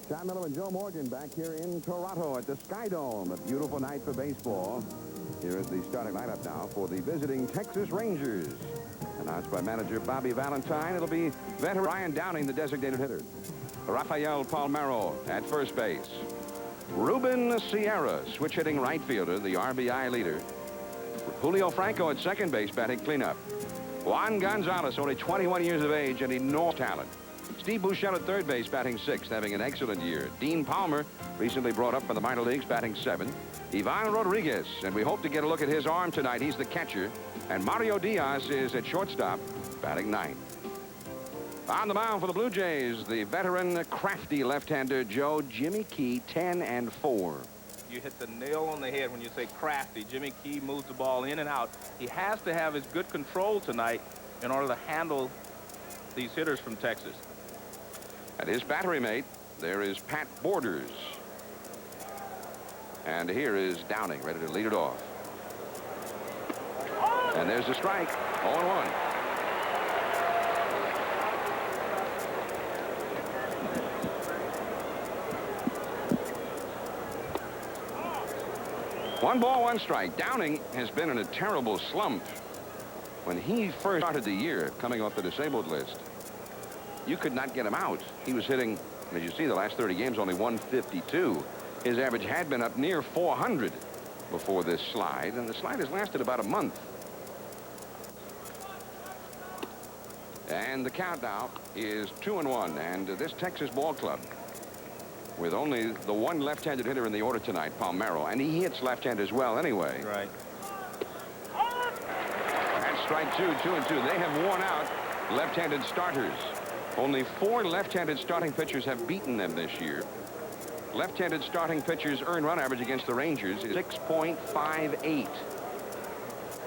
John Miller and Joe Morgan back here in Toronto at the Sky Dome. A beautiful night for baseball. Here is the starting lineup now for the visiting Texas Rangers. Announced by manager Bobby Valentine, it'll be veteran Ryan Downing, the designated hitter. Rafael Palmeiro at first base. Ruben Sierra, switch hitting right fielder, the RBI leader. Julio Franco at second base, batting cleanup. Juan Gonzalez, only 21 years of age and enormous talent. Steve Bouchel at third base, batting sixth, having an excellent year. Dean Palmer, recently brought up from the minor leagues, batting seventh. Ivan Rodriguez, and we hope to get a look at his arm tonight. He's the catcher. And Mario Diaz is at shortstop, batting ninth. On the mound for the Blue Jays, the veteran, crafty left-hander Joe Jimmy Key, 10-4. You hit the nail on the head when you say crafty. Jimmy Key moves the ball in and out. He has to have his good control tonight in order to handle these hitters from Texas. And his battery mate, there is Pat Borders. And here is Downing, ready to lead it off. And there's the strike, 0-1. One ball, one strike. Downing has been in a terrible slump. When he first started the year, coming off the disabled list, you could not get him out. He was hitting, as you see, the last 30 games, only 152. His average had been up near 400 before this slide, and the slide has lasted about a month. And the count now is 2-1, and this Texas ball club, with only the one left-handed hitter in the order tonight, Palmeiro, and he hits left-hand as well anyway. Right. That's strike two, 2-2. They have worn out left-handed starters. Only 4 left-handed starting pitchers have beaten them this year. Left-handed starting pitchers' earned run average against the Rangers is 6.58.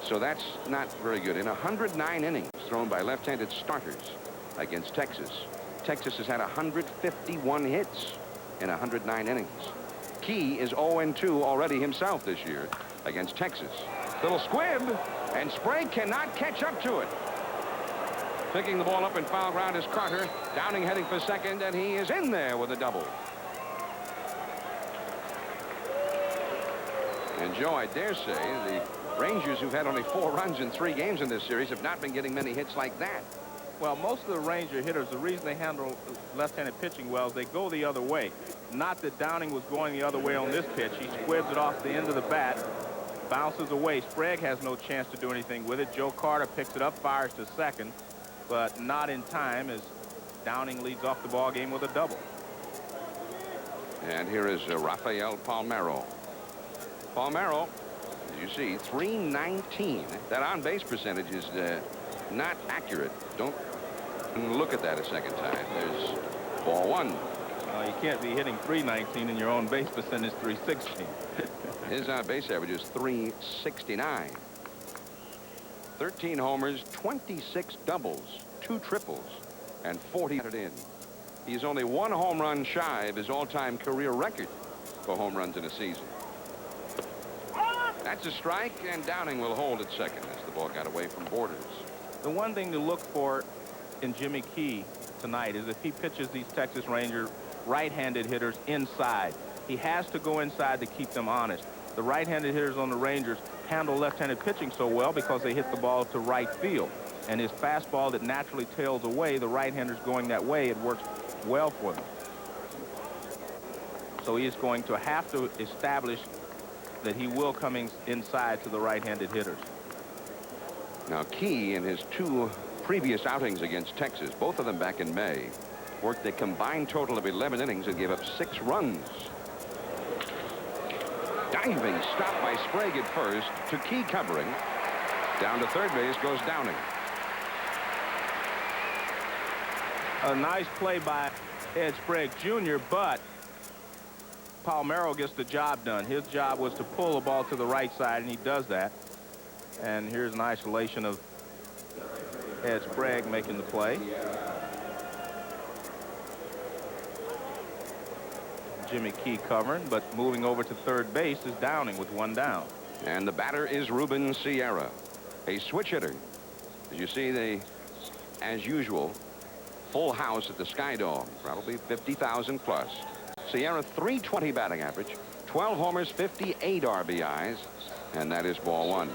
So that's not very good. In 109 innings thrown by left-handed starters against Texas, Texas has had 151 hits in 109 innings. Key is 0-2 already himself this year against Texas. Little squib, and Sprague cannot catch up to it. Picking the ball up in foul ground is Carter. Downing heading for second, and he is in there with a double. And Joe, I dare say, the Rangers, who've had only 4 runs in 3 games in this series, have not been getting many hits like that. Well, most of the Ranger hitters, the reason they handle left-handed pitching well is they go the other way. Not that Downing was going the other way on this pitch. He squibs it off the end of the bat, bounces away. Sprague has no chance to do anything with it. Joe Carter picks it up, fires to second, but not in time as Downing leads off the ball game with a double. And here is Rafael Palmeiro. Palmeiro, as you see, .319. That on-base percentage is not accurate. Don't look at that a second time. There's ball one. You can't be hitting .319 and your own base percentage .316. His on-base average is .369. 13 homers, 26 doubles, 2 triples, and 40 batted in. He's only 1 home run shy of his all-time career record for home runs in a season. That's a strike, and Downing will hold at second as the ball got away from Borders. The one thing to look for in Jimmy Key tonight is if he pitches these Texas Ranger right-handed hitters inside. He has to go inside to keep them honest. The right-handed hitters on the Rangers handle left-handed pitching so well because they hit the ball to right field. And his fastball that naturally tails away, the right-handers going that way, it works well for them. So he is going to have to establish that he will come inside to the right-handed hitters. Now, Key, in his 2 previous outings against Texas, both of them back in May, worked a combined total of 11 innings and gave up 6 runs. Diving stop by Sprague at first, to Key covering. Down to third base goes Downing. A nice play by Ed Sprague Jr., but Palmeiro gets the job done. His job was to pull the ball to the right side, and he does that. And here's an isolation of Ed Sprague making the play. Jimmy Key covering, but moving over to third base is Downing with 1 down. And the batter is Ruben Sierra, a switch hitter. As you see, they, as usual, full house at the Sky Dome, probably 50,000 plus. Sierra, .320 batting average, 12 homers, 58 RBIs, and that is ball one.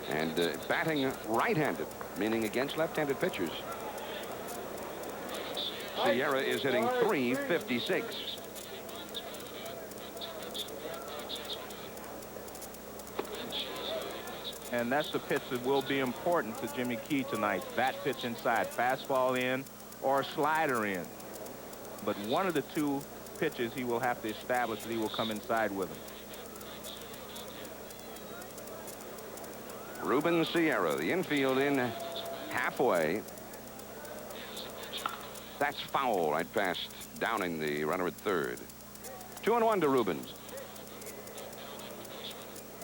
And batting right-handed, meaning against left-handed pitchers. Sierra is hitting .356. And that's the pitch that will be important to Jimmy Key tonight. That pitch inside, fastball in or slider in. But one of the two pitches he will have to establish that he will come inside with him. Ruben Sierra, the infield in halfway. That's foul right past Downing, the runner at third. 2-1 to Ruben.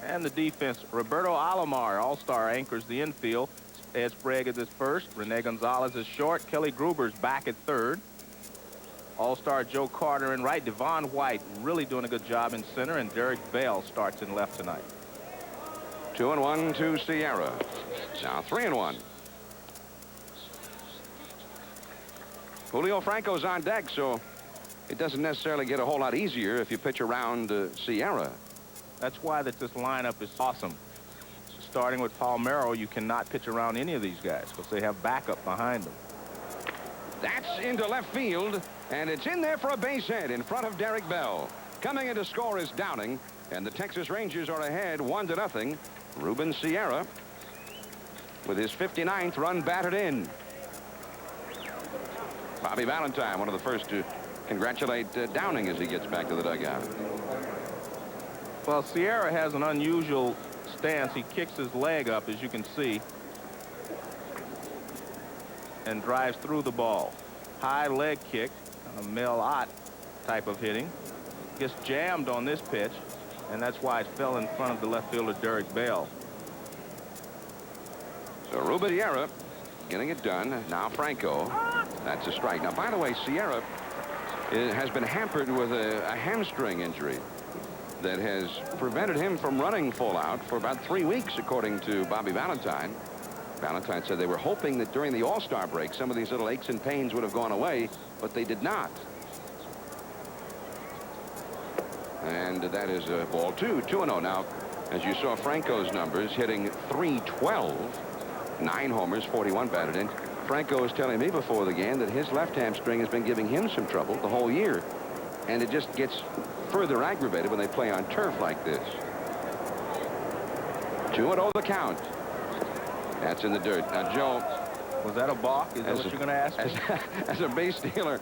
And the defense, Roberto Alomar, all-star, anchors the infield. Ed Sprague is at first. Rene Gonzalez is short. Kelly Gruber's back at third. All-star Joe Carter in right. Devon White really doing a good job in center. And Derek Bell starts in left tonight. 2-1 to Sierra. Now 3-1. Julio Franco's on deck, so it doesn't necessarily get a whole lot easier if you pitch around Sierra. That's why this lineup is awesome. Starting with Palmeiro, you cannot pitch around any of these guys because they have backup behind them. That's into left field, and it's in there for a base hit in front of Derek Bell. Coming in to score is Downing, and the Texas Rangers are ahead 1-0. Ruben Sierra with his 59th run batted in. Bobby Valentine, one of the first to congratulate Downing as he gets back to the dugout. Well, Sierra has an unusual stance. He kicks his leg up, as you can see, and drives through the ball. High leg kick, a Mel Ott type of hitting. Gets jammed on this pitch, and that's why it fell in front of the left fielder, Derek Bell. So Ruben Sierra getting it done. Now Franco. That's a strike. Now, by the way, Sierra has been hampered with a hamstring injury that has prevented him from running full out for about 3 weeks, according to Bobby Valentine. Valentine said they were hoping that during the All-Star break some of these little aches and pains would have gone away, but they did not. And that is ball two. 2-0. Now, as you saw Franco's numbers, hitting .312, 9 homers, 41 batted in. Franco was telling me before the game that his left hamstring has been giving him some trouble the whole year. And it just gets further aggravated when they play on turf like this. 2-0 the count. That's in the dirt. Now, Joe. Was that a balk? Is that what you're going to ask me? As a base stealer,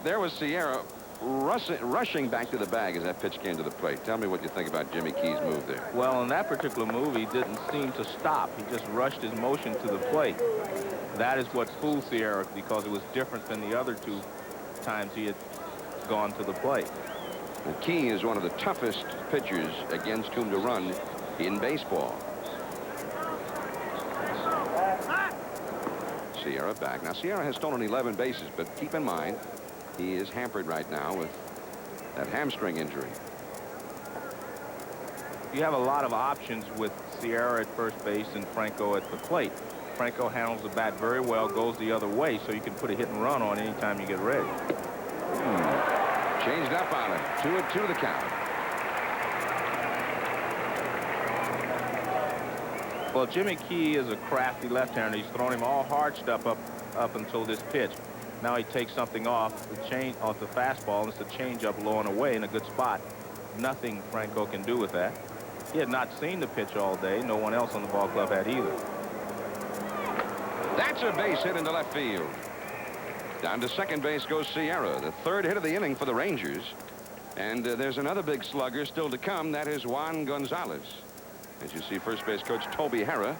there was Sierra rushing back to the bag as that pitch came to the plate. Tell me what you think about Jimmy Key's move there. Well, in that particular move, he didn't seem to stop. He just rushed his motion to the plate. That is what fooled Sierra, because it was different than the other 2 times he had gone to the plate. And Key is one of the toughest pitchers against whom to run in baseball. Sierra back. Now, Sierra has stolen 11 bases, but keep in mind, he is hampered right now with that hamstring injury. You have a lot of options with Sierra at first base and Franco at the plate. Franco handles the bat very well, goes the other way, so you can put a hit and run on anytime you get ready. Changed up on it. 2-2 the count. Well, Jimmy Key is a crafty left-hander. He's thrown him all hard stuff up until this pitch. Now he takes something off the fastball, and it's a changeup low and away in a good spot. Nothing Franco can do with that. He had not seen the pitch all day. No one else on the ball club had either. That's a base hit into left field. Down to second base goes Sierra, the 3rd hit of the inning for the Rangers. And there's another big slugger still to come. That is Juan Gonzalez. As you see, first base coach Toby Harrah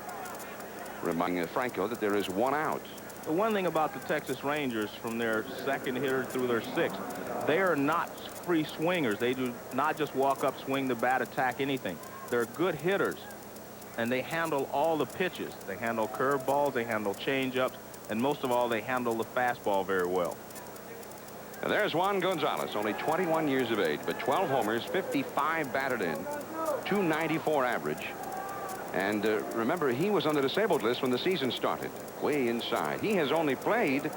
reminding Franco that there is 1 out. The one thing about the Texas Rangers, from their 2nd hitter through their 6th, they are not free swingers. They do not just walk up, swing the bat, attack anything. They're good hitters, and they handle all the pitches. They handle curveballs, they handle changeups, and most of all, they handle the fastball very well. And there's Juan Gonzalez, only 21 years of age, but 12 homers, 55 batted in, .294 average. And remember, he was on the disabled list when the season started, way inside. He has only played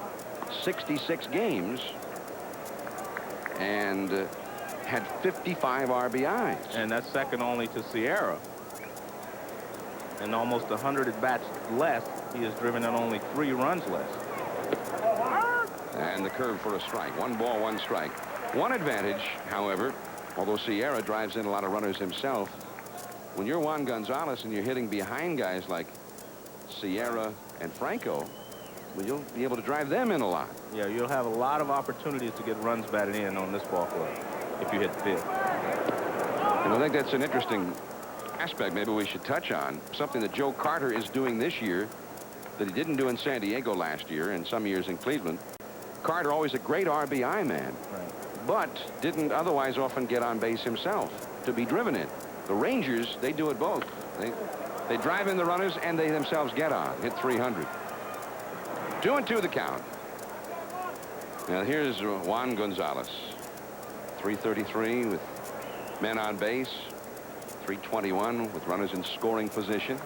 66 games. and had 55 RBIs. And that's second only to Sierra. And almost 100 at-bats less, he has driven in only 3 runs less. And the curve for a strike. 1 ball, 1 strike. One advantage, however, although Sierra drives in a lot of runners himself, when you're Juan Gonzalez and you're hitting behind guys like Sierra and Franco, well, you'll be able to drive them in a lot. Yeah, you'll have a lot of opportunities to get runs batted in on this ball club if you hit fifth. And I think that's an interesting aspect maybe we should touch on, something that Joe Carter is doing this year that he didn't do in San Diego last year and some years in Cleveland. Carter always a great RBI man, right, but didn't otherwise often get on base himself to be driven in. The Rangers, they do it both. They drive in the runners and they themselves get on, hit 300. 2-2 the count. Now here's Juan Gonzalez. 333 with men on base. 321 with runners in scoring position.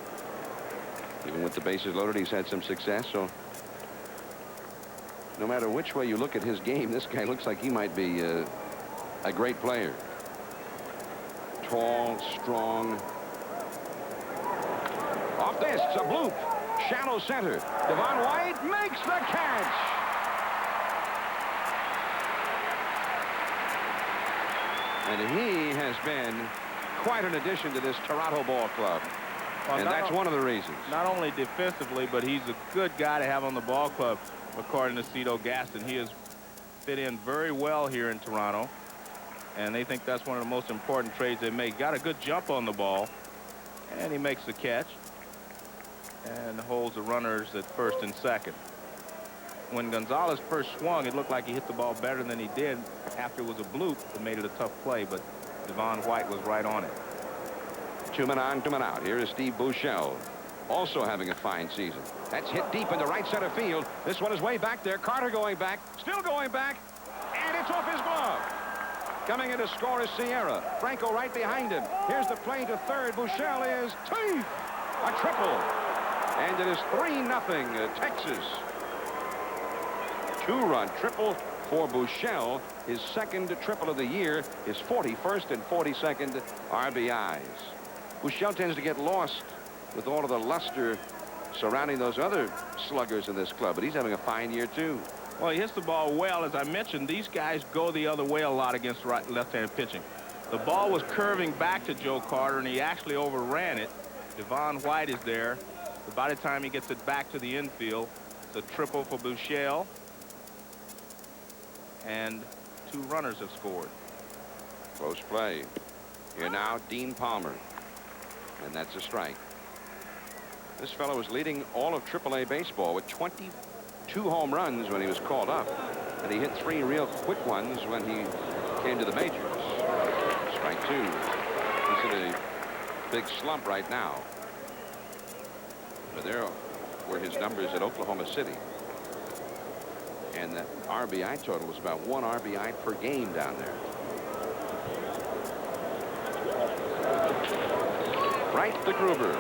Even with the bases loaded, he's had some success. So no matter which way you look at his game, this guy looks like he might be a great player. Tall, strong. Off this, it's a bloop. Shallow center. Devon White makes the catch. And he has been quite an addition to this Toronto ball club. Well, and that's one of the reasons. Not only defensively, but he's a good guy to have on the ball club, according to Cito Gaston. He has fit in very well here in Toronto, and they think that's one of the most important trades they make. Got a good jump on the ball, and he makes the catch and holds the runners at first and second. When Gonzalez first swung, it looked like he hit the ball better than he did. After it was a bloop, it made it a tough play, but Devon White was right on it. 2 men on, 2 men out. Here is Steve Buechele, also having a fine season. That's hit deep into right center field. This one is way back there. Carter going back, still going back, and it's off his glove. Coming in to score is Sierra. Franco right behind him. Here's the play to third. Buechele is teeth. A triple. And it is 3-0 Texas. 2-run triple for Buechele. His second triple of the year. His 41st and 42nd RBIs. Buechele tends to get lost with all of the luster surrounding those other sluggers in this club, but he's having a fine year too. Well, he hits the ball well. As I mentioned, these guys go the other way a lot against left-handed pitching. The ball was curving back to Joe Carter, and he actually overran it. Devon White is there. But by the time he gets it back to the infield, it's a triple for Buechele, and 2 runners have scored. Close play. Here now, Dean Palmer, and that's a strike. This fellow was leading all of AAA baseball with 22 home runs when he was called up, and he hit 3 real quick ones when he came to the majors. Strike 2. He's in a big slump right now. But there were his numbers at Oklahoma City. And the RBI total was about 1 RBI per game down there. Right to Gruber.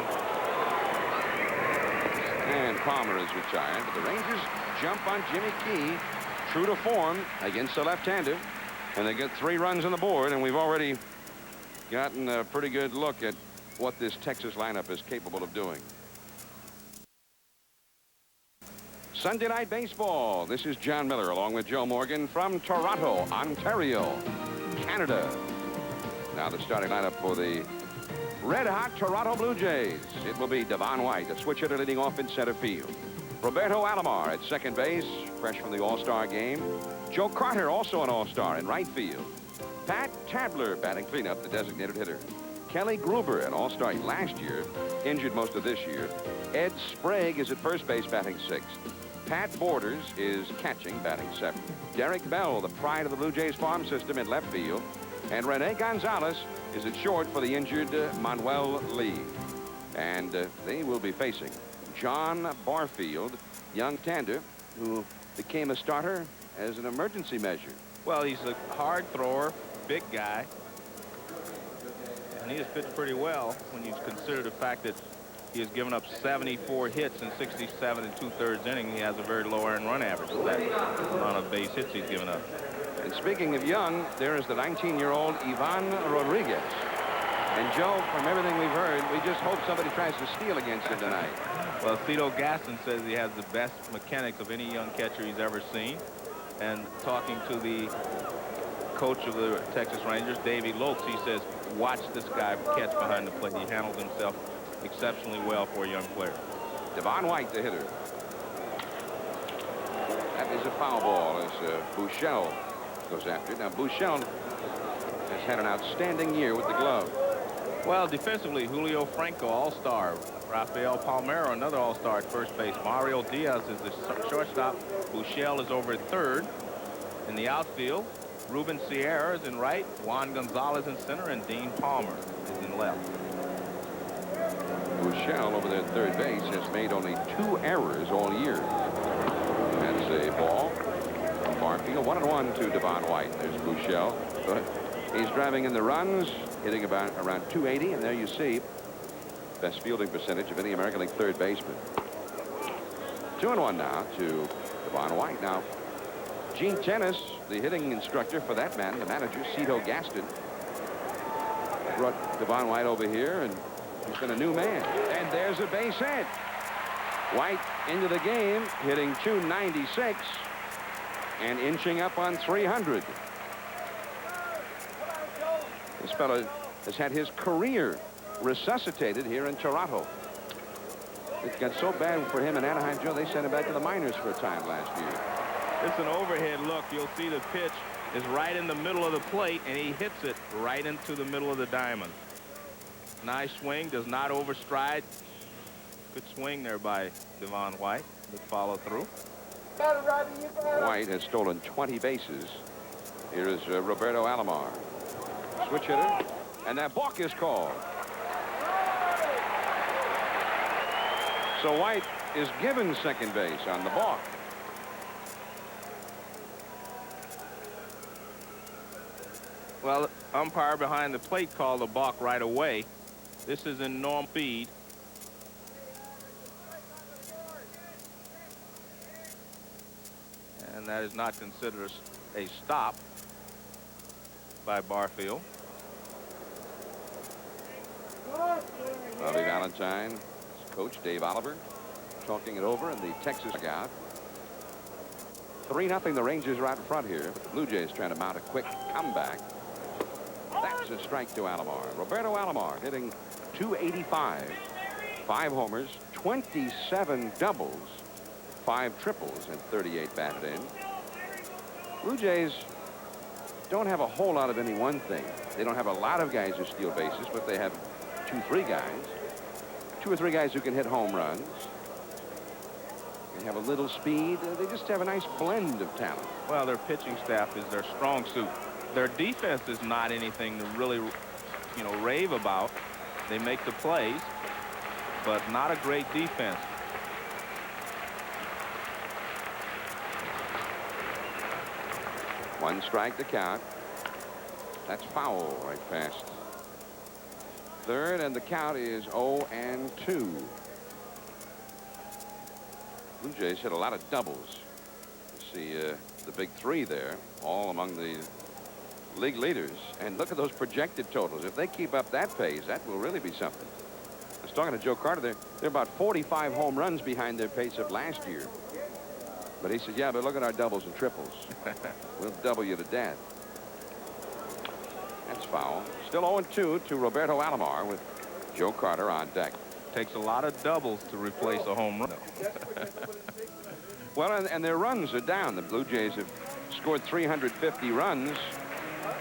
And Palmer is retired. But the Rangers jump on Jimmy Key, true to form against the left-hander. And they get 3 runs on the board. And we've already gotten a pretty good look at what this Texas lineup is capable of doing. Sunday Night Baseball. This is John Miller along with Joe Morgan from Toronto, Ontario, Canada. Now the starting lineup for the red-hot Toronto Blue Jays. It will be Devon White, a switch hitter leading off in center field. Roberto Alomar at second base, fresh from the All-Star game. Joe Carter, also an All-Star in right field. Pat Tabler batting cleanup, the designated hitter. Kelly Gruber, an All-Star last year, injured most of this year. Ed Sprague is at first base batting 6th. Pat Borders is catching, batting 7th. Derek Bell, the pride of the Blue Jays farm system, in left field. And Rene Gonzalez is at short for the injured Manuel Lee. And they will be facing John Barfield, young tender, who became a starter as an emergency measure. Well, he's a hard thrower, big guy. And he has pitched pretty well when you consider the fact that he has given up 74 hits in 67 2/3 innings. He has a very low earned run average. That amount of base hits he's given up. And speaking of young, there is the 19-year-old Ivan Rodriguez. And Joe, from everything we've heard, we just hope somebody tries to steal against him tonight. Well, Cito Gaston says he has the best mechanics of any young catcher he's ever seen. And talking to the coach of the Texas Rangers, Davey Lopes, he says, watch this guy catch behind the plate. He handled himself exceptionally well for a young player. Devon White, the hitter. That is a foul ball as Buechele goes after it. Now, Buechele has had an outstanding year with the glove. Well, defensively, Julio Franco, all-star. Rafael Palmeiro, another all-star at first base. Mario Diaz is the shortstop. Buechele is over at third. In the outfield, Ruben Sierra is in right, Juan Gonzalez in center, and Dean Palmer is in left. Buechele over there at third base has made only 2 errors all year. That's a ball from Barfield. 1-1 to Devon White. There's Buechele. But he's driving in the runs, hitting about around 280, and there you see best fielding percentage of any American League third baseman. 2-1 now to Devon White. Now, Gene Tennis, the hitting instructor for that man, the manager, Cito Gaston, brought Devon White over here, and he's been a new man. And there's a base hit. White into the game, hitting .296 and inching up on 300. This fellow has had his career resuscitated here in Toronto. It got so bad for him in Anaheim, Joe, they sent him back to the minors for a time last year. It's an overhead look. You'll see the pitch is right in the middle of the plate, and he hits it right into the middle of the diamond. Nice swing, does not overstride. Good swing there by Devon White. Good follow through. White has stolen 20 bases. Here is Roberto Alomar. Switch hitter, and that balk is called. So White is given second base on the balk. Well, umpire behind the plate called the balk right away. This is in normal speed. And that is not considered a stop by Barfield. Bobby Valentine, his coach Dave Oliver, talking it over in the Texas dugout. 3-0, the Rangers are out in front here. But the Blue Jays trying to mount a quick comeback. That's a strike to Alomar. Roberto Alomar hitting .285, 5 homers, 27 doubles, 5 triples, and 38 batted in. Blue Jays don't have a whole lot of any one thing. They don't have a lot of guys who steal bases, but they have 2-3 guys. 2 or 3 guys who can hit home runs. They have a little speed. They just have a nice blend of talent. Well, their pitching staff is their strong suit. Their defense is not anything to really, rave about. They make the plays, but not a great defense. One strike to count. That's foul right past third, and the count is 0-2. Blue Jays hit a lot of doubles. You see the big 3 there, all among the league leaders. And look at those projected totals. If they keep up that pace, that will really be something. I was talking to Joe Carter. They're about 45 home runs behind their pace of last year. But he said, yeah, but look at our doubles and triples. We'll double you to death. That's foul. Still 0-2 to Roberto Alomar with Joe Carter on deck. Takes a lot of doubles to replace a home run. Well, and their runs are down. The Blue Jays have scored 350 runs,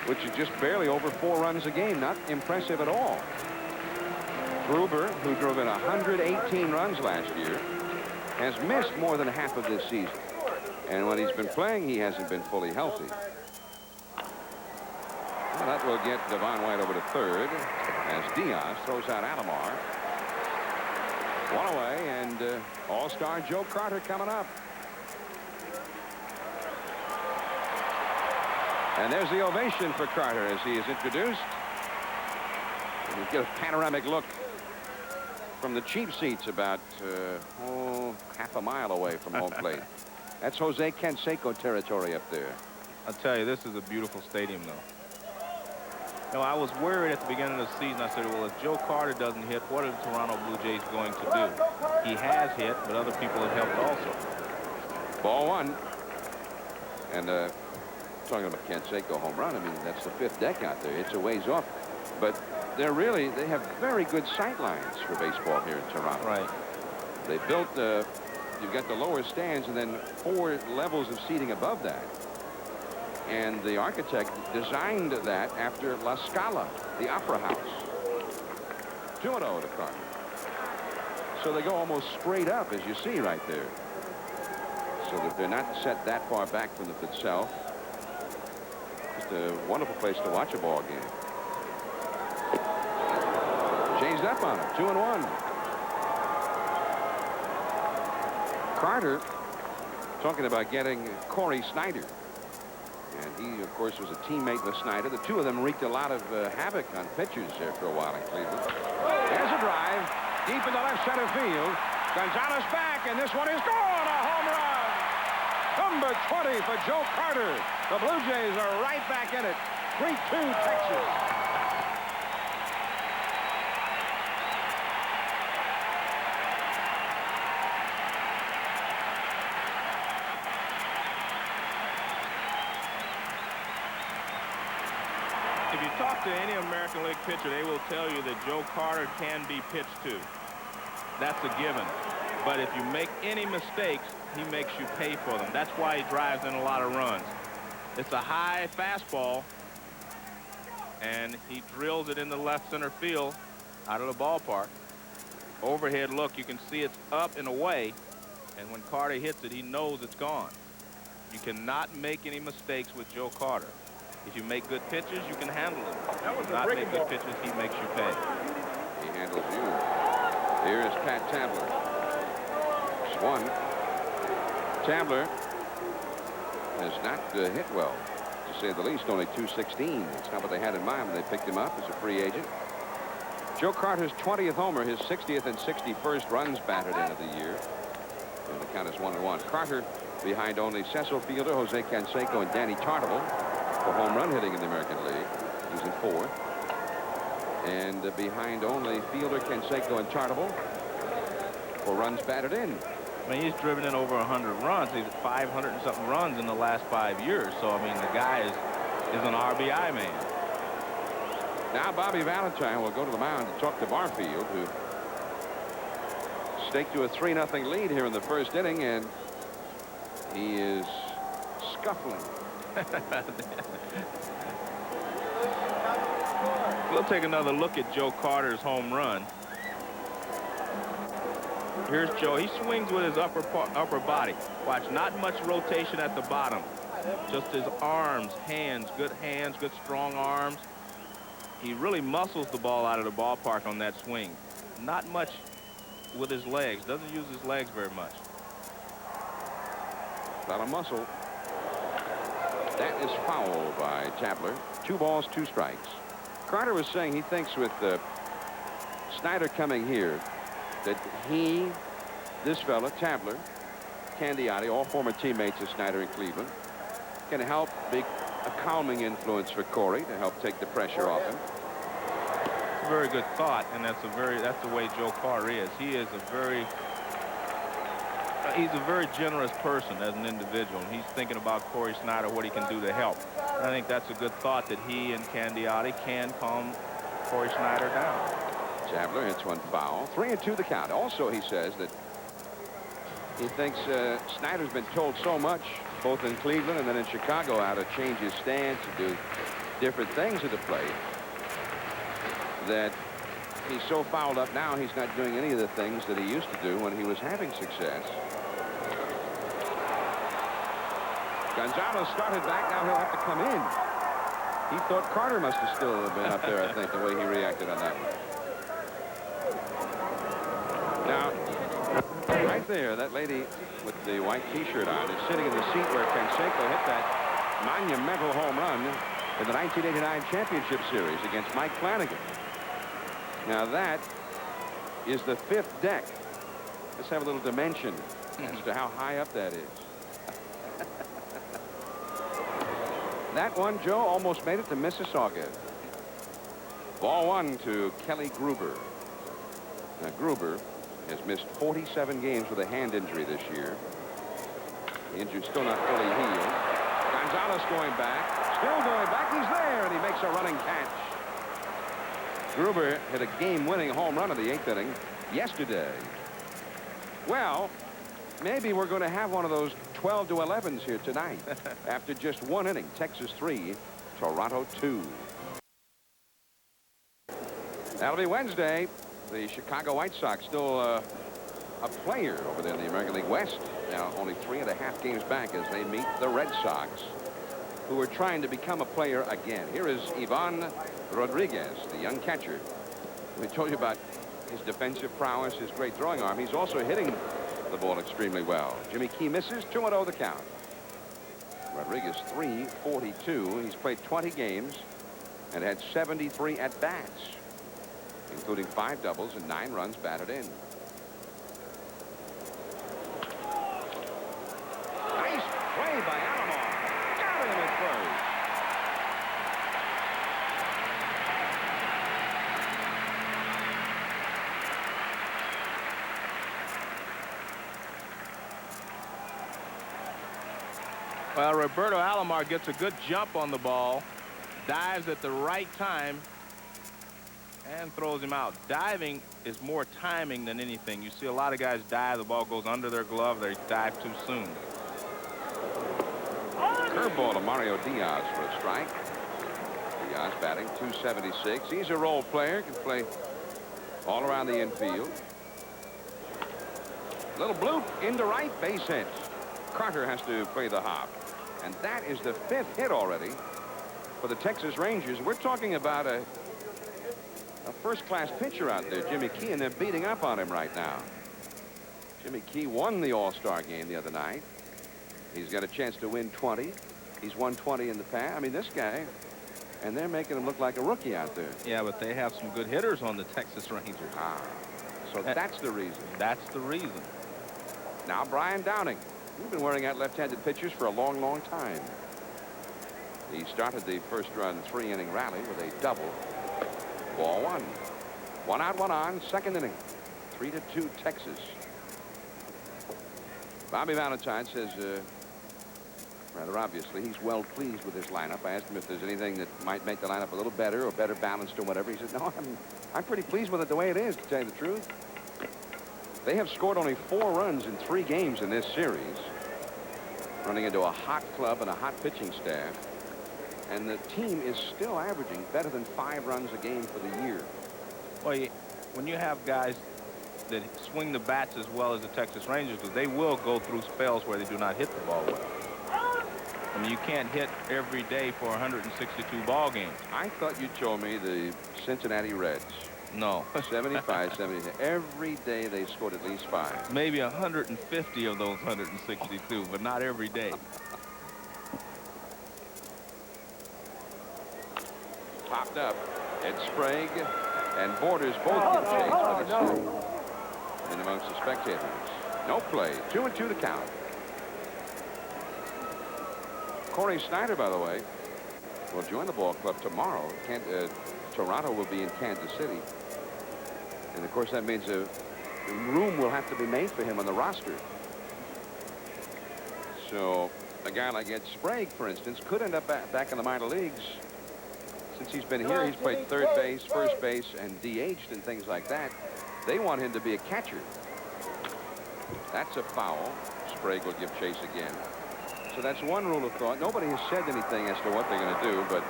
which is just barely over 4 runs a game. Not impressive at all. Gruber, who drove in 118 runs last year, has missed more than half of this season. And when he's been playing, he hasn't been fully healthy. Well, that will get Devon White over to third as Diaz throws out Alomar. One away, and all-star Joe Carter coming up. And there's the ovation for Carter as he is introduced. And you get a panoramic look from the cheap seats about half a mile away from home plate. That's Jose Canseco territory up there. I'll tell you, this is a beautiful stadium, though. You know, I was worried at the beginning of the season. I said, well, if Joe Carter doesn't hit, what are the Toronto Blue Jays going to do? He has hit, but other people have helped also. Ball one. And talking about Canseco home run, I mean, that's the 5th deck out there. It's a ways off. But they have very good sight lines for baseball here in Toronto. Right. They built, you've got the lower stands and then 4 levels of seating above that. And the architect designed that after La Scala, the opera house. 2-0 to Carter. So they go almost straight up, as you see right there. So that they're not set that far back from the pit itself. Just a wonderful place to watch a ball game. Changed up on him. 2-1. Carter talking about getting Corey Snyder. And he, of course, was a teammate with Snyder. The two of them wreaked a lot of havoc on pitchers there for a while in Cleveland. There's a drive deep in the left center field. Gonzalez back, and this one is gone. A home run. Number 20 for Joe Carter. The Blue Jays are right back in it. 3-2 Texas. If you talk to any American League pitcher, they will tell you that Joe Carter can be pitched to. That's a given. But if you make any mistakes, he makes you pay for them. That's why he drives in a lot of runs. It's a high fastball, and he drills it in the left center field out of the ballpark. Overhead look, you can see it's up and away, and when Carter hits it, he knows it's gone. You cannot make any mistakes with Joe Carter. If you make good pitches, you can handle them. If you not make good pitches, he makes you pay. He handles you. Here is Pat Tabler. Swung. Tabler has not hit well, to say the least. Only .216. It's not what they had in mind when they picked him up as a free agent. Joe Carter's 20th homer, his 60th and 61st runs batted into the year. And the count is 1-1. Carter behind only Cecil Fielder, Jose Canseco, and Danny Tartagle for home run hitting in the American League. He's in 4th. And behind only Fielder, Canseco, and Tartagle for runs batted in. I mean, he's driven in over 100 runs. He's at 500 and something runs in the last 5 years. So, I mean, the guy is an RBI man. Now Bobby Valentine will go to the mound to talk to Barfield, who staked to a 3-0 lead here in the first inning, and he is scuffling. We'll take another look at Joe Carter's home run. Here's Joe. He swings with his upper body. Watch, not much rotation at the bottom. Just his arms, hands, good strong arms. He really muscles the ball out of the ballpark on that swing. Not much with his legs. Doesn't use his legs very much. A lot of muscle. That is foul by Tabler. 2 balls, 2 strikes. Carter was saying he thinks with Snyder coming here that this fella, Tabler, Candiotti, all former teammates of Snyder in Cleveland, can help be a calming influence for Corey to help take the pressure off him. It's a very good thought, and that's the way Joe Carter is. He's a very generous person as an individual. He's thinking about Corey Snyder, what he can do to help. And I think that's a good thought, that he and Candiotti can calm Corey Snyder down. Tabler hits one foul. 3-2 the count. Also, he says that he thinks Snyder's been told so much, both in Cleveland and then in Chicago, how to change his stance and do different things at the plate, that he's so fouled up now he's not doing any of the things that he used to do when he was having success. Gonzalez started back. Now he'll have to come in. He thought Carter must have still been up there, I think, the way he reacted on that one. Now, right there, that lady with the white T-shirt on is sitting in the seat where Canseco hit that monumental home run in the 1989 Championship Series against Mike Flanagan. Now that is the 5th deck. Let's have a little dimension as to how high up that is. That one, Joe, almost made it to Mississauga. Ball 1 to Kelly Gruber. Now, Gruber has missed 47 games with a hand injury this year. The injury's still not fully healed. Gonzalez going back. Still going back. He's there, and he makes a running catch. Gruber hit a game-winning home run in the 8th inning yesterday. Well, maybe we're going to have one of those 12 to 11s here tonight. After just 1 inning, Texas 3, Toronto 2. That'll be Wednesday. The Chicago White Sox still a player over there in the American League West. Now only 3.5 games back as they meet the Red Sox, who are trying to become a player again. Here is Ivan Rodriguez, the young catcher. We told you about his defensive prowess, his great throwing arm. He's also hitting the ball extremely well. Jimmy Key misses, 2-0 the count. Rodriguez, .342. He's played 20 games and had 73 at-bats, including 5 doubles and 9 runs batted in. Nice play by Alomar. Got him at first. Well, Roberto Alomar gets a good jump on the ball, dives at the right time, and throws him out. Diving is more timing than anything. You see a lot of guys dive, the ball goes under their glove, they dive too soon. Curveball to Mario Diaz for a strike. Diaz batting .276. He's a role player, can play all around the infield. Little bloop into right, base hit. Carter has to play the hop. And that is the 5th hit already for the Texas Rangers. We're talking about a first-class pitcher out there, Jimmy Key, and they're beating up on him right now. Jimmy Key won the All-Star game the other night. He's got a chance to win 20. He's won 20 in the past. I mean, this guy, and they're making him look like a rookie out there. Yeah, but they have some good hitters on the Texas Rangers. So that's the reason. That's the reason. Now Brian Downing. We've been wearing out left-handed pitchers for a long, long time. He started the first-run 3-inning rally with a double. Ball 1. 1 out, 1 on, 2nd inning. 3-2 Texas. Bobby Valentine says, rather obviously, he's well pleased with his lineup. I asked him if there's anything that might make the lineup a little better or better balanced or whatever. He said, no, I'm pretty pleased with it the way it is, to tell you the truth. They have scored only 4 runs in 3 games in this series, running into a hot club and a hot pitching staff. And the team is still averaging better than 5 runs a game for the year. Well, when you have guys that swing the bats as well as the Texas Rangers, because they will go through spells where they do not hit the ball well. I mean, you can't hit every day for 162 ball games. I thought you told me the Cincinnati Reds. No. 75, 70. Every day they scored at least 5. Maybe 150 of those 162, but not every day. Popped up. Ed Sprague and Borders both get chased, but it's still in amongst the spectators. No play. 2-2 to count. Corey Snyder, by the way, will join the ball club tomorrow. Toronto will be in Kansas City. And, of course, that means a room will have to be made for him on the roster. So a guy like Ed Sprague, for instance, could end up back in the minor leagues. Since he's been here, he's played third base, first base, and DH'd and things like that. They want him to be a catcher. That's a foul. Sprague will give chase again. So that's one rule of thought. Nobody has said anything as to what they're going to do, but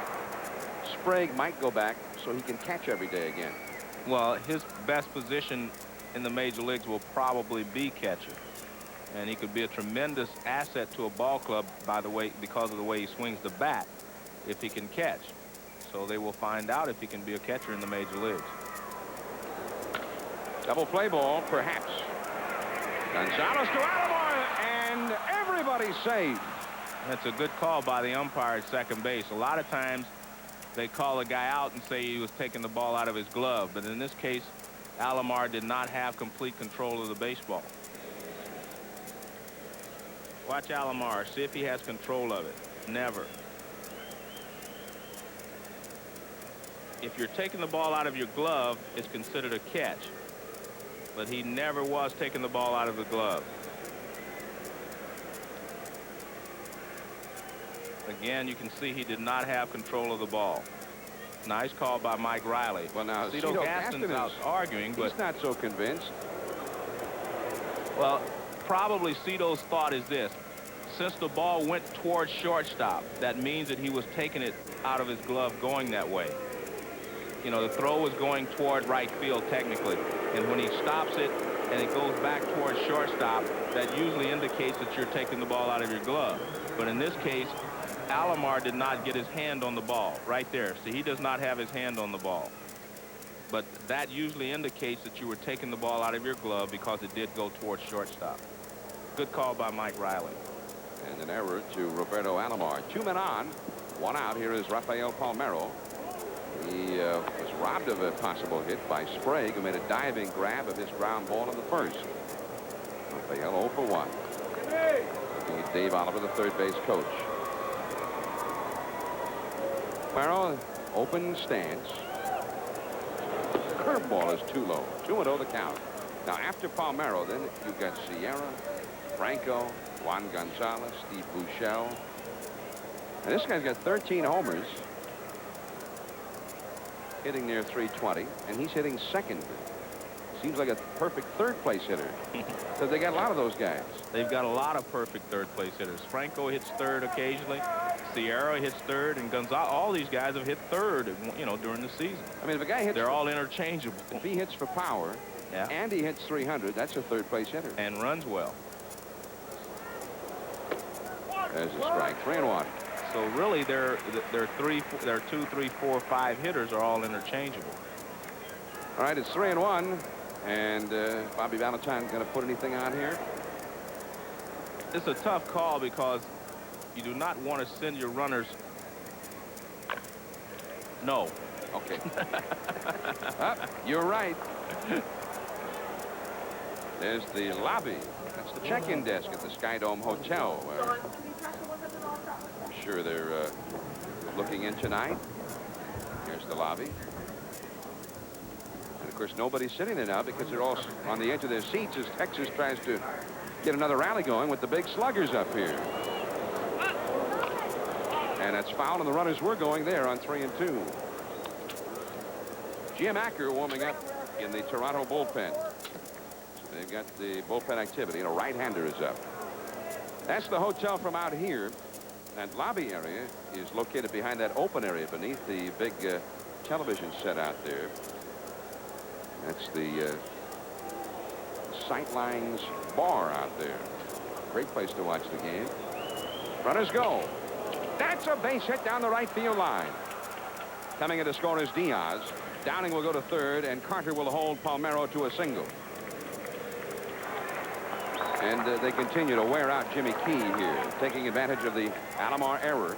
Sprague might go back so he can catch every day again. Well, his best position in the major leagues will probably be catcher. And he could be a tremendous asset to a ball club because of the way he swings the bat if he can catch. So they will find out if he can be a catcher in the major leagues. Double play ball, perhaps. Gonzalez to Alomar, and everybody's safe. That's a good call by the umpire at second base. A lot of times they call a guy out and say he was taking the ball out of his glove. But in this case, Alomar did not have complete control of the baseball. Watch Alomar. See if he has control of it. Never. if you're taking the ball out of your glove, it's considered a catch. But he never was taking the ball out of the glove. Again, you can see he did not have control of the ball. Nice call by Mike Riley. Well, now Cito Gaston's out arguing, but he's not so convinced. Well, probably Cito's thought is this. Since the ball went towards shortstop, that means that he was taking it out of his glove going that way. You know, the throw was going toward right field technically. And when he stops it and it goes back towards shortstop, that usually indicates that you're taking the ball out of your glove. But in this case, Alomar did not get his hand on the ball right there. See, he does not have his hand on the ball. But that usually indicates that you were taking the ball out of your glove because it did go towards shortstop. Good call by Mike Riley. And an error to Roberto Alomar. 2 men on, 1 out. Here is Rafael Palmeiro. He was robbed of a possible hit by Sprague, who made a diving grab of his ground ball in the first. Rafael 0 for 1. Dave Oliver, the third base coach. Palmeiro, open stance. Curveball is too low. 2-0 the count. Now after Palmeiro, then you've got Sierra, Franco, Juan Gonzalez, Steve Buechele. And this guy's got 13 homers, hitting near 320, and he's hitting second. Seems like a perfect third-place hitter. So they got a lot of those guys. They've got a lot of perfect third-place hitters. Franco hits third occasionally. Sierra hits third, and Gonzalez. All these guys have hit third, you know, during the season. I mean, if a guy hits, they're all interchangeable. If he hits for power, yeah, and he hits 300, that's a third-place hitter. And runs well. There's a strike. 3-1. So really, their 2, 3, 4, 5 hitters are all interchangeable. All right, it's 3-1, and Bobby Valentine going to put anything on here? It's a tough call because you do not want to send your runners. No. Okay. You're right. There's the lobby. That's the check-in desk at the Skydome Hotel. Where I'm sure they're looking in tonight. Here's the lobby. And of course, nobody's sitting there now because they're all on the edge of their seats as Texas tries to get another rally going with the big sluggers up here. And it's foul, and the runners were going there on 3-2. Jim Acker warming up in the Toronto bullpen. So they've got the bullpen activity, and a right-hander is up. That's the hotel from out here. That lobby area is located behind that open area beneath the big television set out there. That's the Sightlines bar out there. Great place to watch the game. Runners go. That's a base hit down the right field line. Coming in to score is Diaz. Downing will go to third, and Carter will hold Palmeiro to a single. And they continue to wear out Jimmy Key here, taking advantage of the Alomar error.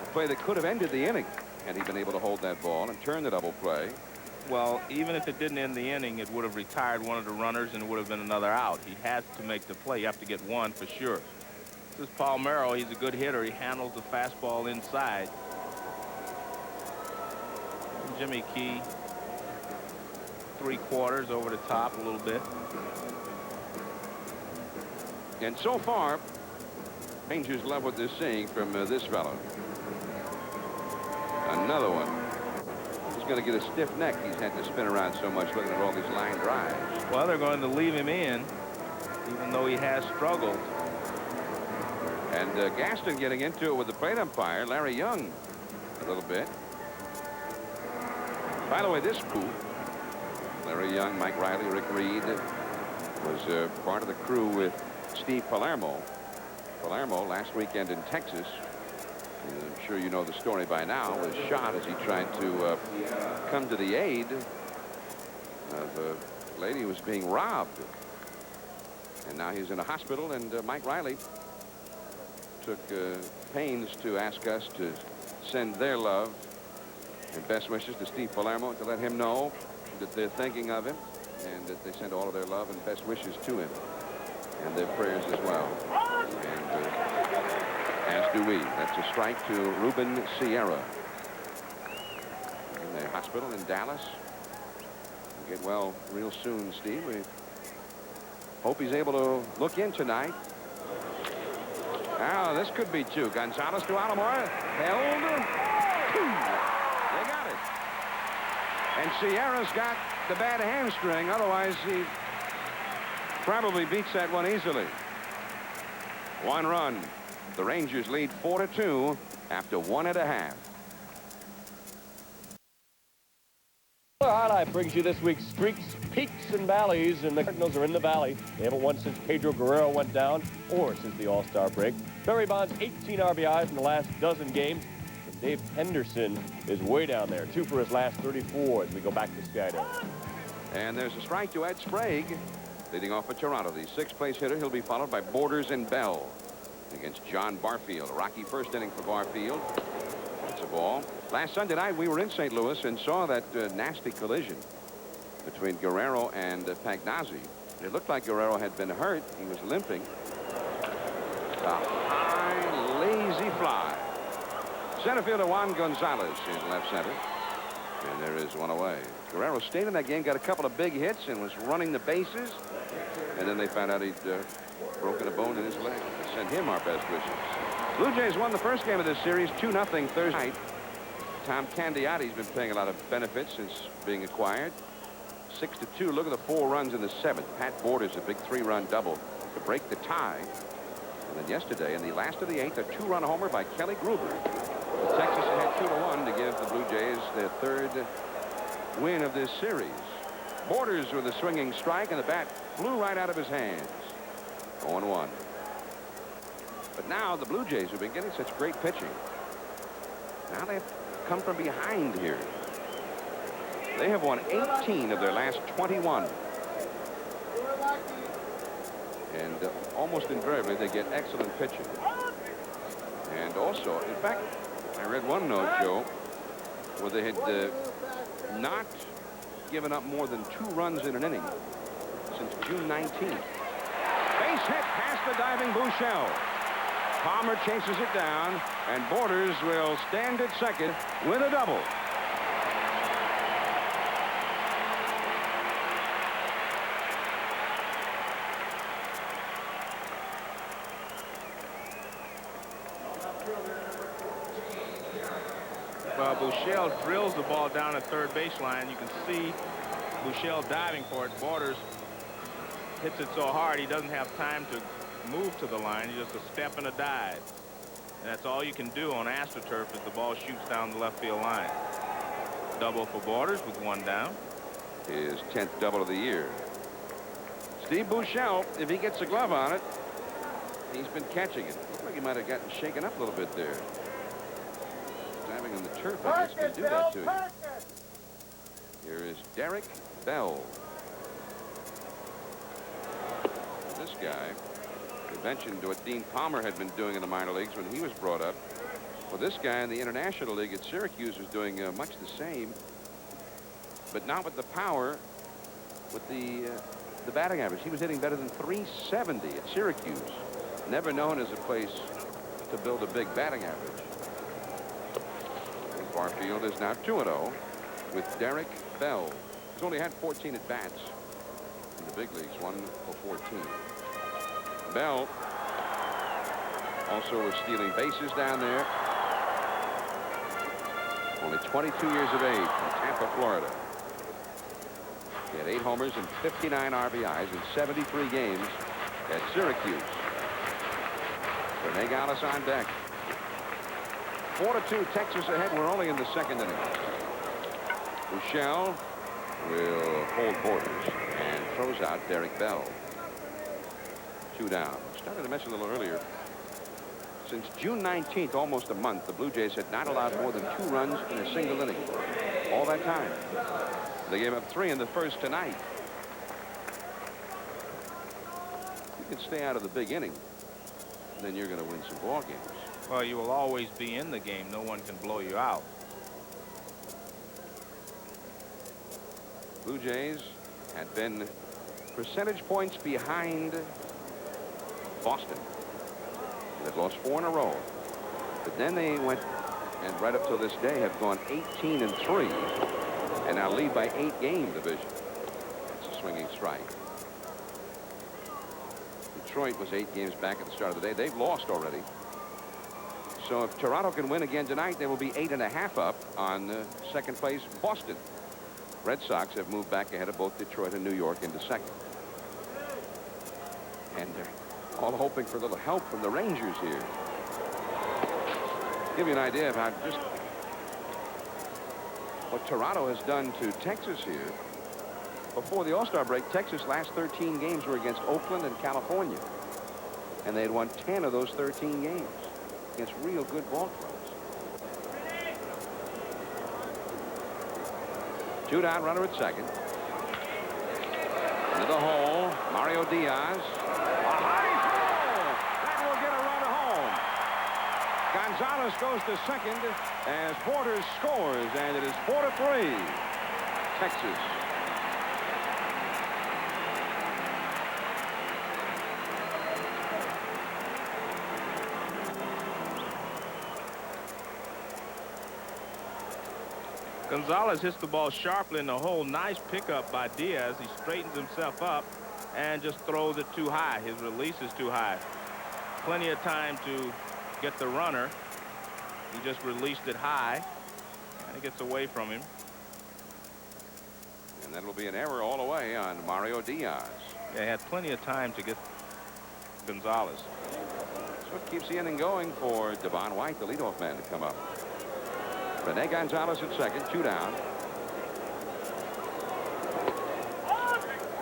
A play that could have ended the inning had he been able to hold that ball and turn the double play. Well, even if it didn't end the inning, it would have retired one of the runners and it would have been another out. He has to make the play. You have to get one for sure. This is Palmeiro. He's a good hitter. He handles the fastball inside. And Jimmy Key, 3/4 over the top a little bit. And so far, Rangers love what they're seeing from this fellow. Another one. He's going to get a stiff neck. He's had to spin around so much looking at all these line drives. Well, they're going to leave him in, even though he has struggled. And Gaston getting into it with the plate umpire, Larry Young, a little bit. By the way, this booth, Larry Young, Mike Riley, Rick Reed, was part of the crew with Steve Palermo. Palermo last weekend in Texas, I'm sure you know the story by now, was shot as he tried to come to the aid of a lady who was being robbed. And now he's in a hospital, and Mike Riley took pains to ask us to send their love and best wishes to Steve Palermo, to let him know that they're thinking of him and that they send all of their love and best wishes to him and their prayers as well. And as do we. That's a strike to Ruben Sierra. And the hospital in Dallas. He'll get well real soon, Steve. We hope he's able to look in tonight. Now, this could be two. Gonzalez to Alomar. Held. They got it. And Sierra's got the bad hamstring. Otherwise, he probably beats that one easily. 1 run. The Rangers lead 4-2 after 1.5. Our highlight brings you this week's streaks, peaks, and valleys, and the Cardinals are in the valley. They haven't won since Pedro Guerrero went down or since the All-Star break. Barry Bonds, 18 RBIs in the last dozen games. And Dave Henderson is way down there, 2 for his last 34 as we go back to Skydome. And there's a strike to Ed Sprague, leading off for Toronto. The 6th place hitter. He'll be followed by Borders and Bell against John Barfield. A rocky first inning for Barfield. That's a ball. Last Sunday night, we were in St. Louis and saw that nasty collision between Guerrero and Pagnazzi. It looked like Guerrero had been hurt. He was limping. A high, lazy fly. Center fielder Juan Gonzalez in left center. And there is one away. Guerrero stayed in that game, got a couple of big hits, and was running the bases. And then they found out he'd broken a bone in his leg. Send him our best wishes. Blue Jays won the first game of this series 2-0 Thursday night. Tom Candiotti has been paying a lot of benefits since being acquired. 6-2. Look at the 4 runs in the 7th. Pat Borders, a big 3-run double to break the tie. And then yesterday, in the last of the 8th, a 2-run homer by Kelly Gruber. The Texas ahead 2-1 to give the Blue Jays their 3rd win of this series. Borders with a swinging strike, and the bat flew right out of his hands. 0-1. But now the Blue Jays have been getting such great pitching. Now they have come from behind here. They have won 18 of their last 21. And almost invariably they get excellent pitching. And also, in fact, I read one note, Joe, where they had not given up more than 2 runs in an inning since June 19th. Base hit past the diving Buechele. Palmer chases it down, and Borders will stand at second with a double. Well, Buechele drills the ball down at third baseline. You can see Buechele diving for it. Borders hits it so hard he doesn't have time to move to the line. Just a step and a dive. And that's all you can do on AstroTurf as the ball shoots down the left field line. Double for Borders with 1 down. His 10th double of the year. Steve Buechele, if he gets a glove on it, he's been catching it. Looks like he might have gotten shaken up a little bit there. Diving on the turf, I guess, can do that to you. Here is Derek Bell. This guy, we mentioned what Dean Palmer had been doing in the minor leagues when he was brought up. Well, this guy in the International League at Syracuse was doing much the same, but not with the power, with the batting average. He was hitting better than .370 at Syracuse. Never known as a place to build a big batting average. And Barfield is now 2-0 with Derek Bell. He's only had 14 at-bats in the big leagues, 1 for 14. Bell also was stealing bases down there. Only 22 years of age from Tampa, Florida. He had 8 homers and 59 RBIs in 73 games at Syracuse. Rene Gallus on deck. 4-2 Texas ahead. We're only in the 2nd inning. Buechele will hold Borders and throws out Derek Bell. 2 down. Started to mention a little earlier. Since June 19th, almost a month, the Blue Jays had not allowed more than 2 runs in a single inning. All that time. They gave up 3 in the first tonight. You can stay out of the big inning, then you're going to win some ball games. Well, you will always be in the game. No one can blow you out. Blue Jays had been percentage points behind Boston. They've lost 4 in a row. But then they went and right up till this day have gone 18-3, and now lead by 8-game division. It's a swinging strike. Detroit was 8 games back at the start of the day. They've lost already. So if Toronto can win again tonight, they will be 8.5 up on second place Boston. Red Sox have moved back ahead of both Detroit and New York into second. And they're all hoping for a little help from the Rangers here. Give you an idea of how just what Toronto has done to Texas here. Before the All-Star break, Texas' last 13 games were against Oakland and California. And they had won 10 of those 13 games against real good ball clubs. 2-down runner at second. Into the hole, Mario Diaz. A high throw! That will get a run home. Gonzalez goes to second as Porter scores, and it is 4-3. Texas. Gonzalez hits the ball sharply in the hole. Nice pickup by Diaz. He straightens himself up and just throws it too high. His release is too high. Plenty of time to get the runner. He just released it high, and it gets away from him. And that'll be an error all the way on Mario Diaz. Yeah, he had plenty of time to get Gonzalez. That's what keeps the inning going for Devon White, the leadoff man, to come up. Rene Gonzalez at second, 2 down.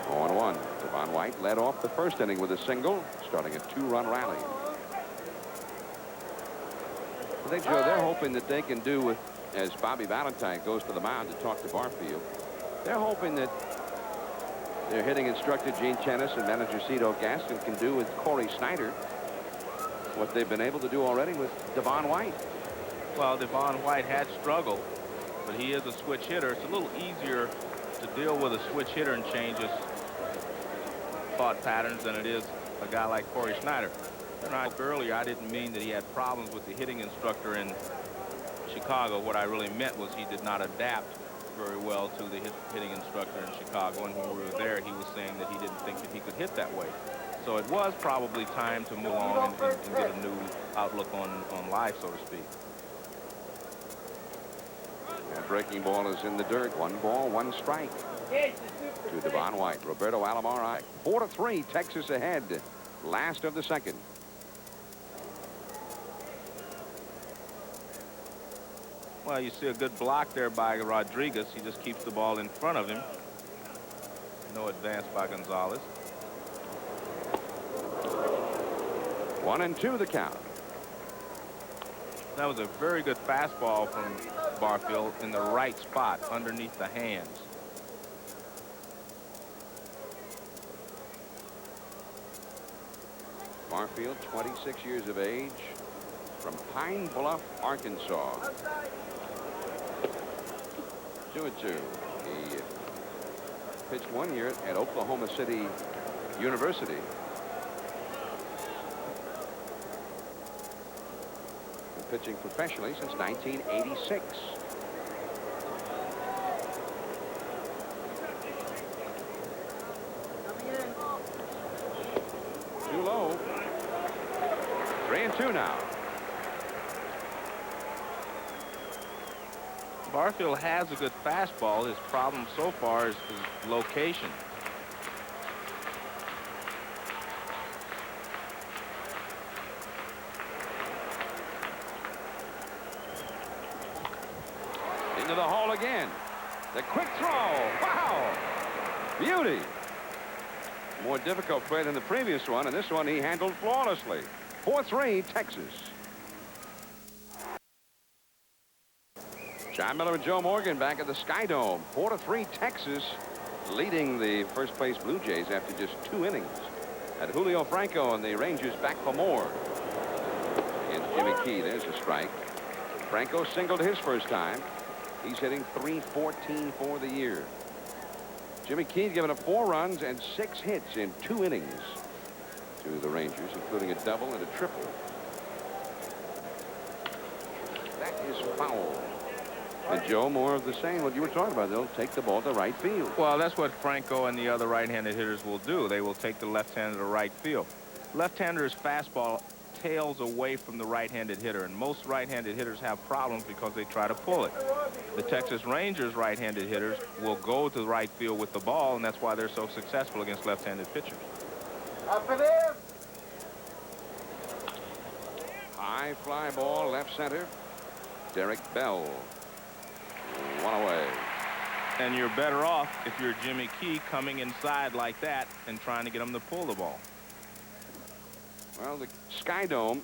0-1. Devon White led off the first inning with a single, starting a 2-run rally. I think, Joe, they're hoping that they can do with, as Bobby Valentine goes to the mound to talk to Barfield, they're hoping that their hitting instructor Gene Chenis and manager Cito Gaston can do with Corey Snyder what they've been able to do already with Devon White. Well, Devon White had struggled, but he is a switch hitter. It's a little easier to deal with a switch hitter and change his thought patterns than it is a guy like Corey Snyder. And earlier, I didn't mean that he had problems with the hitting instructor in Chicago. What I really meant was he did not adapt very well to the hitting instructor in Chicago. And when we were there, he was saying that he didn't think that he could hit that way. So it was probably time to move on and get a new outlook on life, so to speak. That breaking ball is in the dirt. 1 ball, 1 strike to Devon White. Roberto Alomar. 4-3, Texas ahead. Last of the second. Well, you see a good block there by Rodriguez. He just keeps the ball in front of him. No advance by Gonzalez. 1-2 the count. That was a very good fastball from Barfield in the right spot underneath the hands. Barfield, 26 years of age, from Pine Bluff, Arkansas. 2-2. He pitched 1 year at Oklahoma City University. Been pitching professionally since 1986. Too low. 3-2 now. Barfield has a good fastball. His problem so far is his location. Into the hole again. The quick throw. Wow. Beauty. More difficult play than the previous one, and this one he handled flawlessly. 4-3 Texas. John Miller and Joe Morgan back at the Sky Dome. 4-3 Texas, leading the first place Blue Jays after just 2 innings. And Julio Franco and the Rangers back for more. Against Jimmy Key. There's a strike. Franco singled his first time. He's hitting .314 for the year. Jimmy Key given up 4 runs and 6 hits in 2 innings to the Rangers, including a double and a triple. That is foul. And Joe, more of the same, what you were talking about. They'll take the ball to right field. Well, that's what Franco and the other right-handed hitters will do. They will take the left-hander to right field. Left-hander's fastball tails away from the right-handed hitter, and most right-handed hitters have problems because they try to pull it. The Texas Rangers right-handed hitters will go to the right field with the ball, and that's why they're so successful against left-handed pitchers. High fly ball, left center. Derek Bell. One away. And you're better off if you're Jimmy Key coming inside like that and trying to get him to pull the ball. Well, the Sky Dome,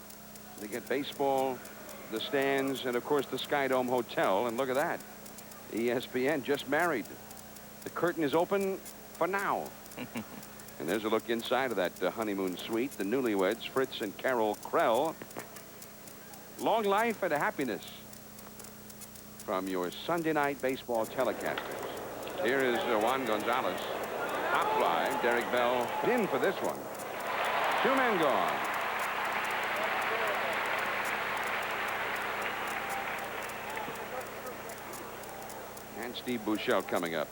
they get baseball, the stands, and of course the Sky Dome Hotel. And look at that. ESPN just married. The curtain is open for now. And there's a look inside of that honeymoon suite. The newlyweds, Fritz and Carol Krell. Long life and happiness from your Sunday night baseball telecasters. Here is Juan Gonzalez. Hop fly. Derek Bell in for this one. 2 men gone. And Steve Buechele coming up.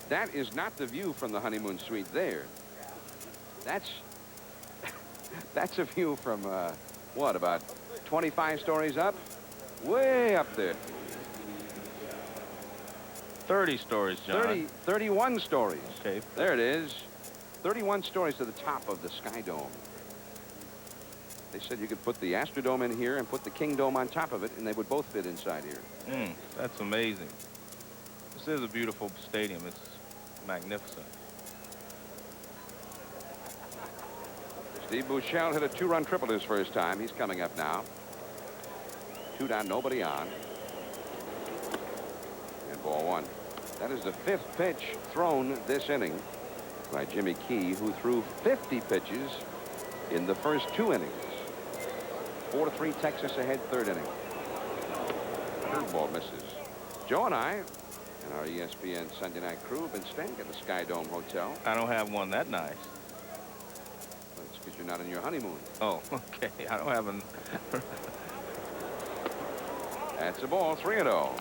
That is not the view from the honeymoon suite there. That's a view from, what, about 25 stories up? Way up there. 30 stories, John. 31 stories. Okay. There it is. 31 stories to the top of the Sky Dome. They said you could put the Astrodome in here and put the Kingdome on top of it, and they would both fit inside here. That's amazing. This is a beautiful stadium. It's magnificent. Steve Buechele hit a 2-run triple his first time. He's coming up now. 2 down, nobody on. And ball 1. That is the 5th pitch thrown this inning by Jimmy Key, who threw 50 pitches in the first 2 innings. 4-3 Texas ahead, 3rd inning. Curveball misses. Joe and I and our ESPN Sunday night crew have been staying at the Sky Dome Hotel. I don't have one that nice. That's because you're not on your honeymoon. Oh, okay. I don't have an... That's a ball, 3-0.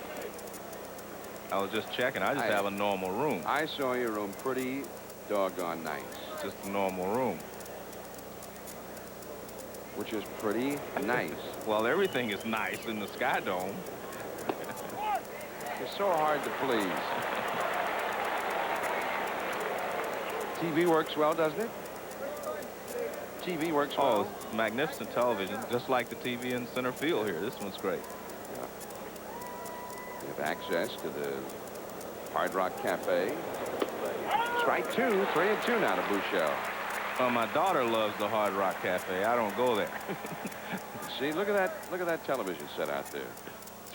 I was just checking. I just have a normal room. I saw your room pretty doggone nice. Just a normal room. Which is pretty nice. Well, everything is nice in the Sky Dome. It's so hard to please. TV works well, doesn't it? TV works well. Oh, it's magnificent television, just like the TV in center field here. This one's great. Yeah. You have access to the Hard Rock Cafe. Strike 2, 3-2 now to Buechele. Well, my daughter loves the Hard Rock Cafe. I don't go there. See, look at that television set out there.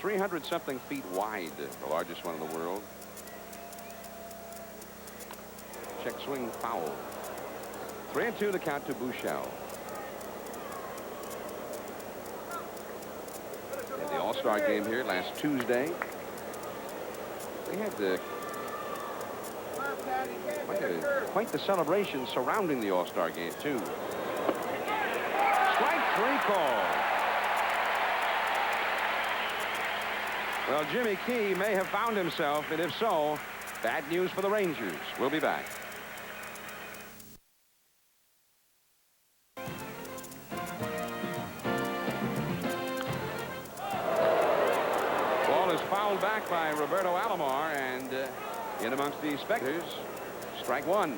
300-something feet wide, the largest one in the world. Check swing foul. 3-2 the count to Buechele. At the All-Star game here last Tuesday, they had quite the celebration surrounding the All-Star game, too. Strike 3 call. Well, Jimmy Key may have found himself, and if so, bad news for the Rangers. We'll be back. Ball is fouled back by Roberto Alomar, and in amongst the spectators, strike 1.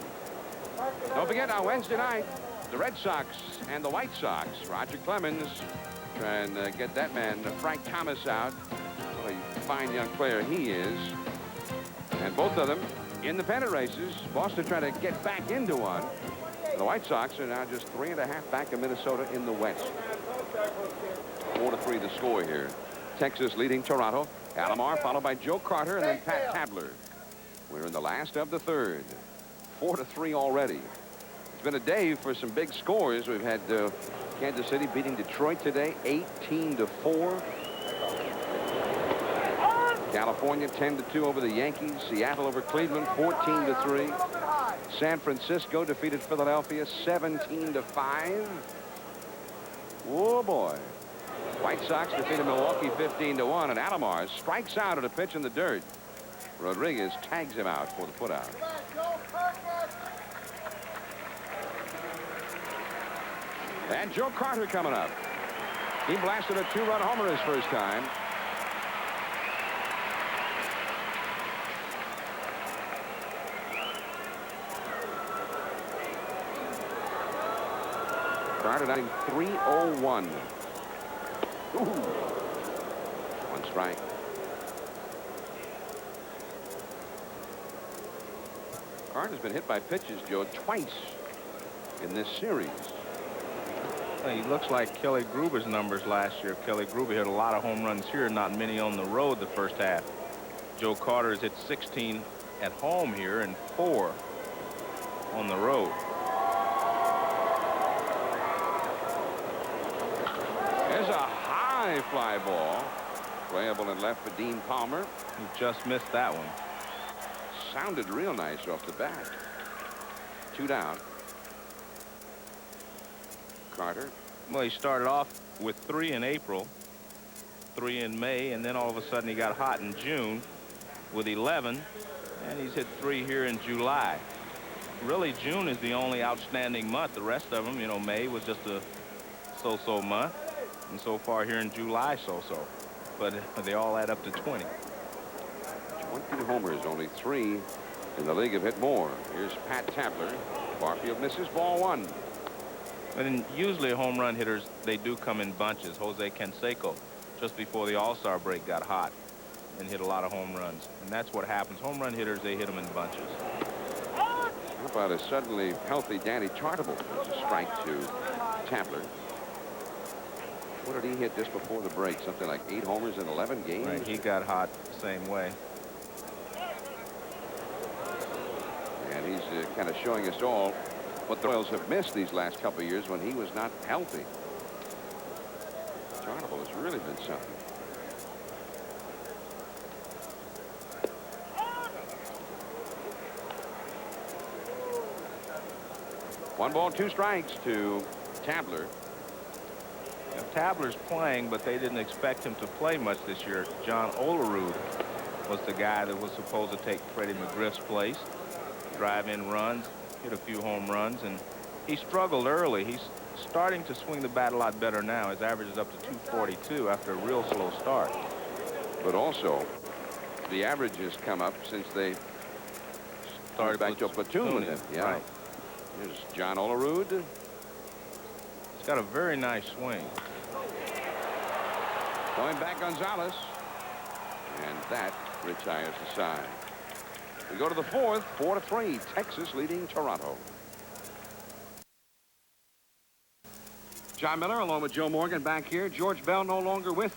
Don't forget, on Wednesday night, the Red Sox and the White Sox. Roger Clemens trying to get that man, Frank Thomas, out. What a fine young player he is. And both of them in the pennant races. Boston trying to get back into one. The White Sox are now just 3.5 back of Minnesota in the West. 4-3 the score here. Texas leading Toronto. Alomar followed by Joe Carter and then Pat Tabler. We're in the last of the 3rd. 4-3 already. It's been a day for some big scores. We've had Kansas City beating Detroit today 18-4. California 10-2 over the Yankees. Seattle over Cleveland 14-3. San Francisco defeated Philadelphia 17-5. Oh boy. White Sox defeated Milwaukee 15-1, and Alomar strikes out at a pitch in the dirt. Rodriguez tags him out for the putout. And Joe Carter coming up. He blasted a 2-run homer his first time. Carter batting .301. Ooh. One strike. Carter's been hit by pitches, Joe, twice in this series. He looks like Kelly Gruber's numbers last year. Kelly Gruber hit a lot of home runs here, not many on the road the first half. Joe Carter's hit 16 at home here and 4 on the road. There's a high fly ball. Playable in left for Dean Palmer. He just missed that one. Sounded real nice off the bat. 2 down. Carter. Well, he started off with 3 in April, 3 in May, and then all of a sudden he got hot in June with 11, and he's hit 3 here in July. Really, June is the only outstanding month. The rest of them, you know, May was just a so-so month, and so far here in July, so-so. But they all add up to 20. 20 homers, only 3 in the league have hit more. Here's Pat Tabler. Barfield misses, ball 1. And usually home run hitters, they do come in bunches. Jose Canseco, just before the All-Star break, got hot and hit a lot of home runs. And that's what happens. Home run hitters, they hit them in bunches. How about a suddenly healthy Danny Chartable? It's a strike to Tabler. What did he hit just before the break? Something like 8 homers in 11 games? Right, he got hot the same way. And he's kind of showing us all what the Royals have missed these last couple of years when he was not healthy. Chartable has really been something. One ball, 2 strikes to Tabler. Now, Tabler's playing, but they didn't expect him to play much this year. John Olerud was the guy that was supposed to take Freddie McGriff's place, drive in runs, hit a few home runs, and he struggled early. He's starting to swing the bat a lot better now. His average is up to 242 after a real slow start. But also, the average has come up since they started back to a platoon with him. Yeah. Right. Here's John Olerud. He's got a very nice swing. Going back Gonzalez. And that retires the side. We go to the 4th, 4-3. Texas leading Toronto. John Miller along with Joe Morgan back here. George Bell no longer with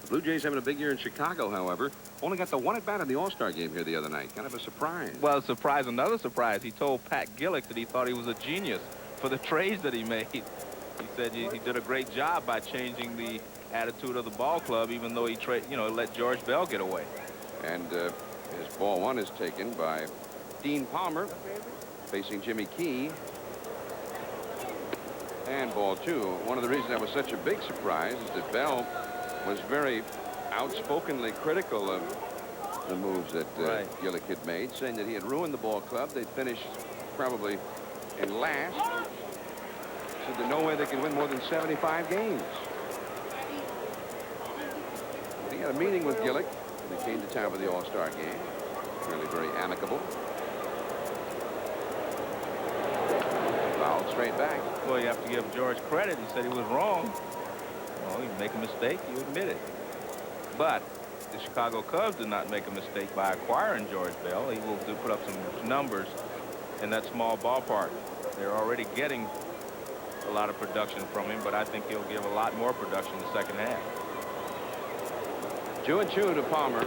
the Blue Jays, having a big year in Chicago, however. Only got the 1 at-bat in the All-Star game here the other night. Kind of a surprise. Well, a surprise, another surprise. He told Pat Gillick that he thought he was a genius for the trades that he made. He said he did a great job by changing the attitude of the ball club, even though he let George Bell get away. And his ball 1 is taken by Dean Palmer, facing Jimmy Key. And ball 2. One of the reasons that was such a big surprise is that Bell was very outspokenly critical of the moves that Gillick had made, saying that he had ruined the ball club. They'd finished probably in last. Said there's no way they can win more than 75 games. But he had a meeting with Gillick when he came to town for the All-Star game. Really very amicable. Fouled straight back. Well, you have to give George credit. He said he was wrong. Well, you make a mistake, you admit it. But the Chicago Cubs did not make a mistake by acquiring George Bell. He will put up some numbers in that small ballpark. They're already getting a lot of production from him, but I think he'll give a lot more production in the second half. 2-2 to Palmer,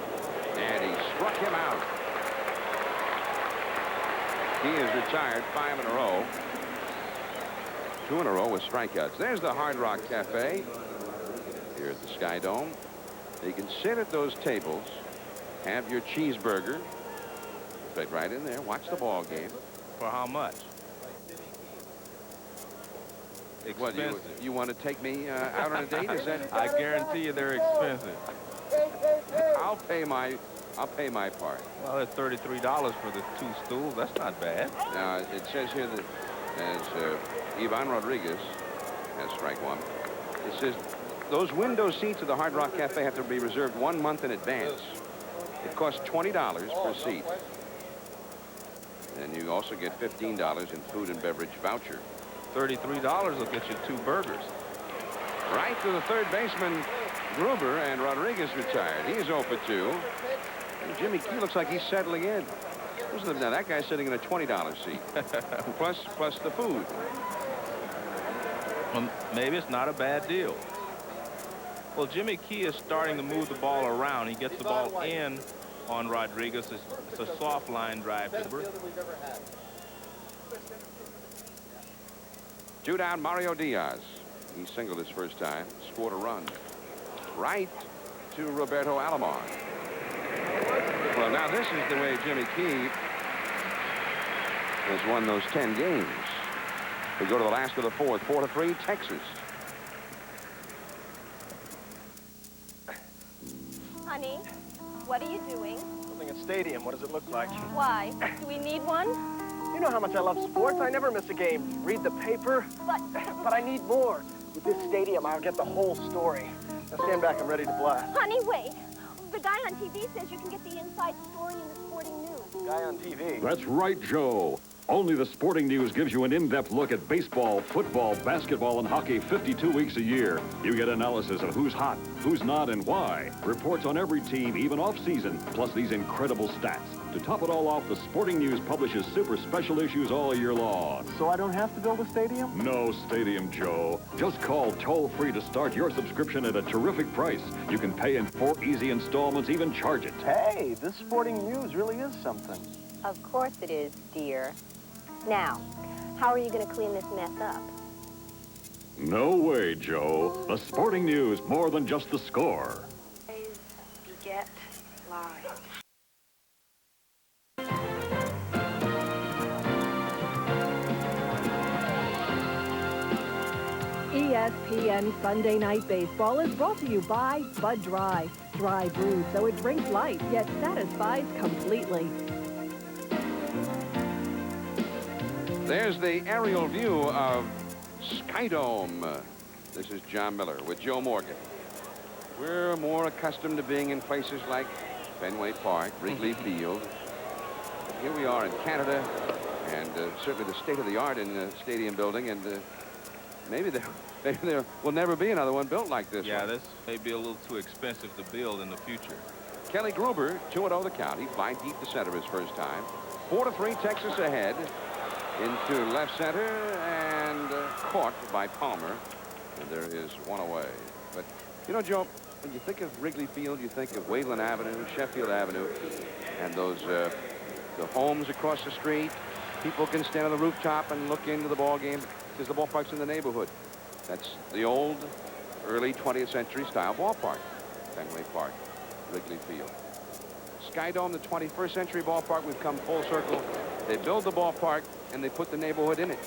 and he struck him out. He is retired 5 in a row. 2 in a row with strikeouts. There's the Hard Rock Cafe here at the Sky Dome. You can sit at those tables, have your cheeseburger, fit right in there, watch the ball game. For how much? What, Expensive. you want to take me out on a date? Is that? I guarantee you they're expensive. I'll pay my part. Well, it's $33 for the 2 stools. That's not bad. Now, it says here that as Ivan Rodriguez has strike one, it says those window seats at the Hard Rock Cafe have to be reserved 1 month in advance. It costs $20 per seat. And you also get $15 in food and beverage voucher. $33 will get you 2 burgers. Right to the third baseman, Gruber, and Rodriguez retired. He's 0 for 2. And Jimmy Key looks like he's settling in. Now, that guy's sitting in a $20 seat. plus the food. Well, maybe it's not a bad deal. Well, Jimmy Key is starting to move the ball around. He gets the ball in on Rodriguez. It's a soft line drive. Two down, Mario Diaz. He singled his first time, scored a run. Right to Roberto Alomar. Well, now this is the way Jimmy Key has won those 10 games. We go to the last of the fourth, 4-3, Texas. Honey, what are you doing? Building a stadium. What does it look like? Why? Do we need one? You know how much I love sports. I never miss a game. Read the paper. But I need more. With this stadium, I'll get the whole story. Now stand back. I'm ready to blast. Honey, wait. The guy on TV says you can get the inside story in the Sporting News. Guy on TV. That's right, Joe. Only the Sporting News gives you an in-depth look at baseball, football, basketball, and hockey 52 weeks a year. You get analysis of who's hot, who's not, and why. Reports on every team, even off-season, plus these incredible stats. To top it all off, the Sporting News publishes super special issues all year long. So I don't have to build a stadium? No stadium, Joe. Just call toll-free to start your subscription at a terrific price. You can pay in 4 easy installments, even charge it. Hey, this Sporting News really is something. Of course it is, dear. Now, how are you going to clean this mess up? No way, Joe. The Sporting News, more than just the score. Get live. ESPN Sunday Night Baseball is brought to you by Bud Dry. Dry brewed so it drinks light, yet satisfies completely. There's the aerial view of Skydome. This is John Miller with Joe Morgan. We're more accustomed to being in places like Fenway Park, Wrigley Field. Here we are in Canada, and certainly the state-of-the-art in the stadium building, and maybe there will never be another one built like this. Yeah, this may be a little too expensive to build in the future. Kelly Gruber, 2-0 the count. He fly deep to center his first time. 4-3, Texas ahead. Into left center and caught by Palmer. And there is one away. But, you know, Joe, when you think of Wrigley Field, you think of Wayland Avenue, Sheffield Avenue, and those the homes across the street. People can stand on the rooftop and look into the ball game because the ballpark's in the neighborhood. That's the old, early 20th century style ballpark. Fenway Park, Wrigley Field. Skydome, the 21st century ballpark. We've come full circle. They build the ballpark and they put the neighborhood in it.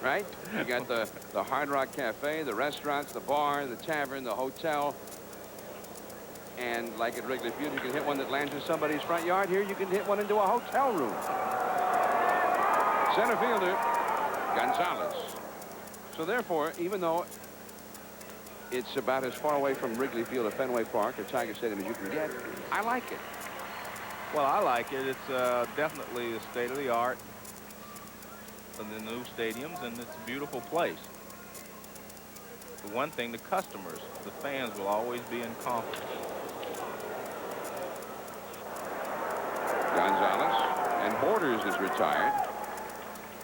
Right? You got the Hard Rock Cafe, the restaurants, the bar, the tavern, the hotel. And like at Wrigley Field, you can hit one that lands in somebody's front yard. Here you can hit one into a hotel room. Center fielder, Gonzalez. So therefore, even though it's about as far away from Wrigley Field or Fenway Park or Tiger Stadium as you can get, I like it. Well, I like it. It's definitely the state-of-the-art of the new stadiums, and it's a beautiful place. The one thing, the customers, the fans will always be in confidence. Gonzalez and Borders is retired.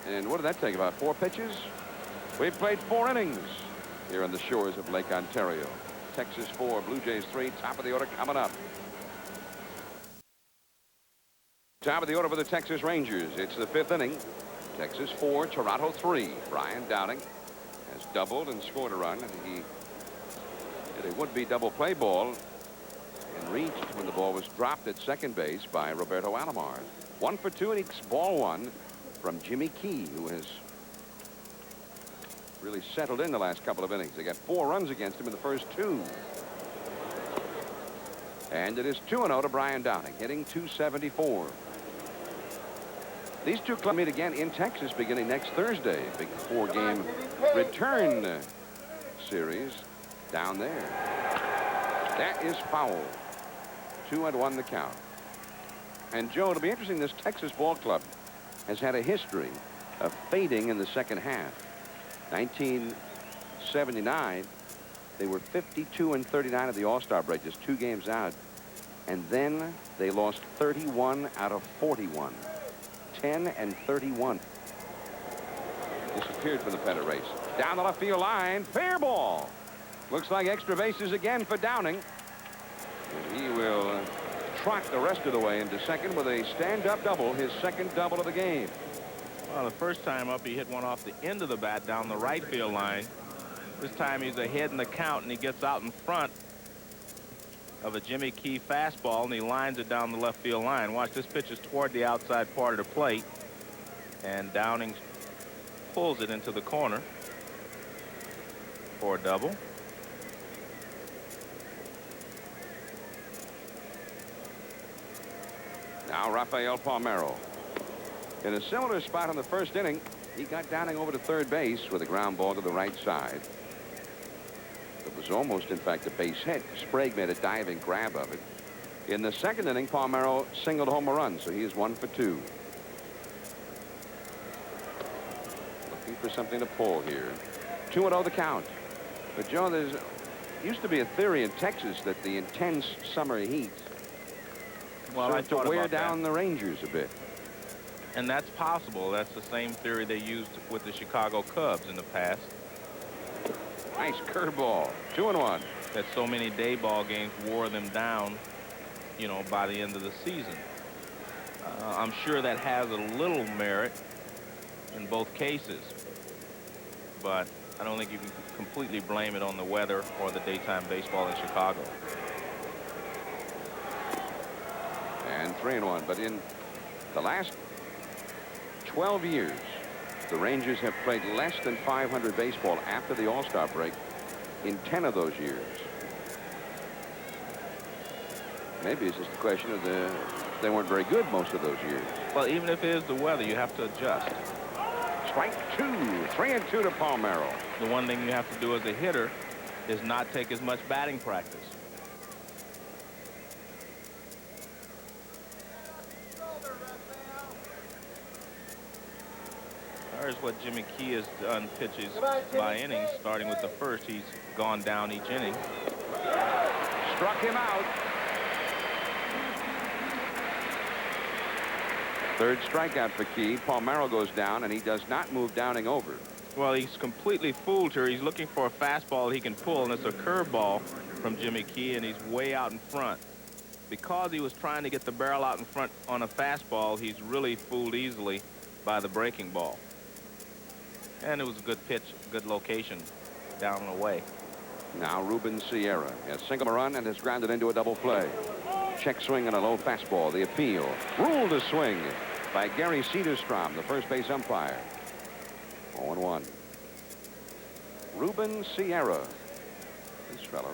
And what did that take, about 4 pitches? We've played 4 innings here on the shores of Lake Ontario. Texas 4, Blue Jays 3, top of the order coming up. Top of the order for the Texas Rangers. It's the 5th inning. Texas 4, Toronto 3. Brian Downing has doubled and scored a run, and he hit a would-be double play ball and reached when the ball was dropped at second base by Roberto Alomar. 1 for 2, and it's ball 1 from Jimmy Key, who has really settled in the last couple of innings. They got 4 runs against him in the first 2. And it is 2-0 to Brian Downing, hitting .274. These two clubs meet again in Texas beginning next Thursday. Big 4-game return series down there. That is foul. 2-1 the count. And Joe, it'll be interesting. This Texas ball club has had a history of fading in the second half. 1979, they were 52-39 at the All-Star break, just 2 games out. And then they lost 31 out of 41. 10-31. Disappeared from the pennant race. Down the left field line. Fair ball. Looks like extra bases again for Downing. And he will trot the rest of the way into second with a stand-up double, his second double of the game. Well, the first time up, he hit one off the end of the bat down the right field line. This time he's ahead in the count, and he gets out in front of a Jimmy Key fastball, and he lines it down the left field line. Watch, this pitch is toward the outside part of the plate, and Downing pulls it into the corner for a double. Now Rafael Palmeiro. In a similar spot in the first inning, he got Downing over to third base with a ground ball to the right side. It was almost, in fact, a base hit. Sprague made a diving grab of it. In the second inning, Palmeiro singled home a run, so he is 1 for 2. Looking for something to pull here. 2-0 the count. But, Joe, there used to be a theory in Texas that the intense summer heat served to wear down the Rangers a bit. And that's possible. That's the same theory they used with the Chicago Cubs in the past. Nice curveball. 2-1. That so many day ball games wore them down, you know, by the end of the season. I'm sure that has a little merit in both cases, but I don't think you can completely blame it on the weather or the daytime baseball in Chicago. And 3-1. But in the last 12 years, the Rangers have played less than .500 baseball after the All-Star break in 10 of those years. Maybe it's just a question of they weren't very good most of those years. Well, even if it is the weather, you have to adjust. Strike 2. 3-2 to Palmeiro. The one thing you have to do as a hitter is not take as much batting practice. There's what Jimmy Key has done pitches by innings. Starting with the first, he's gone down each inning. Struck him out. Third strikeout for Key. Palmeiro goes down, and he does not move Downing over. Well, he's completely fooled here. He's looking for a fastball he can pull, and it's a curveball from Jimmy Key, and he's way out in front. Because he was trying to get the barrel out in front on a fastball, he's really fooled easily by the breaking ball. And it was a good pitch, good location down and away. Now Ruben Sierra has singled a run and has grounded into a double play. Check swing and a low fastball. The appeal. Ruled a swing by Gary Cederstrom, the first base umpire. 0-1. Ruben Sierra, this fellow,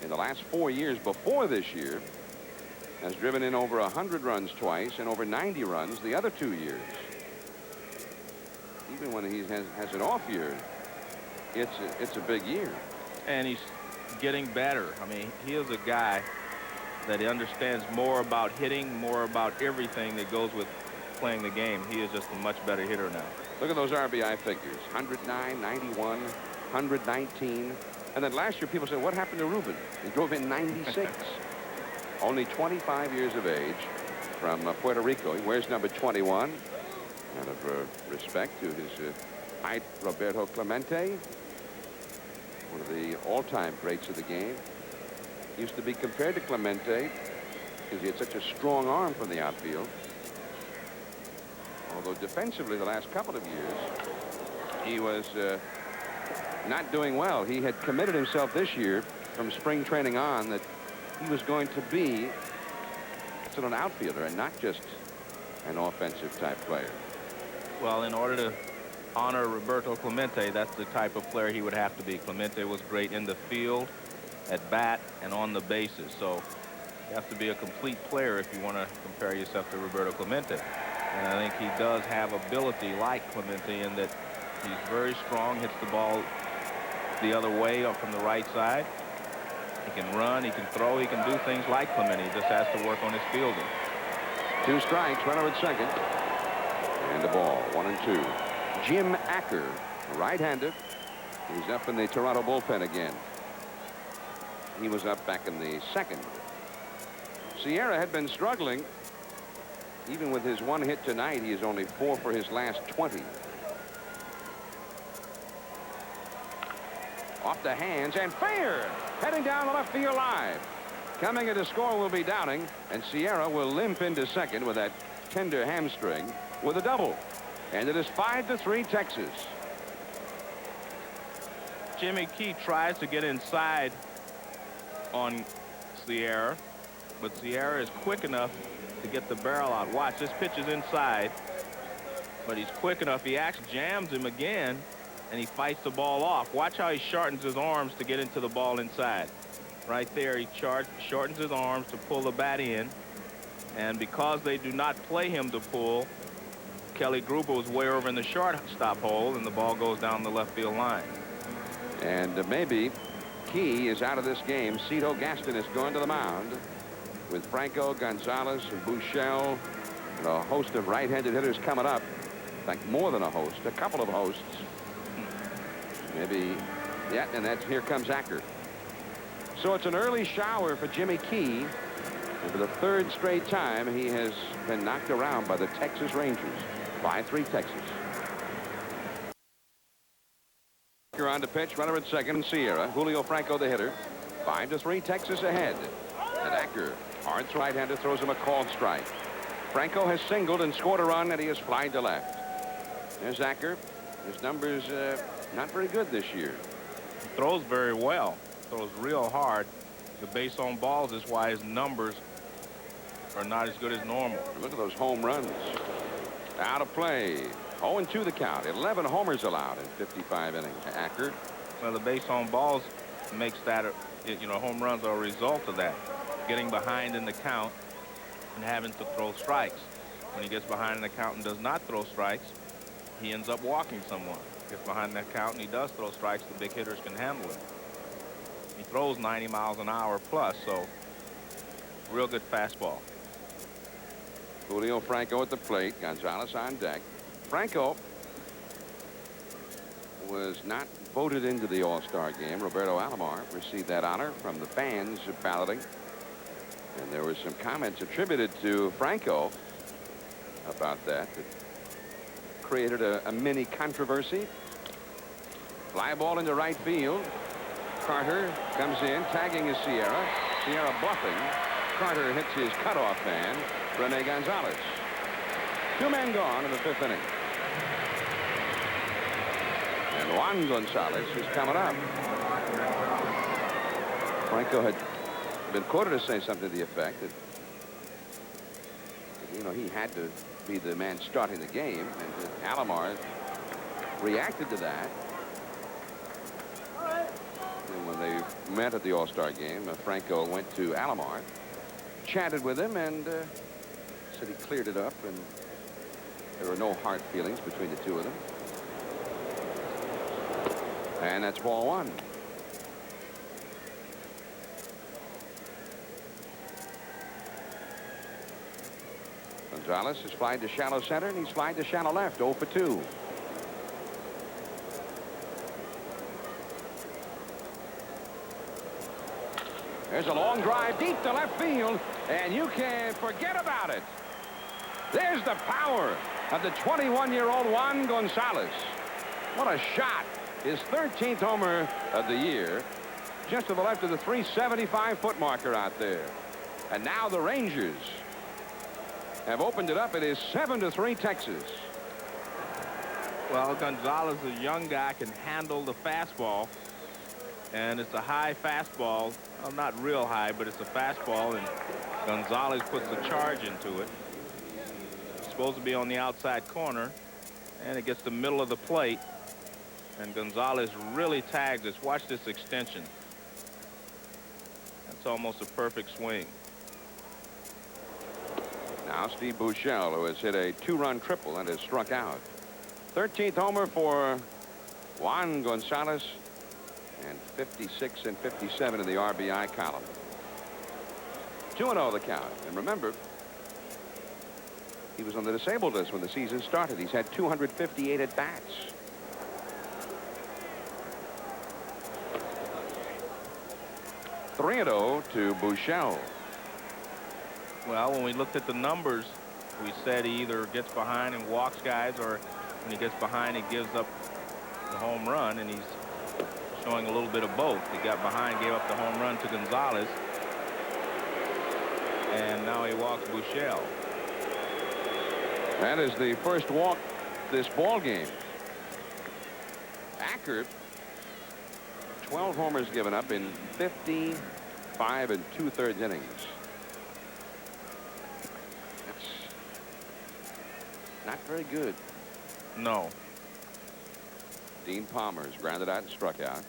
in the last 4 years before this year, has driven in over 100 runs twice and over 90 runs the other 2 years. Even when he has an off year, it's a big year. And he's getting better. I mean, he is a guy that he understands more about hitting, more about everything that goes with playing the game. He is just a much better hitter now. Look at those RBI figures. 109, 91, 119. And then last year, people said, what happened to Ruben? He drove in 96. Only 25 years of age, from Puerto Rico. He wears number 21. Out of respect to his height, Roberto Clemente, one of the all-time greats of the game. Used to be compared to Clemente because he had such a strong arm from the outfield. Although defensively the last couple of years, he was not doing well. He had committed himself this year from spring training on that he was going to be an outfielder and not just an offensive type player. Well, in order to honor Roberto Clemente, that's the type of player he would have to be. Clemente was great in the field, at bat, and on the bases. So you have to be a complete player if you want to compare yourself to Roberto Clemente. And I think he does have ability like Clemente in that he's very strong, hits the ball the other way up from the right side. He can run, he can throw, he can do things like Clemente. He just has to work on his fielding. 2 strikes, runner at second. And the ball, 1-2. Jim Acker, right-handed. He's up in the Toronto bullpen again. He was up back in the second. Sierra had been struggling. Even with his 1 hit tonight, he is only 4 for his last 20. Off the hands and fair. Heading down the left field line. Coming in to score will be Downing, and Sierra will limp into second with that tender hamstring with a double. And it is 5-3 Texas. Jimmy Key tries to get inside on Sierra, but Sierra is quick enough to get the barrel out. Watch, this pitch is inside, but he's quick enough. He actually jams him again, and he fights the ball off. Watch how he shortens his arms to get into the ball inside. Right there, he shortens his arms to pull the bat in, and because they do not play him to pull, Kelly Gruber was way over in the shortstop hole, and the ball goes down the left field line. And maybe Key is out of this game. Cito Gaston is going to the mound with Franco, Gonzalez, and Buechele, and a host of right-handed hitters coming up. In fact, more than a host, a couple of hosts. Maybe, yeah, and that's here comes Acker. So it's an early shower for Jimmy Key. And for the 3rd straight time, he has been knocked around by the Texas Rangers. 5-3 Texas. Acker on to pitch, runner at second, and Sierra. Julio Franco the hitter. 5-3 Texas ahead. And Acker, hard right-hander, throws him a called strike. Franco has singled and scored a run, and he has flied to left. There's Acker. His numbers not very good this year. He throws very well. Throws real hard. The base on balls is why his numbers are not as good as normal. Look at those home runs. Out of play. 0-2 the count. 11 homers allowed in 55 innings. Acker. Well, the base on balls makes that, you know, home runs are a result of that. Getting behind in the count and having to throw strikes. When he gets behind in the count and does not throw strikes, he ends up walking someone. Gets behind that count and he does throw strikes, the big hitters can handle it. He throws 90 miles an hour plus, so real good fastball. Julio Franco at the plate. Gonzalez on deck. Franco was not voted into the All-Star game. Roberto Alomar received that honor from the fans balloting. And there were some comments attributed to Franco about that created a mini controversy. Fly ball into right field. Carter comes in, tagging is Sierra. Sierra bluffing. Carter hits his cutoff man, Rene Gonzalez. 2 men gone in the 5th inning. And Juan Gonzalez is coming up. Franco had been quoted to say something to the effect that, you know, he had to be the man starting the game, and Alomar reacted to that. And when they met at the All-Star game, Franco went to Alomar, chatted with him, and said he cleared it up, and there were no hard feelings between the two of them. And that's ball 1. Gonzalez has flied to shallow center, and he's flied to shallow left. 0 for 2. There's a long drive deep to left field, and you can forget about it. There's the power of the 21-year-old Juan Gonzalez. What a shot. His 13th homer of the year. Just to the left of the 375-foot marker out there. And now the Rangers have opened it up. It is 7-3 Texas. Well, Gonzalez, a young guy, can handle the fastball. And it's a high fastball. Well, not real high, but it's a fastball. And Gonzalez puts the charge into it. It's supposed to be on the outside corner. And it gets the middle of the plate. And Gonzalez really tags this. Watch this extension. That's almost a perfect swing. Now Steve Buechele, who has hit a 2-run triple and has struck out. 13th homer for Juan Gonzalez, and 56 and 57 in the RBI column. 2-0 the count. And remember, he was on the disabled list when the season started. He's had 258 at bats. (3-0) to Buechele. Well, when we looked at the numbers, we said he either gets behind and walks guys, or when he gets behind, he gives up the home run, and he's showing a little bit of both. He got behind, gave up the home run to Gonzalez, and now he walks Buechele. That is the first walk this ball game. Acker, 12 homers given up in 55 2/3 innings. That's not very good. No. Dean Palmer's grounded out and struck out,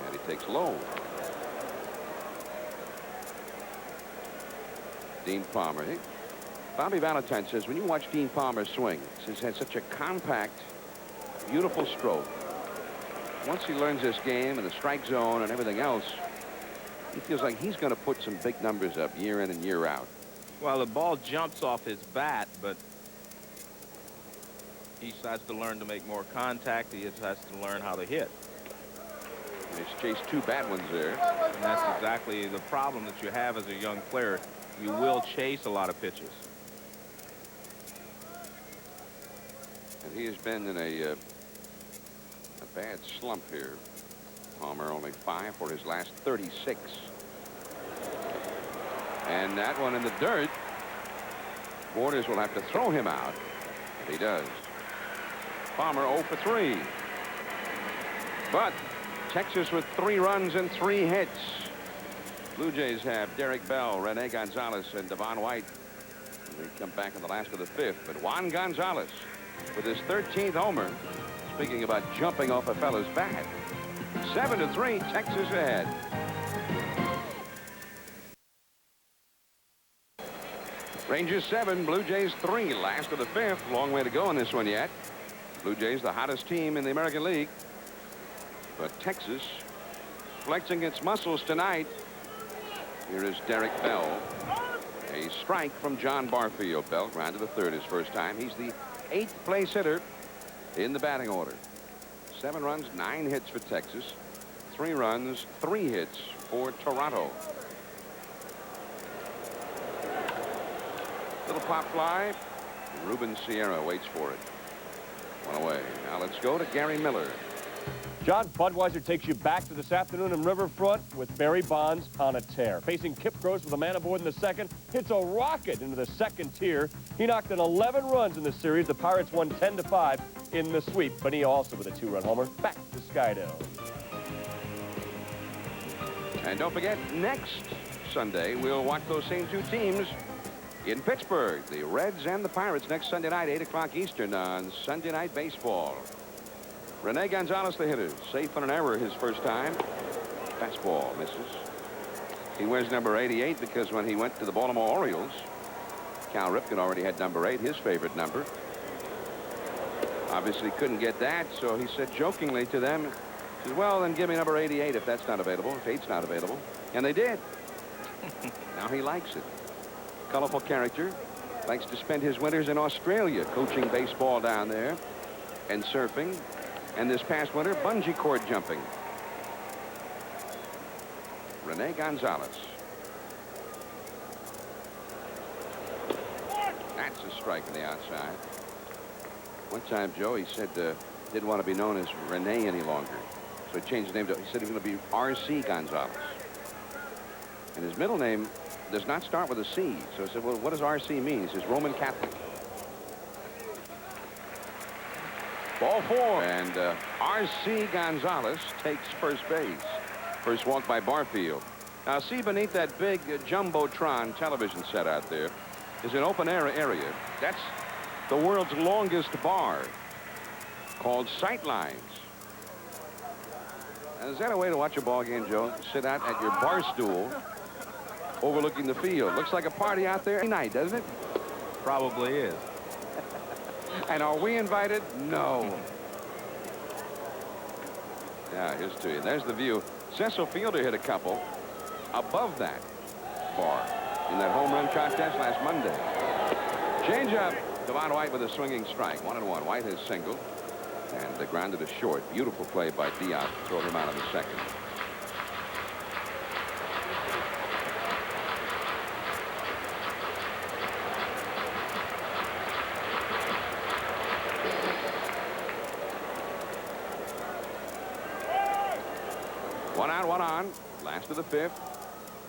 and he takes low. Dean Palmer. Bobby Valentine says when you watch Dean Palmer swing, since he has such a compact, beautiful stroke, once he learns this game and the strike zone and everything else, he feels like he's going to put some big numbers up year in and year out. Well, the ball jumps off his bat, but he has to learn to make more contact. He has to learn how to hit. And he's chased 2 bad ones there. And that's exactly the problem that you have as a young player. You will chase a lot of pitches. And he has been in a bad slump here. Palmer only 5 for his last 36. And that one in the dirt. Borders will have to throw him out if he does. Palmer 0 for 3. But Texas with 3 runs and 3 hits. Blue Jays have Derek Bell, Rene Gonzalez, and Devon White. They come back in the last of the 5th. But Juan Gonzalez with his 13th homer. Speaking about jumping off a fella's bat. 7-3, Texas ahead. Rangers 7, Blue Jays 3. Last of the 5th. Long way to go in this one yet. Blue Jays the hottest team in the American League. But Texas flexing its muscles tonight. Here is Derek Bell. A strike from John Barfield. Bell grounded to third his first time. He's the 8th place hitter in the batting order. 7 runs, 9 hits for Texas. 3 runs, 3 hits for Toronto. Little pop fly. Ruben Sierra waits for it. 1 away. Now let's go to Gary Miller. John, Budweiser takes you back to this afternoon in Riverfront with Barry Bonds on a tear. Facing Kip Gross with a man aboard in the 2nd, hits a rocket into the 2nd tier. He knocked in 11 runs in the series. The Pirates won 10-5 in the sweep. Bonilla also with a 2-run homer. Back to Skydale. And don't forget, next Sunday, we'll watch those same 2 teams in Pittsburgh. The Reds and the Pirates next Sunday night, 8 o'clock Eastern on Sunday Night Baseball. Rene Gonzalez, the hitter, safe on an error his first time. Fastball misses. He wears number 88 because when he went to the Baltimore Orioles, Cal Ripken already had number 8, his favorite number. Obviously couldn't get that, so he said jokingly to them, he said, well, then give me number 88 if that's not available, if 8's not available. And they did. Now he likes it. Colorful character. Likes to spend his winters in Australia coaching baseball down there and surfing. And this past winter, bungee cord jumping. Rene Gonzalez. That's a strike on the outside. One time, Joe, he said didn't want to be known as Rene any longer. So he changed his name to, he said he was going to be R.C. Gonzalez. And his middle name does not start with a C. So I said, well, what does R.C. mean? He says Roman Catholic. Ball 4. And R.C. Gonzalez takes first base. First walk by Barfield. Now, see beneath that big Jumbotron television set out there is an open air area. That's the world's longest bar. called sight lines. Is that a way to watch a ball game, Joe? Sit out at your bar stool overlooking the field. Looks like a party out there tonight, doesn't it? Probably is. And are we invited? No. Yeah, here's to you. There's the view. Cecil Fielder hit a couple above that bar in that home run contest last Monday. Change up. Devon White with a swinging strike. 1-1. White has singled and grounded to short. Beautiful play by Diaz to throw him out of the second. One out, one on. Last of the fifth.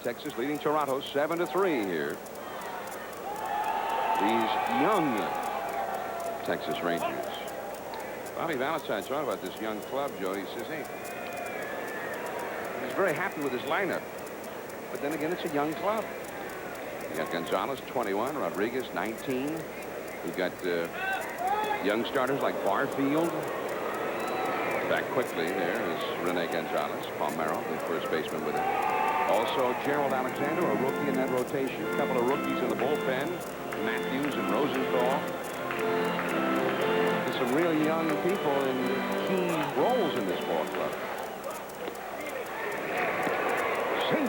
Texas leading Toronto 7-3 here. These young Texas Rangers. Bobby Valentine talking about this young club, Joe. He says, hey, he's very happy with his lineup. But then again, it's a young club. You got Gonzalez, 21. Rodriguez, 19. You've got young starters like Barfield. Back quickly there is Rene Gonzalez. Palmeiro, the first baseman with him. Also, Gerald Alexander, a rookie in that rotation. A couple of rookies in the bullpen. Matthews and Rosenthal. There's some real young people in key roles in this ball club. See,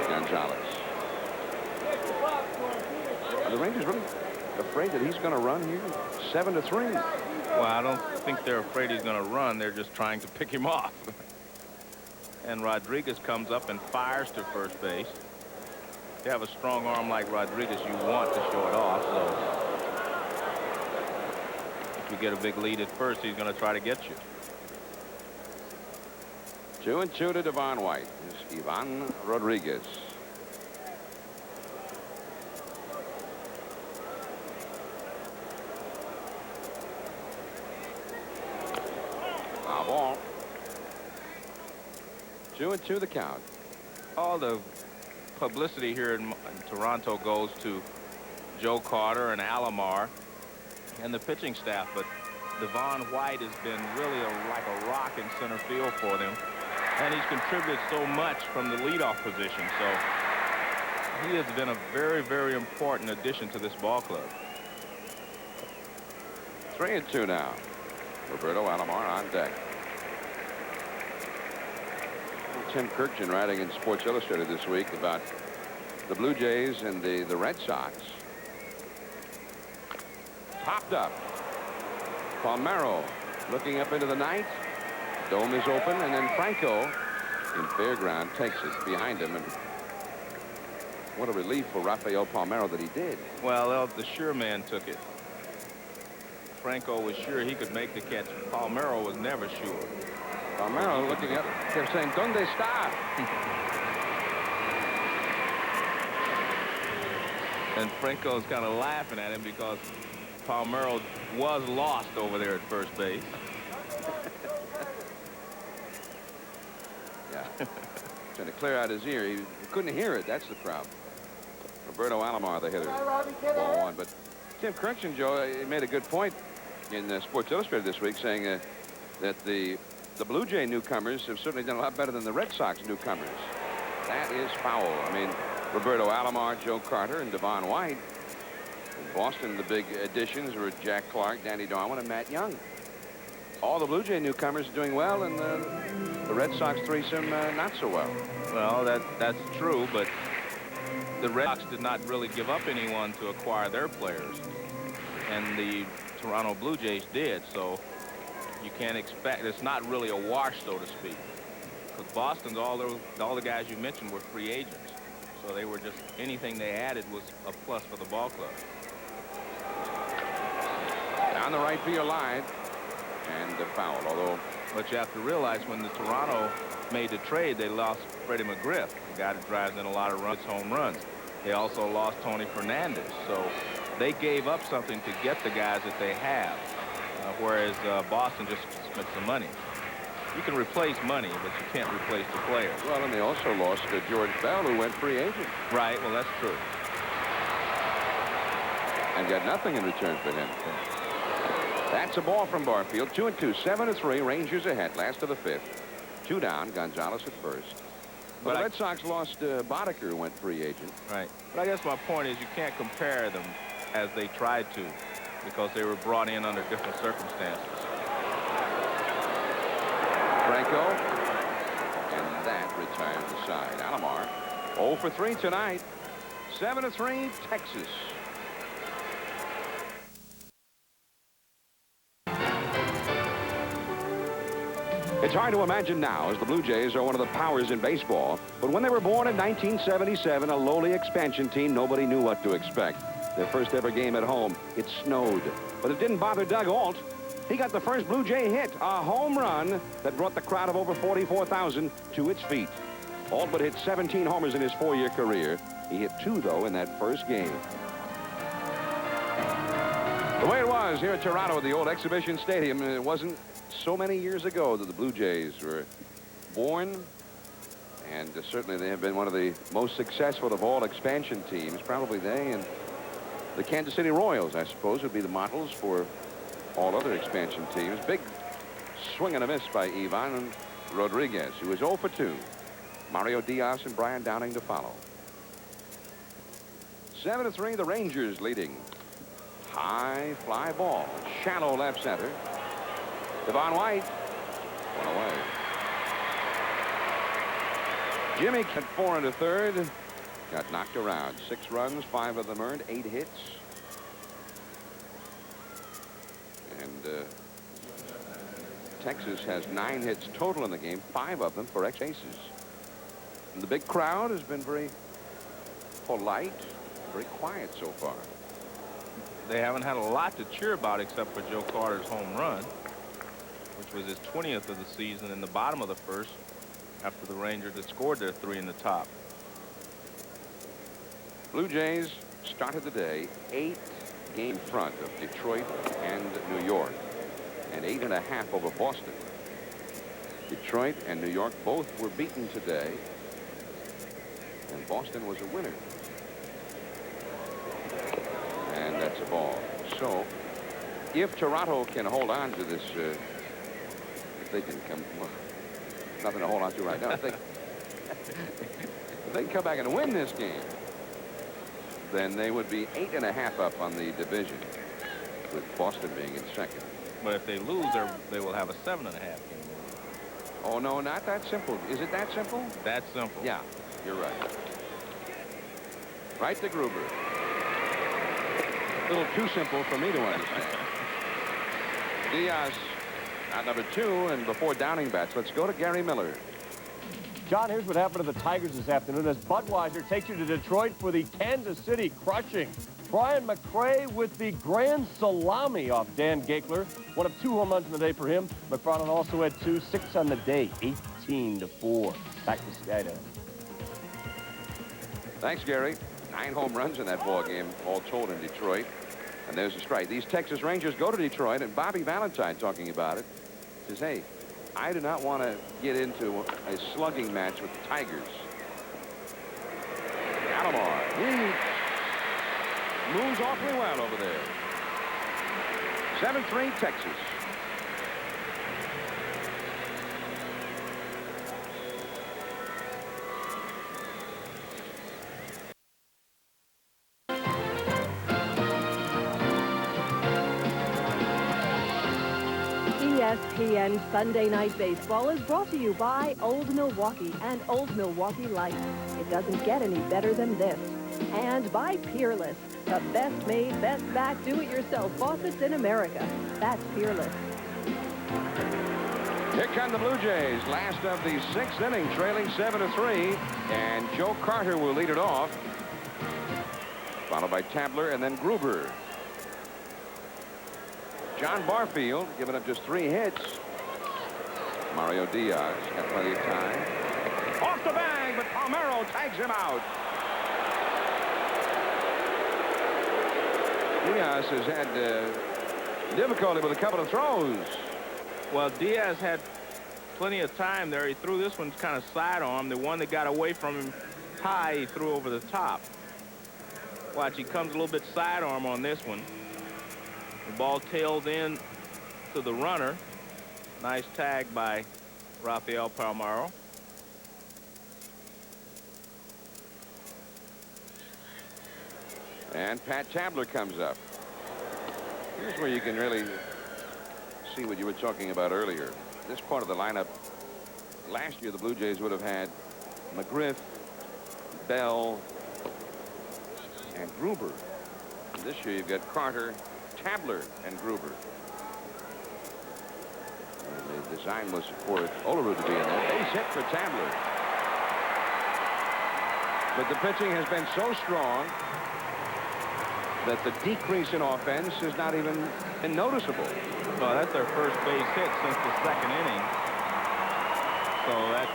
Gonzalez. Are the Rangers really afraid that he's going to run here? 7-3. Well, I don't think they're afraid he's going to run. They're just trying to pick him off. And Rodriguez comes up and fires to first base. If you have a strong arm like Rodriguez, you want to show it off. So if you get a big lead at first, he's going to try to get you. 2-2 to Devon White. Here's Ivan Rodriguez. Foul ball. 2-2 the count. All the publicity here in Toronto goes to Joe Carter and Alomar and the pitching staff, but Devon White has been really like a rock in center field for them, and he's contributed so much from the leadoff position. So he has been a very, very important addition to this ball club. 3-2 now. Roberto Alomar on deck. Tim Kirkjian writing in Sports Illustrated this week about the Blue Jays and the Red Sox. Popped up. Palmeiro looking up into the night. Dome is open, and then Franco in Fairground takes it behind him. And what a relief for Rafael Palmeiro that he did. Well, the sure man took it. Franco was sure he could make the catch. Palmeiro was never sure. Palmeiro looking up, kept saying, "Donde está?" And Franco's kind of laughing at him because Palmeiro was lost over there at first base. Yeah. Trying to clear out his ear. He couldn't hear it. That's the problem. Roberto Alomar, the hitter. Ball one. But Tim Kirkjian, Joe, he made a good point in Sports Illustrated this week, saying that the Blue Jay newcomers have certainly done a lot better than the Red Sox newcomers. That is foul. I mean, Roberto Alomar, Joe Carter, and Devon White. In Boston, the big additions were Jack Clark, Danny Darwin, and Matt Young. All the Blue Jay newcomers are doing well, and the Red Sox threesome not so well. Well, that's true, but the Red Sox did not really give up anyone to acquire their players, and the Toronto Blue Jays did. So you can't expect, it's not really a wash, so to speak. Because Boston's, all the guys you mentioned were free agents. So they were just, anything they added was a plus for the ball club. Down the right field line, and the foul, although. But you have to realize when the Toronto made the trade, they lost Freddie McGriff, the guy that drives in a lot of runs, home runs. They also lost Tony Fernandez. So they gave up something to get the guys that they have. Whereas Boston just spent some money. You can replace money, but you can't replace the players. Well, and they also lost George Bell, who went free agent. Right, well, that's true. And got nothing in return for him. That's a ball from Barfield. 2-2, 7-3. Rangers ahead. Last of the 5th. 2 down. Gonzalez at first. But the Red Sox lost Boddicker, who went free agent. Right. But I guess my point is you can't compare them as they tried to, because they were brought in under different circumstances. Franco. And that retires the side. Alomar 0 for 3 tonight. 7-3 Texas. It's hard to imagine now, as the Blue Jays are one of the powers in baseball. But when they were born in 1977, a lowly expansion team, nobody knew what to expect. Their first ever game at home, it snowed. But it didn't bother Doug Ault. He got the first Blue Jay hit, a home run that brought the crowd of over 44,000 to its feet. Ault would hit 17 homers in his 4-year career. He hit 2, though, in that first game. The way it was here at Toronto at the old Exhibition Stadium, it wasn't so many years ago that the Blue Jays were born, and certainly they have been one of the most successful of all expansion teams. Probably they and the Kansas City Royals, I suppose, would be the models for all other expansion teams. Big swing and a miss by Ivan Rodriguez, who was 0 for 2. Mario Diaz and Brian Downing to follow. 7-3, the Rangers leading. High fly ball, shallow left center. Devon White, 1 away. Jimmy at 4 1/3. Got knocked around. 6 runs, 5 of them earned, 8 hits. And Texas has 9 hits total in the game, 5 of them for extra bases. And the big crowd has been very polite, very quiet so far. They haven't had a lot to cheer about except for Joe Carter's home run, which was his 20th of the season in the bottom of the first after the Rangers had scored their 3 in the top. Blue Jays started the day 8 game front of Detroit and New York, and 8.5 over Boston. Detroit and New York both were beaten today, and Boston was a winner. And that's a ball. So if Toronto can hold on to this, if they can come, well, nothing to hold on to right now. If they can come back and win this game, then they would be 8.5 up on the division, with Boston being in second. But if they lose, they will have a 7.5 game. Oh, no, not that simple. Is it that simple? That simple. Yeah, you're right. Right to Gruber. A little too simple for me to understand. Diaz at number 2, and before Downing bats, let's go to Gary Miller. John, here's what happened to the Tigers this afternoon as Budweiser takes you to Detroit for the Kansas City crushing. Brian McRae with the grand salami off Dan Gaekler. One of 2 home runs in the day for him. McFarland also had 2, 6 on the day, 18-4. Back to Skydale. Thanks, Gary. 9 home runs in that ball game, all told, in Detroit. And there's a strike. These Texas Rangers go to Detroit, and Bobby Valentine, talking about it, says, hey, I do not want to get into a slugging match with the Tigers. Alomar, he moves awfully well over there. 7-3 Texas. ESPN Sunday Night Baseball is brought to you by Old Milwaukee and Old Milwaukee Light. It doesn't get any better than this. And by Peerless, the best made, best back, do-it-yourself faucets in America. That's Peerless. Here come the Blue Jays, last of the 6th inning, trailing 7-3, and Joe Carter will lead it off, followed by Tabler and then Gruber. John Barfield giving up just 3 hits. Mario Diaz got plenty of time. Off the bag, but Palmeiro tags him out. Diaz has had difficulty with a couple of throws. Well, Diaz had plenty of time there. He threw this one kind of sidearm. The one that got away from him high, he threw over the top. Watch, he comes a little bit sidearm on this one. The ball tails in to the runner. Nice tag by Rafael Palmeiro. And Pat Tabler comes up. Here's where you can really see what you were talking about earlier. This part of the lineup, last year the Blue Jays would have had McGriff, Bell, and Gruber. This year you've got Carter, Tabler, and Gruber. And the design was for Olerud to be in there. Base hit for Tabler. But the pitching has been so strong that the decrease in offense is not even noticeable. Well, that's their first base hit since the second inning. So that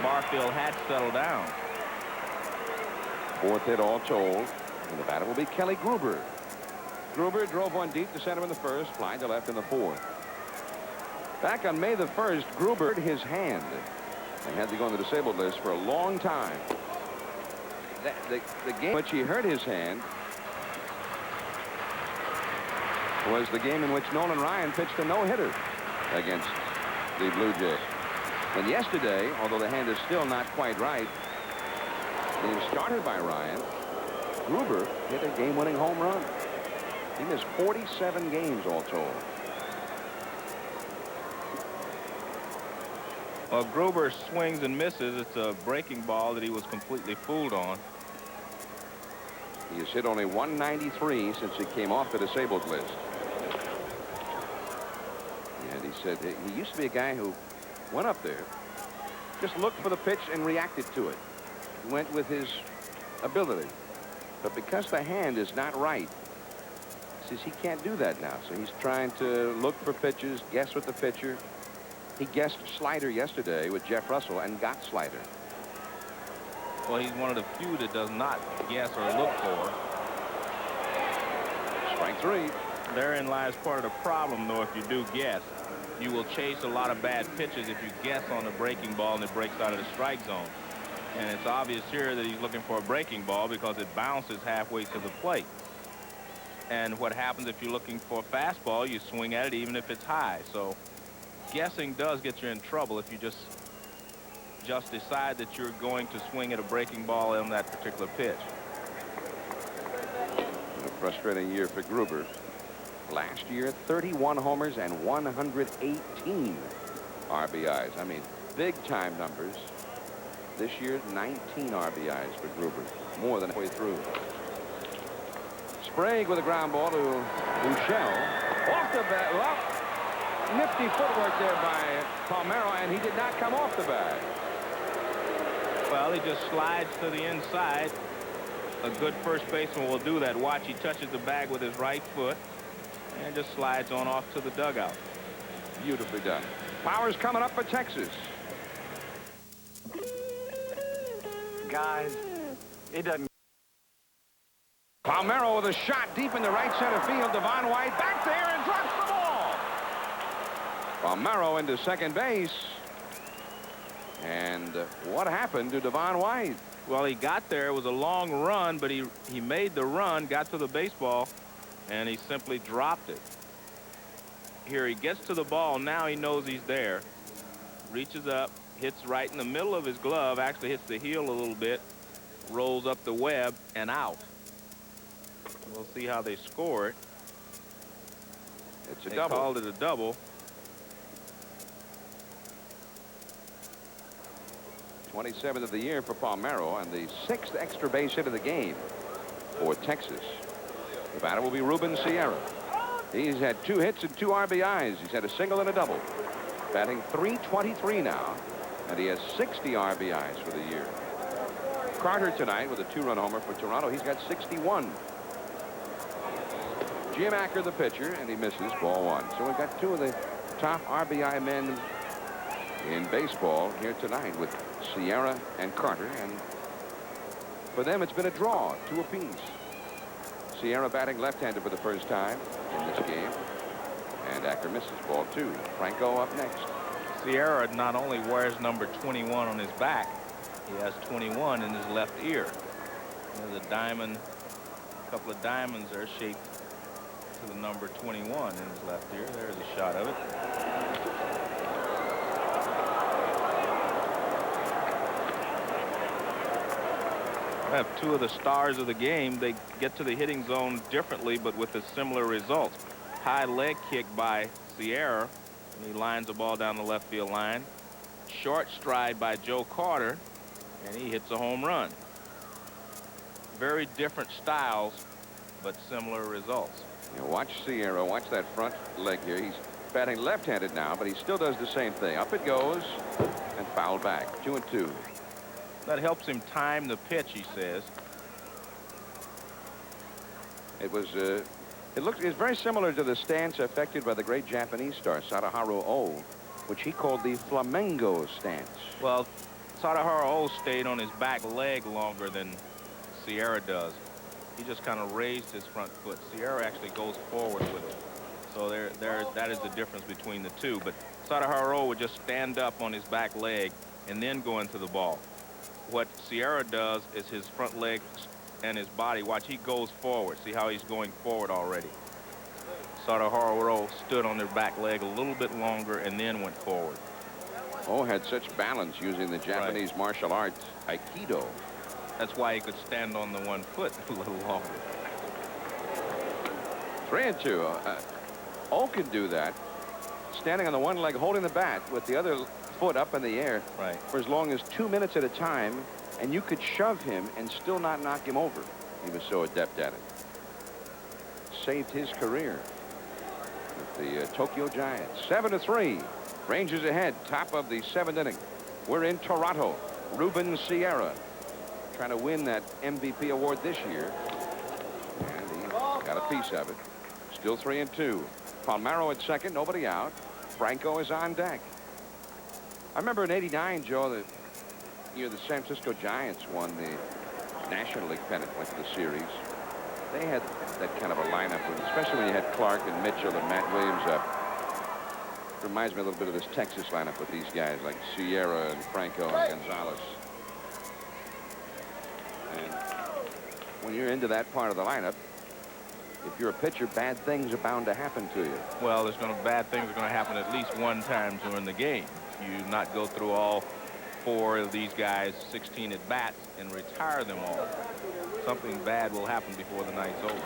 Barfield had settled down. Fourth hit all told. And the batter will be Kelly Gruber. Gruber drove one deep to center in the first, flying to left in the fourth. Back on May the 1st, Gruber hurt his hand and had to go on the disabled list for a long time. The game in which he hurt his hand was the game in which Nolan Ryan pitched a no-hitter against the Blue Jays. And yesterday, although the hand is still not quite right, being started by Ryan, Gruber hit a game-winning home run. He missed 47 games all told. Well, Gruber swings and misses. It's a breaking ball that he was completely fooled on. He has hit only 193 since he came off the disabled list. And he said that he used to be a guy who went up there, just looked for the pitch and reacted to it. He went with his ability. But because the hand is not right, he says he can't do that now. So he's trying to look for pitches, guess with the pitcher. He guessed slider yesterday with Jeff Russell and got slider. Well, he's one of the few that does not guess or look for. Strike three. Therein lies part of the problem, though, if you do guess. You will chase a lot of bad pitches if you guess on a breaking ball and it breaks out of the strike zone. And it's obvious here that he's looking for a breaking ball because it bounces halfway to the plate. And what happens if you're looking for a fastball, you swing at it even if it's high. So guessing does get you in trouble if you just decide that you're going to swing at a breaking ball on that particular pitch. A frustrating year for Gruber. Last year, 31 homers and 118 RBIs. I mean, big-time numbers. This year, 19 RBIs for Gruber, more than halfway through. Sprague with a ground ball to Buechele. Off the bat. Well, nifty footwork there by Palmeiro, and he did not come off the bag. Well, he just slides to the inside. A good first baseman will do that. Watch, he touches the bag with his right foot and just slides on off to the dugout. Beautifully done. Powers coming up for Texas. Guys, it doesn't. Palmeiro with a shot deep in the right center field. Devon White back there and drops the ball. Palmeiro into second base. And what happened to Devon White? Well, he got there. It was a long run, but he made the run, got to the baseball, and he simply dropped it. Here he gets to the ball. Now he knows he's there. Reaches up, hits right in the middle of his glove, actually hits the heel a little bit, rolls up the web, and out. We'll see how they score it. It's a They double. called it a double. 27th of the year for Palmeiro and the 6th extra base hit of the game for Texas. The batter will be Ruben Sierra. He's had 2 hits and 2 RBIs. He's had a single and a double. Batting .323 now, and he has 60 RBIs for the year. Carter tonight with a 2-run homer for Toronto. He's got 61. Jim Acker, the pitcher, and he misses, ball 1. So we've got 2 of the top RBI men in baseball here tonight with Sierra and Carter, and for them it's been a draw, 2 apiece. Sierra batting left-handed for the first time in this game, and Acker misses, ball 2. Franco up next. Sierra not only wears number 21 on his back, he has 21 in his left ear. There's a diamond, a couple of diamonds there shaped to the number 21 in his left ear. There's a shot of it. I have two of the stars of the game. They get to the hitting zone differently, but with a similar results. High leg kick by Sierra, and he lines the ball down the left field line. Short stride by Joe Carter, and he hits a home run. Very different styles, but similar results. You know, watch Sierra, watch that front leg here. He's batting left-handed now, but he still does the same thing. Up it goes, and fouled back. 2-2. That helps him time the pitch, he says. It was, it's very similar to the stance affected by the great Japanese star, Sadaharu Oh, which he called the Flamengo stance. Well, Sadaharu Oh stayed on his back leg longer than Sierra does. He just kind of raised his front foot. Sierra actually goes forward with it. So that is the difference between the two. But Sadaharu Oh would just stand up on his back leg and then go into the ball. What Sierra does is his front leg and his body. Watch, he goes forward. See how he's going forward already. Sadaharu Oh stood on their back leg a little bit longer and then went forward. Oh had such balance using the Japanese martial arts, Aikido. That's why he could stand on the one foot a little longer. 3-2. Oh can do that, standing on the one leg, holding the bat with the other foot up in the air for as long as 2 minutes at a time, and you could shove him and still not knock him over. He was so adept at it. Saved his career with the Tokyo Giants. 7-3. Rangers ahead, top of the 7th inning. We're in Toronto. Ruben Sierra trying to win that MVP award this year, and he got a piece of it. Still 3-2. Palmeiro at second, nobody out. Franco is on deck. I remember in '89, Joe, the year the San Francisco Giants won the National League pennant, went to the series. They had that kind of a lineup, especially when you had Clark and Mitchell and Matt Williams up. Reminds me a little bit of this Texas lineup with these guys like Sierra and Franco and Gonzalez. And when you're into that part of the lineup, if you're a pitcher, bad things are bound to happen to you. Well, bad things are going to happen at least one time during the game. You not go through all 4 of these guys, 16 at bats, and retire them all. Something bad will happen before the night's over.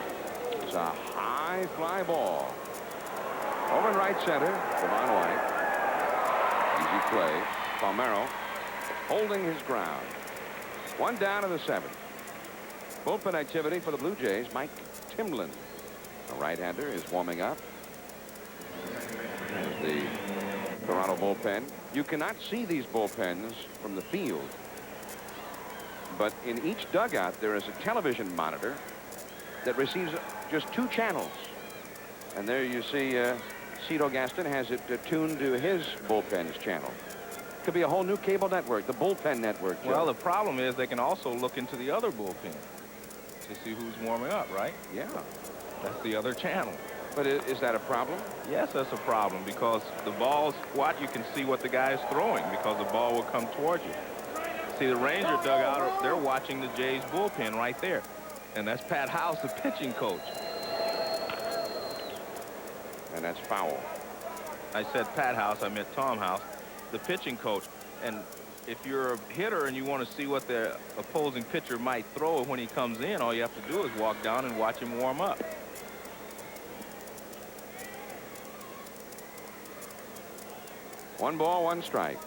It's a high fly ball. Over in right center, Devon White. Easy play. Palmeiro holding his ground. 1 down in the 7th. Bullpen activity for the Blue Jays. Mike Timlin, a right-hander, is warming up. There's the Toronto bullpen. You cannot see these bullpens from the field, but in each dugout there is a television monitor that receives just 2 channels. And there you see Cito Gaston has it tuned to his bullpen's channel. Could be a whole new cable network, the bullpen network, Joe. Well, the problem is they can also look into the other bullpen to see who's warming up, right? Yeah. That's the other channel. But is that a problem? Yes, that's a problem, because the balls, you can see what the guy is throwing, because the ball will come towards you. See, the Ranger dugout, they're watching the Jays bullpen right there. And that's Pat House, the pitching coach. And that's foul. I said Pat House, I meant Tom House, the pitching coach. And if you're a hitter and you want to see what the opposing pitcher might throw when he comes in, all you have to do is walk down and watch him warm up. One ball, 1 strike.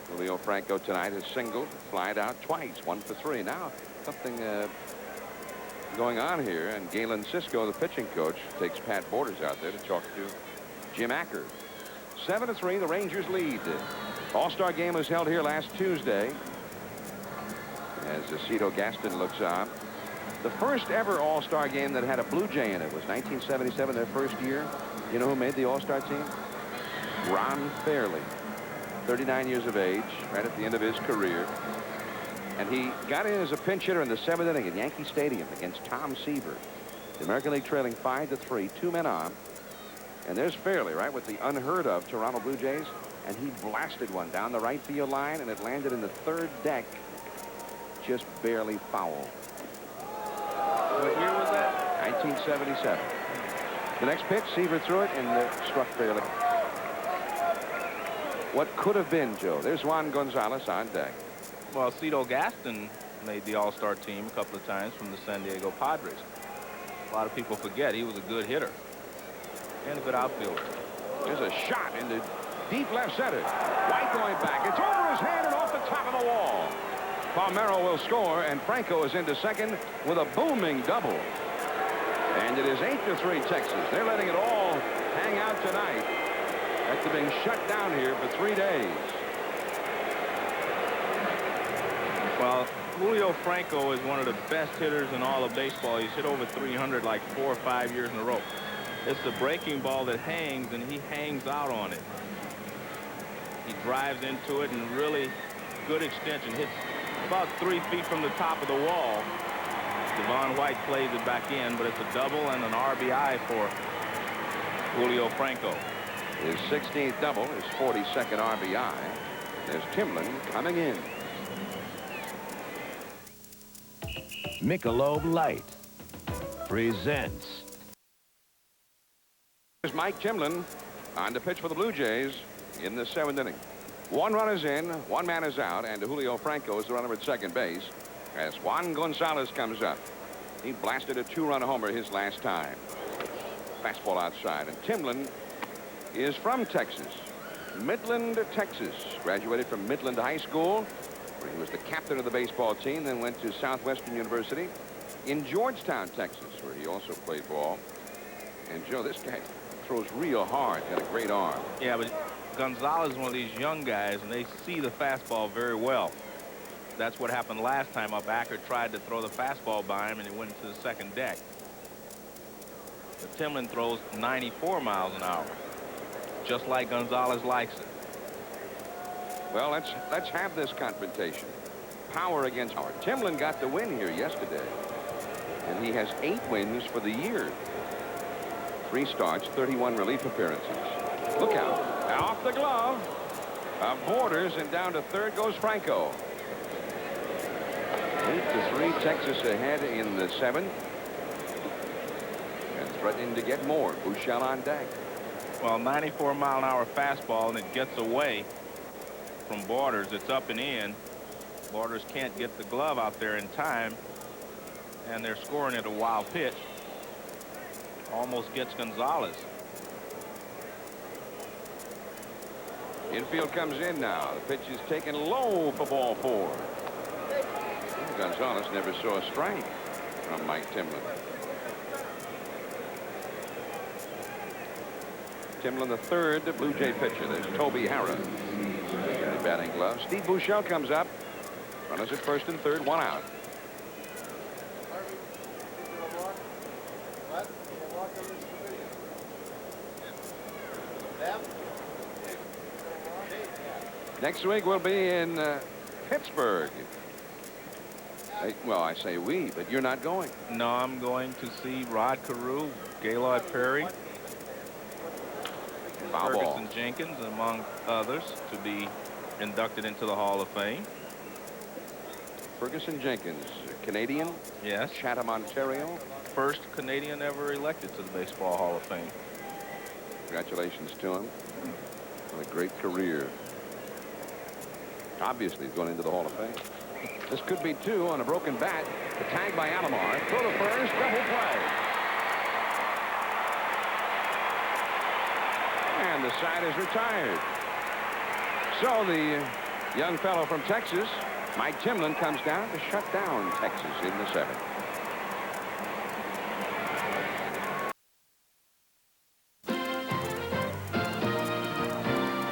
Julio Franco tonight has singled, flied out twice, 1 for 3. Now something going on here, and Galen Cisco, the pitching coach, takes Pat Borders out there to talk to Jim Acker. 7-3, the Rangers lead. All-Star game was held here last Tuesday as Cito Gaston looks on. The first ever All-Star game that had a Blue Jay in it was 1977, their first year. You know who made the All-Star team? Ron Fairley, 39 years of age, right at the end of his career. And he got in as a pinch hitter in the 7th inning at Yankee Stadium against Tom Seaver. The American League trailing 5-3, 2 men on. And there's Fairley, right, with the unheard of Toronto Blue Jays. And he blasted one down the right field line, and it landed in the 3rd deck, just barely foul. What year was that? 1977. The next pitch, Seaver threw it and struck fairly. What could have been, Joe? There's Juan Gonzalez on deck. Well, Cito Gaston made the All-Star team a couple of times from the San Diego Padres. A lot of people forget he was a good hitter and a good outfielder. There's a shot into deep left center. White going back. It's over his head and off the top of the wall. Palmeiro will score, and Franco is into second with a booming double. And it is 8-3 Texas. They're letting it all hang out tonight after being shut down here for 3 days. Well, Julio Franco is one of the best hitters in all of baseball. He's hit over 300 like 4 or 5 years in a row. It's the breaking ball that hangs, and he hangs out on it. He drives into it, and really good extension. Hits about 3 feet from the top of the wall. Devon White plays it back in, but it's a double and an RBI for Julio Franco. His 16th double, his 42nd RBI. There's Timlin coming in. Michelob Light presents. Here's Mike Timlin on the pitch for the Blue Jays in the 7th inning. 1 run is in, 1 man is out, and Julio Franco is the runner at second base as Juan Gonzalez comes up. He blasted a 2-run homer his last time. Fastball outside, and Timlin is from Texas, Midland, Texas. Graduated from Midland High School, where he was the captain of the baseball team, then went to Southwestern University in Georgetown, Texas, where he also played ball. And Joe, this guy throws real hard, got a great arm. Yeah, but Gonzalez is one of these young guys, and they see the fastball very well. That's what happened last time up. Acker tried to throw the fastball by him, and he went into the second deck. But Timlin throws 94 miles an hour, just like Gonzalez likes it. Well, let's have this confrontation. Power against power. Timlin got the win here yesterday, and he has 8 wins for the year. 3 starts, 31 relief appearances. Look out. Off the glove of Borders, and down to third goes Franco. 8-3, Texas ahead in the 7th. And threatening to get more. Buechele on deck. Well, 94 mile an hour fastball, and it gets away from Borders. It's up and in. Borders can't get the glove out there in time, and they're scoring at a wild pitch. Almost gets Gonzalez. Infield comes in now. The pitch is taken low for ball 4. Gonzalez never saw a strike from Mike Timlin. Timlin, the third Blue Jay pitcher. There's Toby Harrah in the batting glove. Steve Buechele comes up. Runners at first and third, 1 out. Next week we'll be in Pittsburgh. Well, I say we, but you're not going. No, I'm going to see Rod Carew, Gaylord Perry, Ferguson Jenkins, among others, to be inducted into the Hall of Fame. Ferguson Jenkins, Canadian. Yes. Chatham, Ontario. First Canadian ever elected to the Baseball Hall of Fame. Congratulations to him. What a great career. Obviously, he's going into the Hall of Fame. This could be 2 on a broken bat. The tag by Alomar. Throw to first. Double play. And the side is retired. So the young fellow from Texas, Mike Timlin, comes down to shut down Texas in the 7th.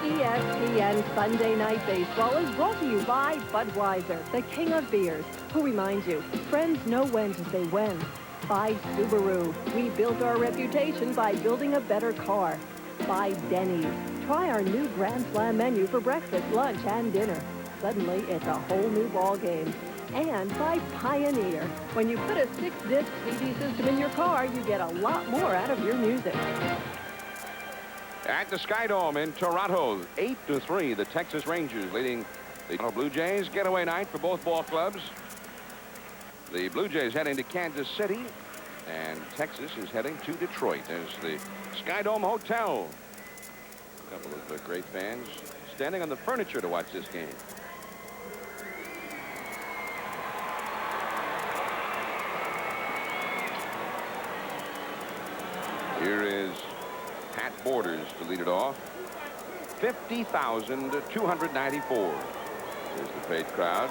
ESPN Sunday Night Baseball is brought to you by Budweiser, the king of beers, who reminds you, friends know when to say when. By Subaru, we built our reputation by building a better car. By Denny's, try our new Grand Slam menu for breakfast, lunch, and dinner. Suddenly, it's a whole new ball game. And by Pioneer, when you put a 6-disc CD system in your car, you get a lot more out of your music. At the Skydome in Toronto, 8-3, the Texas Rangers leading the Blue Jays. Getaway night for both ball clubs. The Blue Jays heading to Kansas City, and Texas is heading to Detroit. There's the Skydome Hotel. A couple of great fans standing on the furniture to watch this game. Here is Pat Borders to lead it off. 50,294. Here's the paid crowd,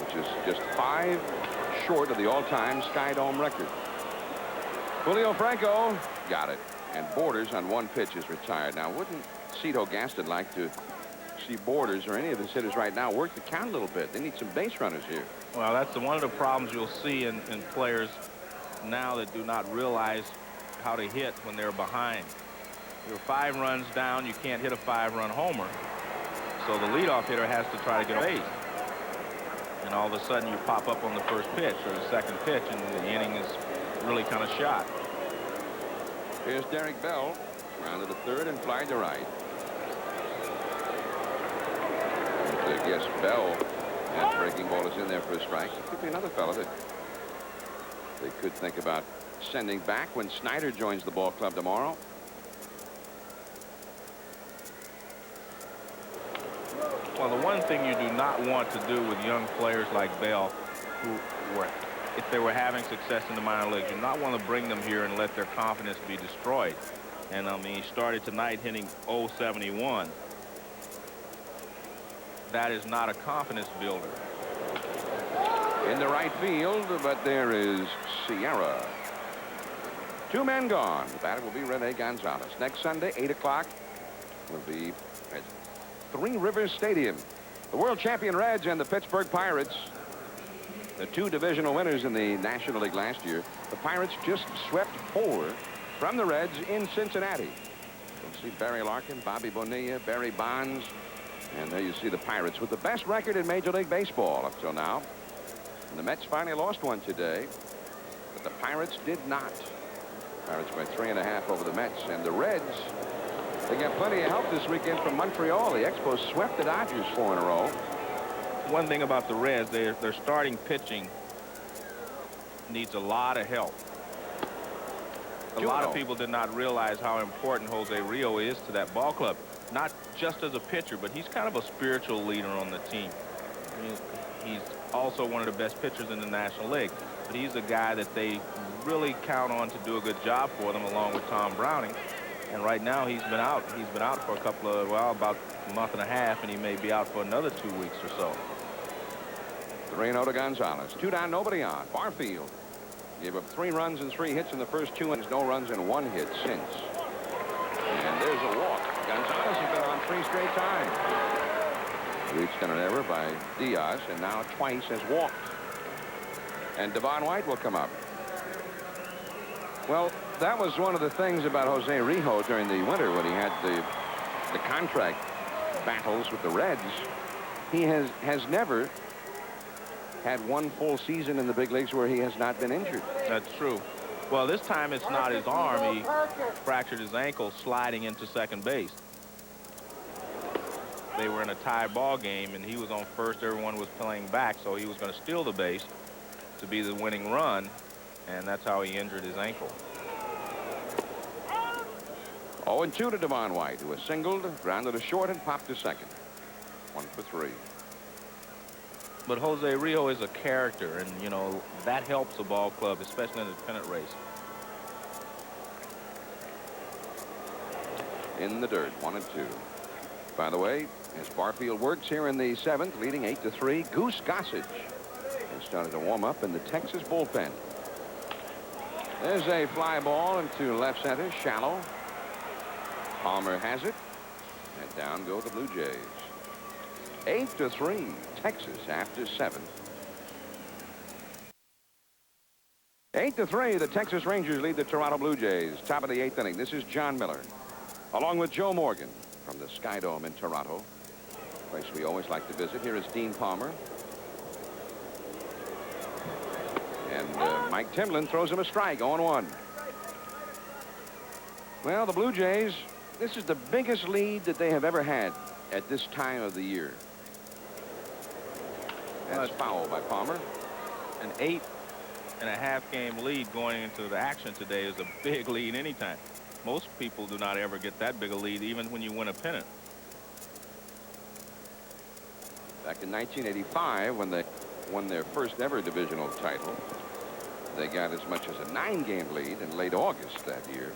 which is just 5 short of the all-time Skydome record. Julio Franco got it, and Borders on 1 pitch is retired. Now, wouldn't Cito Gaston like to see Borders or any of his hitters right now work the count a little bit? They need some base runners here. Well, that's one of the problems you'll see in players now that do not realize how to hit when they're behind. You're 5 runs down, you can't hit a 5-run homer. So the leadoff hitter has to try to get a base. And all of a sudden you pop up on the first pitch or the second pitch, and the inning is really kind of shot. Here's Derek Bell, rounded to third and flying to right. I guess Bell, that breaking ball is in there for a strike. It could be another fellow that they could think about sending back when Snyder joins the ball club tomorrow. Well, the one thing you do not want to do with young players like Bell, if they were having success in the minor leagues, you not want to bring them here and let their confidence be destroyed. And I mean, he started tonight hitting .071. That is not a confidence builder. In the right field, but there is Sierra. 2 men gone. The batter will be Rene Gonzalez. Next Sunday, 8 o'clock, will be at Three Rivers Stadium. The world champion Reds and the Pittsburgh Pirates, the 2 divisional winners in the National League last year. The Pirates just swept 4 from the Reds in Cincinnati. You'll see Barry Larkin, Bobby Bonilla, Barry Bonds, and there you see the Pirates with the best record in Major League Baseball up till now. And the Mets finally lost one today, but the Pirates did not. Pirates by 3.5 over the Mets, and the Reds, they got plenty of help this weekend from Montreal. The Expos swept the Dodgers 4 in a row. One thing about the Reds, their starting pitching needs a lot of help. A lot of people did not realize how important Jose Rio is to that ball club. Not just as a pitcher, but he's kind of a spiritual leader on the team. He's also one of the best pitchers in the National League. But he's a guy that they really count on to do a good job for them, along with Tom Browning. And right now he's been out. He's been out for a couple of, well, about a month and a half, and he may be out for another 2 weeks or so. 3-0 to Gonzalez. 2 down, nobody on. Barfield gave up 3 runs and 3 hits in the first 2 innings. No runs and 1 hit since. And there's a walk. Gonzalez has been on 3 straight times. Reached an error by Diaz, and now twice has walked. And Devon White will come up. Well, that was one of the things about Jose Rio during the winter when he had the contract battles with the Reds. He has never had 1 full season in the big leagues where he has not been injured. That's true. Well, this time it's not his arm. He fractured his ankle sliding into second base. They were in a tie ball game, and he was on first. Everyone was playing back, so he was going to steal the base to be the winning run, and that's how he injured his ankle. 0-2 to Devon White, who was singled, grounded to short, and popped to second. 1 for 3. But Jose Rio is a character, and, you know, that helps a ball club, especially in the pennant race. In the dirt, 1-2. By the way, as Barfield works here in the 7th, leading 8-3, Goose Gossage has started to warm up in the Texas bullpen. There's a fly ball into left center, shallow. Palmer has it, and down go the Blue Jays. 8-3, Texas after 7. 8-3, the Texas Rangers lead the Toronto Blue Jays. Top of the 8th inning. This is John Miller, along with Joe Morgan from the Skydome in Toronto, place we always like to visit. Here is Dean Palmer. And Mike Timlin throws him a strike, 0-1. Well, the Blue Jays, this is the biggest lead that they have ever had at this time of the year. That's foul by Palmer. An 8.5 game lead going into the action today is a big lead anytime. Most people do not ever get that big a lead, even when you win a pennant. Back in 1985, when they won their first ever divisional title, they got as much as a 9-game lead in late August that year,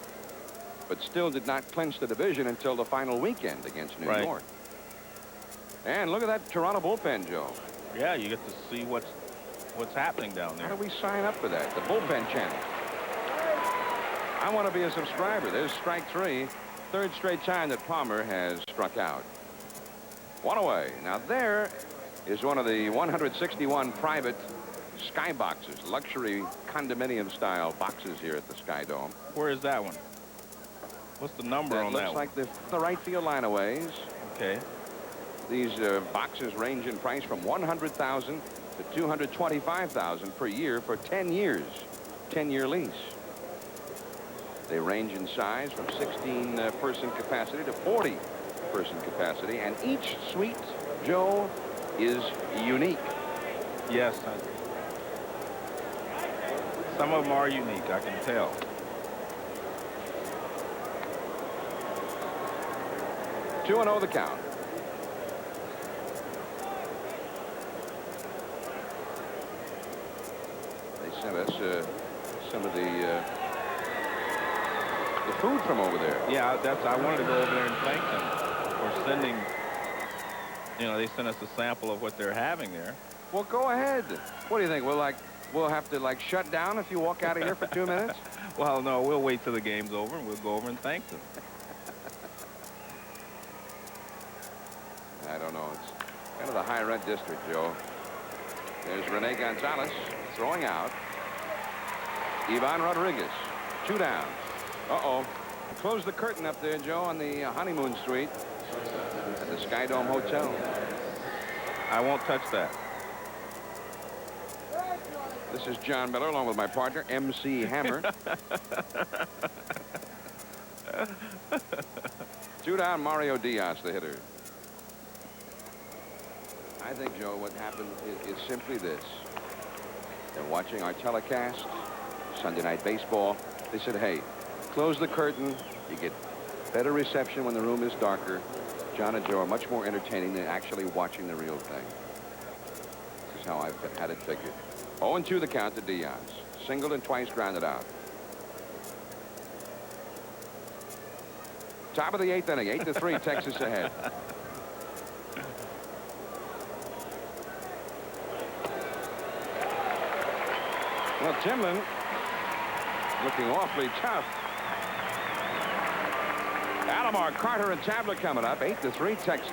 but still did not clinch the division until the final weekend against New York. And look at that Toronto bullpen, Joe. Yeah, you get to see what's happening down there. How do we sign up for that? The bullpen channel. I want to be a subscriber. There's strike 3. Third straight time that Palmer has struck out. One away. Now there is one of the 161 private sky boxes, luxury condominium style boxes here at the Sky Dome. Where is that one? What's the number on that one? Looks like the right field line a ways. Okay. These boxes range in price from $100,000 to $225,000 per year for 10 years, 10-year lease. They range in size from 16-person capacity to 40-person capacity, and each suite, Joe, is unique. Yes. Some of them are unique, I can tell. Two 2-0 the count. They sent us some of the food from over there. Yeah, I wanted to go over there and thank them for sending. You know, they sent us a sample of what they're having there. Well, go ahead. What do you think? We'll have to shut down if you walk out of here for 2 minutes? Well, no, we'll wait till the game's over and we'll go over and thank them. I don't know. It's kind of the high rent district, Joe. There's Rene Gonzalez throwing out. Ivan Rodriguez, 2 down. Uh-oh. Close the curtain up there, Joe, on the honeymoon suite at the Sky Dome Hotel. I won't touch that. This is John Miller, along with my partner, MC Hammer. 2 down, Mario Diaz, the hitter. I think, Joe, what happened is simply this. They're watching our telecast, Sunday Night Baseball. They said, hey, close the curtain. You get better reception when the room is darker. John and Joe are much more entertaining than actually watching the real thing. This is how I've had it figured. 0-2 the count to Diaz. Singled and twice grounded out. Top of the 8th inning. 8-3, Texas ahead. Well, Timlin looking awfully tough. Alomar, Carter, and Tabler coming up. 8-3, Texas.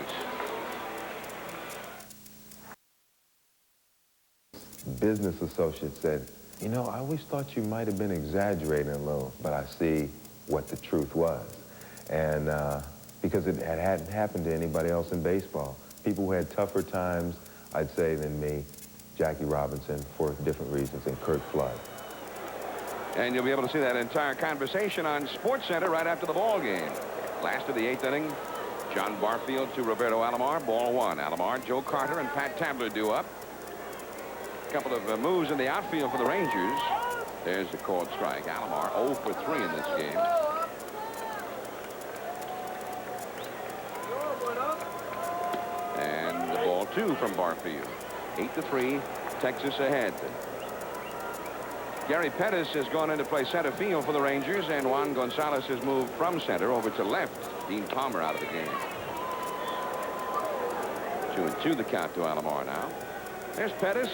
Business associate said, you know, I always thought you might have been exaggerating a little, but I see what the truth was. And because it hadn't happened to anybody else in baseball. People who had tougher times, I'd say, than me, Jackie Robinson, for different reasons, and Curt Flood. And you'll be able to see that entire conversation on SportsCenter right after the ball game. Last of the 8th inning, John Barfield to Roberto Alomar. Ball 1. Alomar, Joe Carter, and Pat Tabler due up. A couple of moves in the outfield for the Rangers. There's the called strike. Alomar 0 for 3 in this game. And the ball 2 from Barfield. 8-3, Texas ahead. Gary Pettis has gone in to play center field for the Rangers, and Juan Gonzalez has moved from center over to left. Dean Palmer out of the game. 2-2 the count to Alomar now. There's Pettis.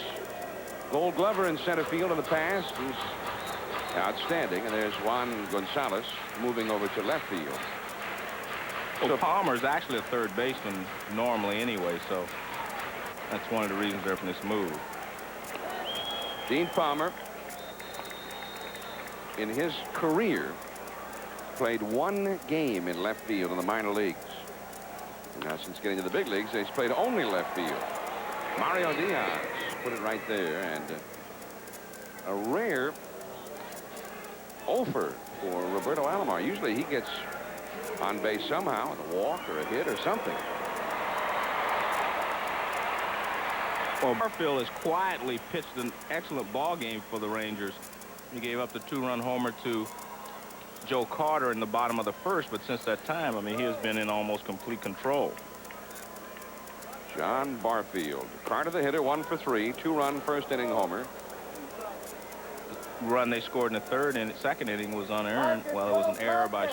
Gold Glover in center field in the past. He's outstanding. And there's Juan Gonzalez moving over to left field. Well, Palmer's actually a third baseman normally anyway, so that's one of the reasons they're from this move. Dean Palmer, in his career, played 1 game in left field in the minor leagues. And now, since getting to the big leagues, he's played only left field. Mario Diaz put it right there, and a rare offer for Roberto Alomar. Usually he gets on base somehow with a walk or a hit or something. Well, Barfield has quietly pitched an excellent ball game for the Rangers. He gave up the 2-run homer to Joe Carter in the bottom of the first, but since that time, I mean, he has been in almost complete control. John Barfield. Carter the hitter, 1 for 3, 2-run first inning homer. The run they scored in the second inning was unearned. Well, it was an error by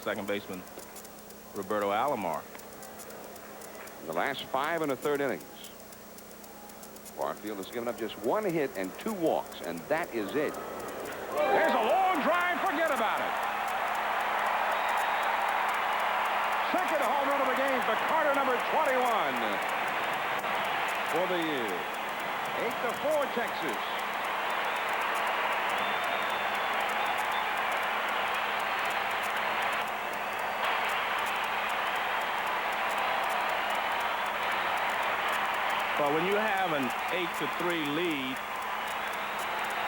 second baseman Roberto Alomar. In the last 5 1/3 innings, Barfield has given up just 1 hit and 2 walks, and that is it. There's a long drive. Forget about it. Second home run of the game for Carter, number 21 for the year. 8-4 Texas. Well, when you have an 8-3 lead,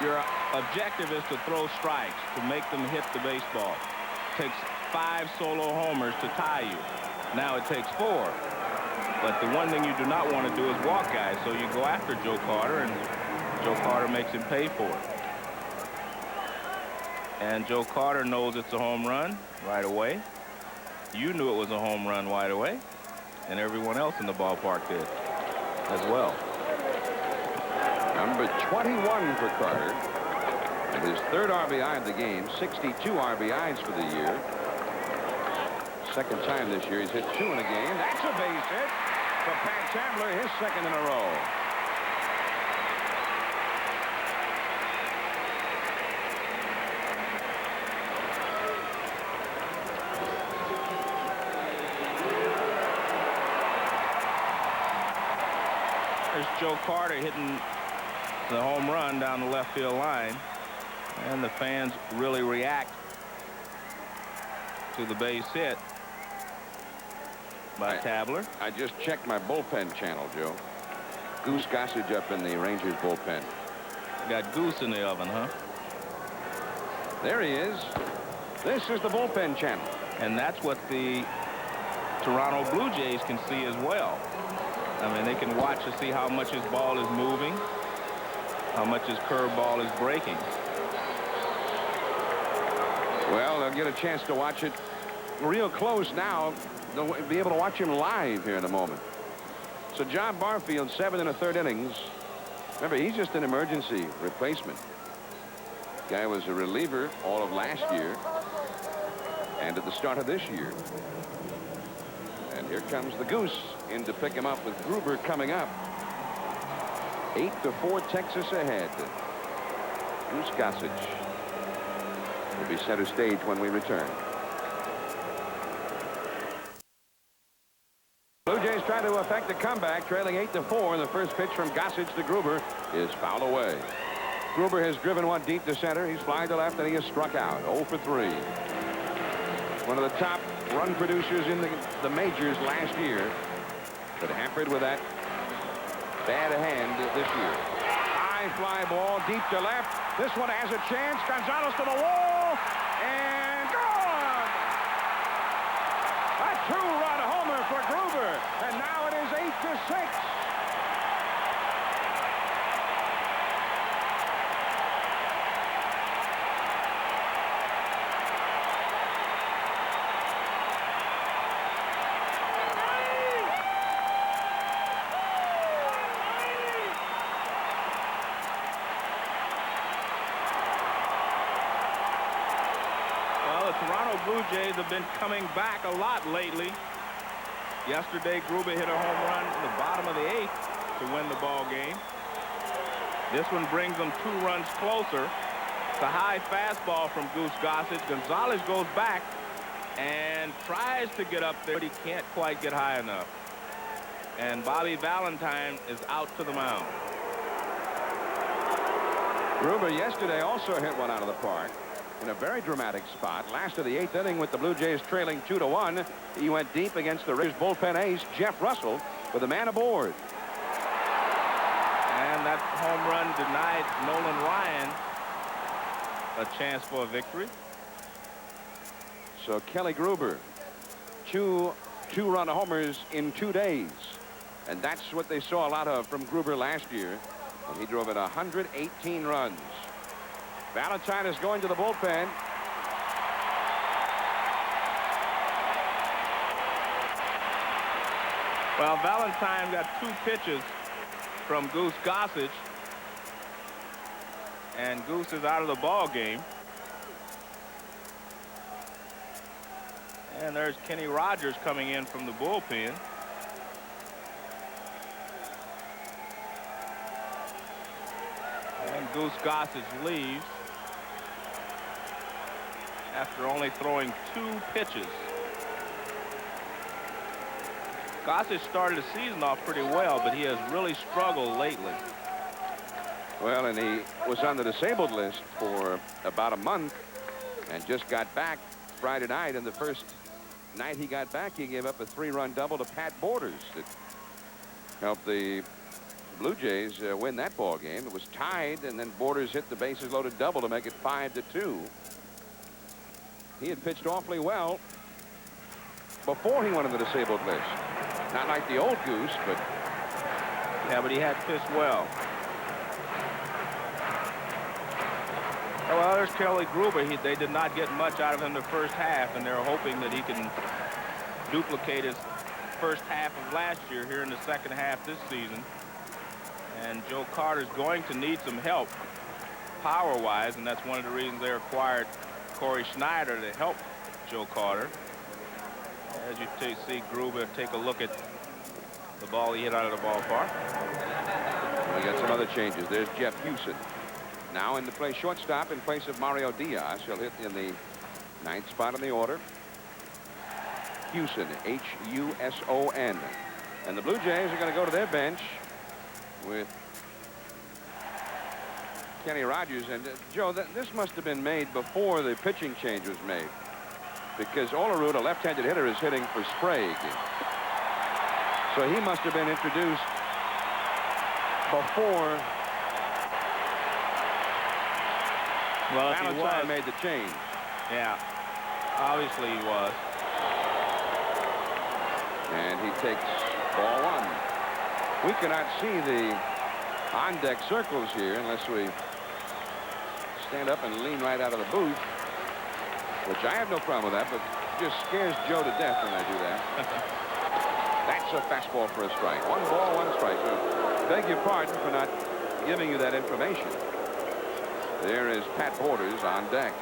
your objective is to throw strikes, to make them hit the baseball. It takes 5 solo homers to tie you. Now it takes 4. But the one thing you do not want to do is walk guys, so you go after Joe Carter, and Joe Carter makes him pay for it. And Joe Carter knows it's a home run right away. You knew it was a home run right away, and everyone else in the ballpark did as well. Number 21 for Carter. And his 3rd RBI of the game, 62 RBIs for the year. Second time this year he's hit 2 in a game. That's a base hit for Pat Chandler, his 2nd in a row. There's Joe Carter hitting the home run down the left field line, and the fans really react to the base hit by Tabler. I just checked my bullpen channel, Joe. Goose Gossage up in the Rangers bullpen. Got Goose in the oven, huh? There he is. This is the bullpen channel. And that's what the Toronto Blue Jays can see as well. I mean, they can watch to see how much his ball is moving, how much his curveball is breaking. Well, they'll get a chance to watch it real close now. They'll be able to watch him live here in a moment. So John Barfield, 7 1/3 innings. Remember, he's just an emergency replacement. Guy was a reliever all of last year and at the start of this year. And here comes the Goose in to pick him up with Gruber coming up. 8-4 Texas ahead. Goose Gossage will be center stage when we return. Blue Jays try to effect a comeback, trailing 8-4. The first pitch from Gossage to Gruber is fouled away. Gruber has driven one deep to center. He's flying to left, and he is struck out. 0 for 3. One of the top run producers in the majors last year, but hampered with that bad hand this year. High fly ball deep to left. This one has a chance. Gonzalez to the wall, and gone! A 2-run homer for Gruber, and now it is 8-6. Toronto Blue Jays have been coming back a lot lately. Yesterday, Gruber hit a home run in the bottom of the 8th to win the ball game. This one brings them 2 runs closer. It's a high fastball from Goose Gossage. Gonzalez goes back and tries to get up there, but he can't quite get high enough. And Bobby Valentine is out to the mound. Gruber yesterday also hit one out of the park in a very dramatic spot. Last of the 8th inning with the Blue Jays trailing 2-1. He went deep against the Rangers bullpen ace, Jeff Russell, with a man aboard. And that home run denied Nolan Ryan a chance for a victory. So Kelly Gruber, two 2-run homers in 2 days. And that's what they saw a lot of from Gruber last year when he drove in 118 runs. Valentine is going to the bullpen. Well, Valentine got 2 pitches from Goose Gossage, and Goose is out of the ball game. And there's Kenny Rogers coming in from the bullpen. And Goose Gossage leaves after only throwing 2 pitches. Gossage started the season off pretty well, but he has really struggled lately. Well, and he was on the disabled list for about a month and just got back Friday night. And the first night he got back, he gave up a 3-run double to Pat Borders that helped the Blue Jays win that ball game. It was tied, and then Borders hit the bases loaded double to make it 5-2. He had pitched awfully well before he went on the disabled list. Not like the old Goose, but yeah, but he had pitched well. Oh, well, there's Kelly Gruber. They did not get much out of him the first half, and they're hoping that he can duplicate his first half of last year here in the second half this season. And Joe Carter's going to need some help power-wise, and that's one of the reasons they acquired Corey Schneider to help Joe Carter. As you see Gruber take a look at the ball he hit out of the ballpark. We got some other changes. There's Jeff Hewson now in to play shortstop in place of Mario Diaz. He'll hit in the 9th spot in the order. Hewson, H-U-S-O-N. And the Blue Jays are going to go to their bench with Kenny Rogers. And Joe, this must have been made before the pitching change was made, because Olerud, a left-handed hitter, is hitting for Sprague. So he must have been introduced before Valentine made the change. Yeah, obviously he was. And he takes ball 1. We cannot see the on-deck circles here unless we stand up and lean right out of the booth, which I have no problem with that, but it just scares Joe to death when I do that. That's a fastball for a strike. 1 ball, 1 strike. So beg your pardon for not giving you that information. There is Pat Borders on deck.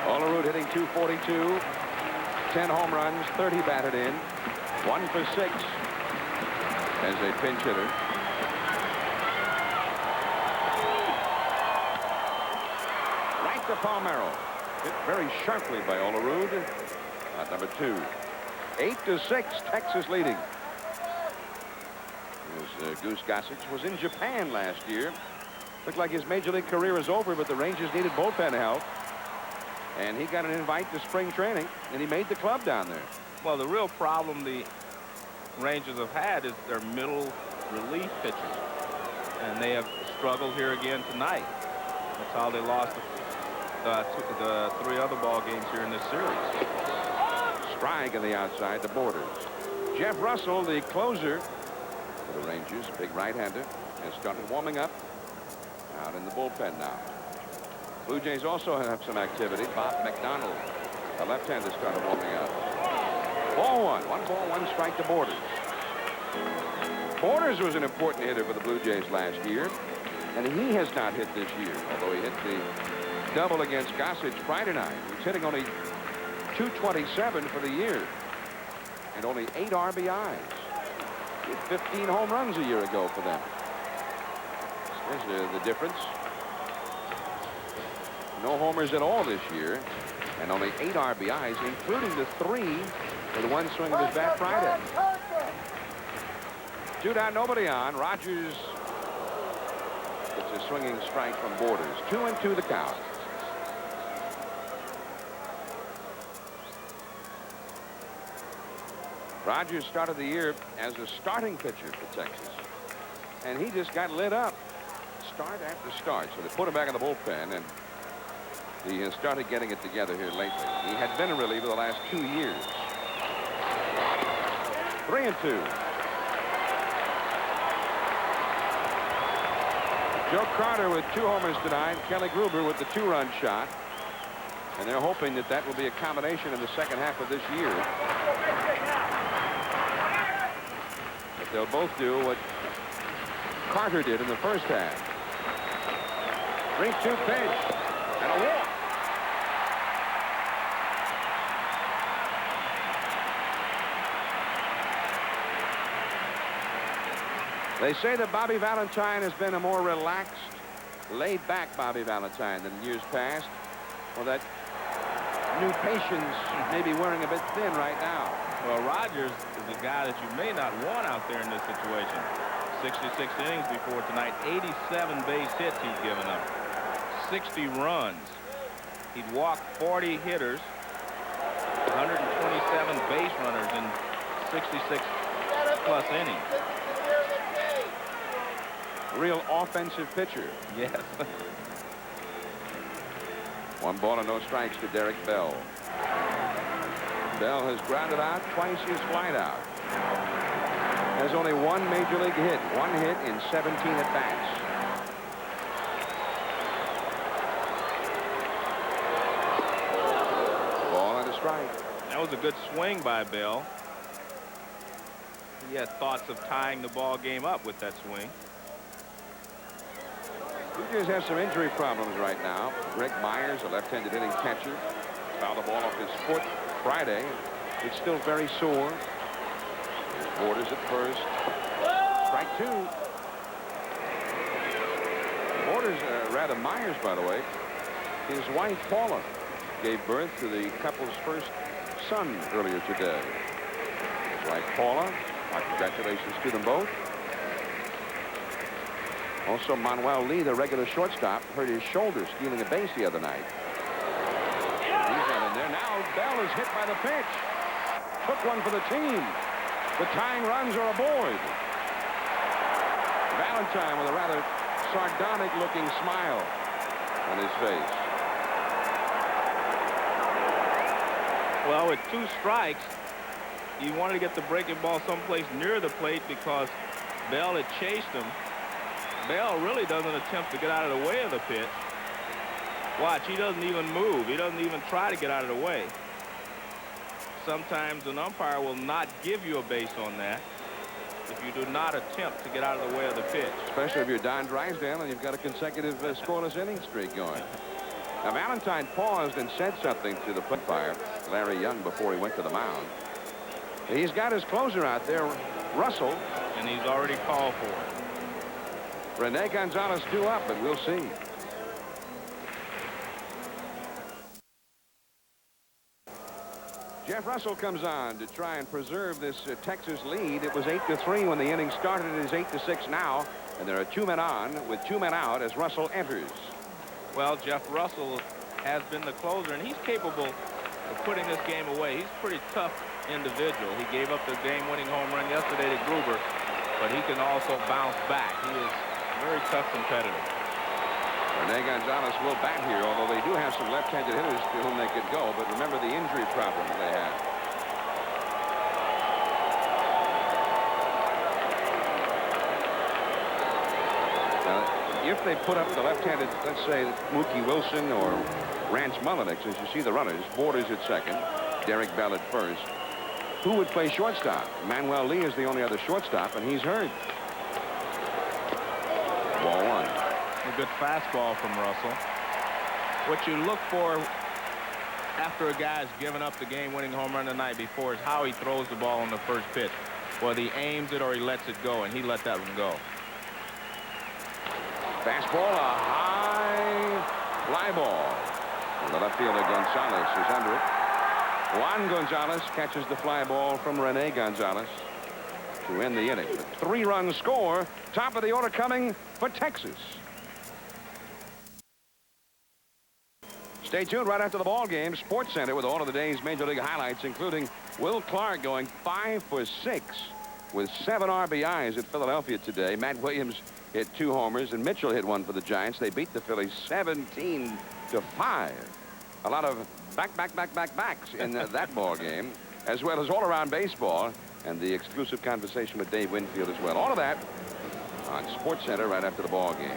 Olerud hitting .242, 10 home runs, 30 batted in, 1 for 6 as a pinch hitter. Right to Palmeiro. Hit very sharply by Olerud. At number 2. 8-6, Texas leading. As Goose Gossage was in Japan last year. Looked like his major league career is over, but the Rangers needed bullpen help. And he got an invite to spring training, and he made the club down there. Well, the real problem the Rangers have had is their middle relief pitchers. And they have struggled here again tonight. That's how they lost the 3 other ball games here in this series. Sprague on the outside, the Borders. Jeff Russell, the closer for the Rangers, big right-hander, has started warming up out in the bullpen now. Blue Jays also have some activity. Bob McDonald, the left-hander, started warming up. Ball 1. 1 ball, 1 strike to Borders. Borders was an important hitter for the Blue Jays last year, and he has not hit this year, although he hit the double against Gossage Friday night. He's hitting only .227 for the year and only 8 RBIs. He had 15 home runs a year ago for them. There's the difference. No homers at all this year, and only 8 RBIs, including the 3 for the 1 swing of his bat Friday. 2 down, nobody on. Rogers gets a swinging strike from Borders. 2-2 the count. Rogers started the year as a starting pitcher for Texas, and he just got lit up start after start. So they put him back in the bullpen, and he has started getting it together here lately. He had been a reliever the last 2 years. 3-2. Joe Carter with 2 homers tonight. Kelly Gruber with the 2-run shot. And they're hoping that that will be a combination in the second half of this year. But they'll both do what Carter did in the first half. 3-2 pitch and a walk. They say that Bobby Valentine has been a more relaxed, laid-back Bobby Valentine than in years past. Well, that new patience may be wearing a bit thin right now. Well, Rogers is a guy that you may not want out there in this situation. 66 innings before tonight, 87 base hits he's given up, 60 runs. He'd walked 40 hitters, 127 base runners in 66 plus innings. Real offensive pitcher. Yes. 1 ball and no strikes to Derek Bell. Bell has grounded out twice his flight out. Has only 1 major league hit. 1 hit in 17 at-bats. Ball and a strike. That was a good swing by Bell. He had thoughts of tying the ball game up with that swing. Blue Jays have some injury problems right now. Greg Myers, a left-handed hitting catcher, fouled the ball off his foot Friday. It's still very sore. Borders at first. Strike 2. Borders, rather Myers, by the way, his wife Paula gave birth to the couple's first son earlier today. His wife Paula, our congratulations to them both. Also, Manuel Lee, the regular shortstop, hurt his shoulder stealing a base the other night. He's not in there. Now Bell is hit by the pitch. Took one for the team. The tying runs are aboard. Valentine with a rather sardonic-looking smile on his face. Well, with 2 strikes, he wanted to get the breaking ball someplace near the plate because Bell had chased him. Bell really doesn't attempt to get out of the way of the pitch. Watch, he doesn't even move. He doesn't even try to get out of the way. Sometimes an umpire will not give you a base on that if you do not attempt to get out of the way of the pitch. Especially if you're Don Drysdale and you've got a consecutive scoreless inning streak going. Now, Valentine paused and said something to the umpire, Larry Young, before he went to the mound. He's got his closer out there, Russell. And he's already called for it. Rene Gonzalez due up, and we'll see. Jeff Russell comes on to try and preserve this Texas lead. It was 8-3 when the inning started. It is 8-6 now, and there are 2 men on with 2 men out as Russell enters. Well, Jeff Russell has been the closer, and he's capable of putting this game away. He's a pretty tough individual. He gave up the game-winning home run yesterday to Gruber, but he can also bounce back. He is very tough competitor. Rene Gonzalez will bat here, although they do have some left-handed hitters to whom they could go. But remember the injury problems they had. Now, if they put up the left-handed, let's say Mookie Wilson or Rance Mullenix, as you see the runners, Borders at second, Derek Bell at first, who would play shortstop? Manuel Lee is the only other shortstop, and he's hurt. Ball 1. A good fastball from Russell. What you look for after a guy's given up the game-winning home run the night before is how he throws the ball on the first pitch. Whether he aims it or he lets it go, and he let that one go. Fastball, a high fly ball. And the left fielder Gonzalez is under it. Juan Gonzalez catches the fly ball from Rene Gonzalez to end the inning. A 3-run score. Top of the order coming for Texas. Stay tuned right after the ball game. Sports Center with all of the day's Major League highlights, including Will Clark going 5 for 6 with 7 RBIs at Philadelphia today. Matt Williams hit 2 homers, and Mitchell hit 1 for the Giants. They beat the Phillies 17-5. A lot of backs in that ball game, as well as all-around baseball and the exclusive conversation with Dave Winfield as well. All of that on Sports Center right after the ball game.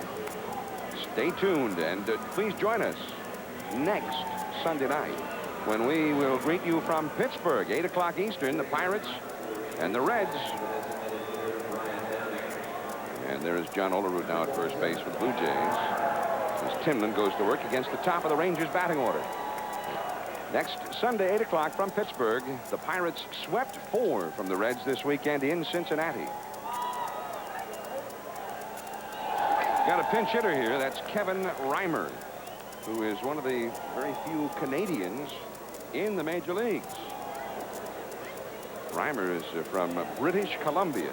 Stay tuned, and please join us next Sunday night when we will greet you from Pittsburgh, 8 o'clock Eastern, the Pirates and the Reds. And there is John Olerud now at first base for the Blue Jays as Timlin goes to work against the top of the Rangers batting order. Next Sunday, 8 o'clock from Pittsburgh, the Pirates swept 4 from the Reds this weekend in Cincinnati. Got a pinch hitter here. That's Kevin Reimer, who is one of the very few Canadians in the major leagues. Reimer is from British Columbia,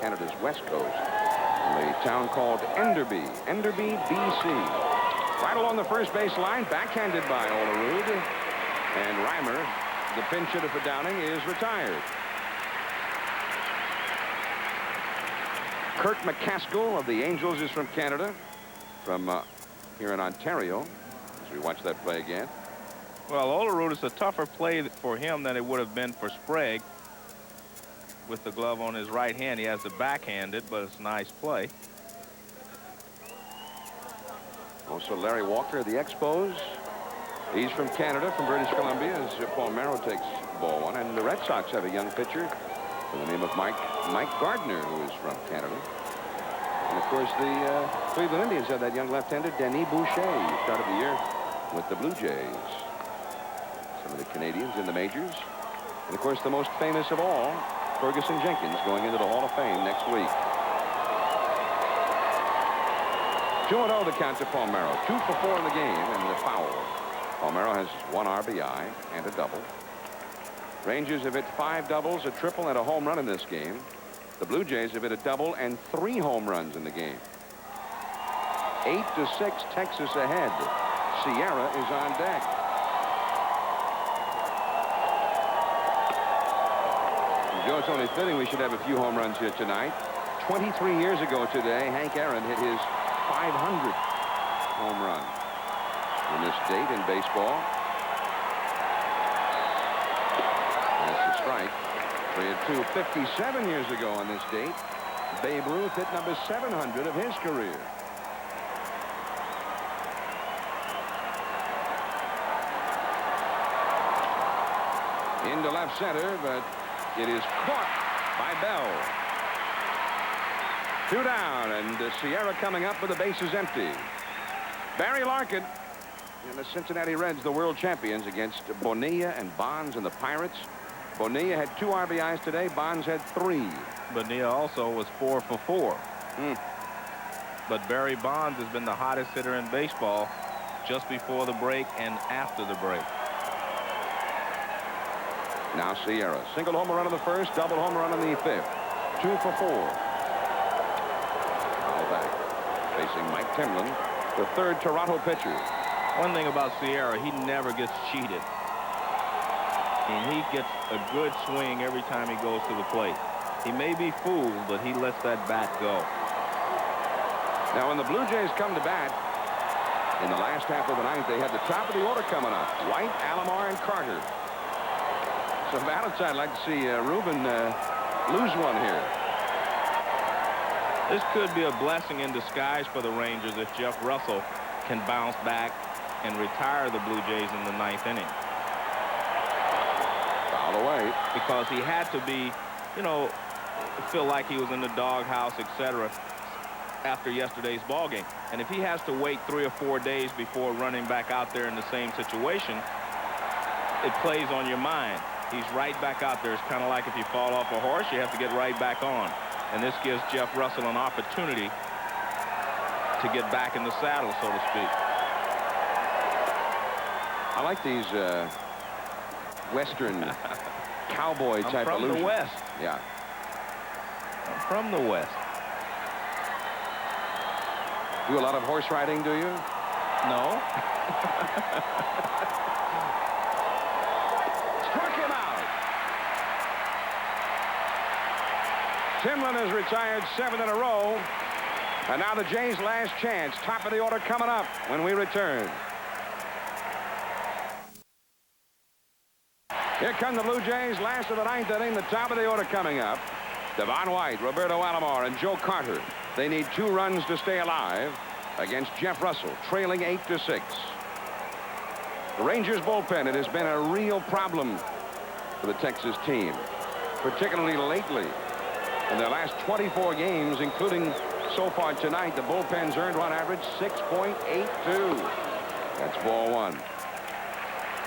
Canada's west coast, in a town called Enderby, BC. Right along the first base line, backhanded by Olerud, and Reimer, the pinch hitter for Downing, is retired. Kurt McCaskill of the Angels is from Canada, from here in Ontario, as we watch that play again. Well, Olerud is a tougher play for him than it would have been for Sprague. With the glove on his right hand, he has the backhanded, but it's a nice play. Also, Larry Walker of the Expos. He's from Canada, from British Columbia, as Paul Merrill takes ball 1. And the Red Sox have a young pitcher by the name of Mike Gardner, who is from Canada. And, of course, the Cleveland Indians have that young left-hander, Denis Boucher, who started the year with the Blue Jays. Some of the Canadians in the majors. And, of course, the most famous of all, Ferguson Jenkins, going into the Hall of Fame next week. 2-0 the count to Palmeiro. 2 for 4 in the game, and the foul. Palmeiro has 1 RBI and a double. Rangers have hit 5 doubles, a triple, and a home run in this game. The Blue Jays have hit a double and 3 home runs in the game. 8-6, Texas ahead. Sierra is on deck. Joe, it's only fitting we should have a few home runs here tonight. 23 years ago today, Hank Aaron hit his 500th home run in this date in baseball. That's a strike. 3-2. 57 years ago on this date, Babe Ruth hit number 700 of his career. Into left center, but it is caught by Bell. 2 down, and Sierra coming up with the bases empty. Barry Larkin and the Cincinnati Reds, the world champions, against Bonilla and Bonds and the Pirates. Bonilla had 2 RBIs today. Bonds had 3. Bonilla also was 4 for 4. But Barry Bonds has been the hottest hitter in baseball just before the break and after the break. Now Sierra, single home run in the first, double home run in the 5th. 2 for 4. Now back, facing Mike Timlin, the 3rd Toronto pitcher. One thing about Sierra, he never gets cheated. And he gets a good swing every time he goes to the plate. He may be fooled, but he lets that bat go. Now, when the Blue Jays come to bat in the last half of the 9th, they have the top of the order coming up. White, Alomar, and Carter. So Valentine, I'd like to see Ruben lose one here. This could be a blessing in disguise for the Rangers if Jeff Russell can bounce back and retire the Blue Jays in the 9th inning. Foul away. Because he had to be, you know, feel like he was in the doghouse, etc., after yesterday's ball game. And if he has to wait 3 or 4 days before running back out there in the same situation, it plays on your mind. He's right back out there. It's kind of like if you fall off a horse, you have to get right back on. And this gives Jeff Russell an opportunity to get back in the saddle, so to speak. I like these Western cowboy type from illusions. The West. Yeah. I'm from the West. Do a lot of horse riding, do you? No. Struck him out. Timlin has retired 7 in a row. And now the Jays' last chance. Top of the order coming up when we return. Here come the Blue Jays, last of the 9th inning, the top of the order coming up. Devon White, Roberto Alomar, and Joe Carter. They need 2 runs to stay alive against Jeff Russell, trailing 8-6. The Rangers bullpen, it has been a real problem for the Texas team, particularly lately. In their last 24 games, including so far tonight, the bullpen's earned run average 6.82. That's ball 1.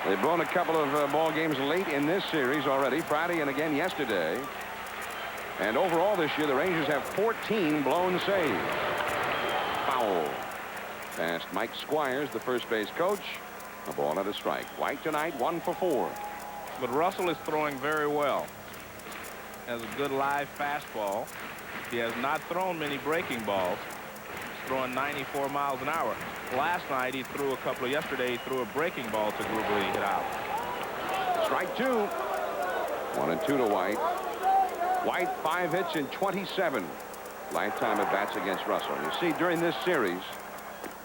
They've blown a couple of ball games late in this series already, Friday and again yesterday. And overall this year, the Rangers have 14 blown saves. Foul. Past Mike Squires, the first base coach. A ball and a strike. White tonight, 1 for 4. But Russell is throwing very well. Has a good live fastball. He has not thrown many breaking balls. He's throwing 94 miles an hour. Last night he threw a couple. Yesterday he threw a breaking ball to Gruber. He hit out. Strike 2. 1-2 to White. White 5 hits in 27 lifetime at bats against Russell. You see, during this series,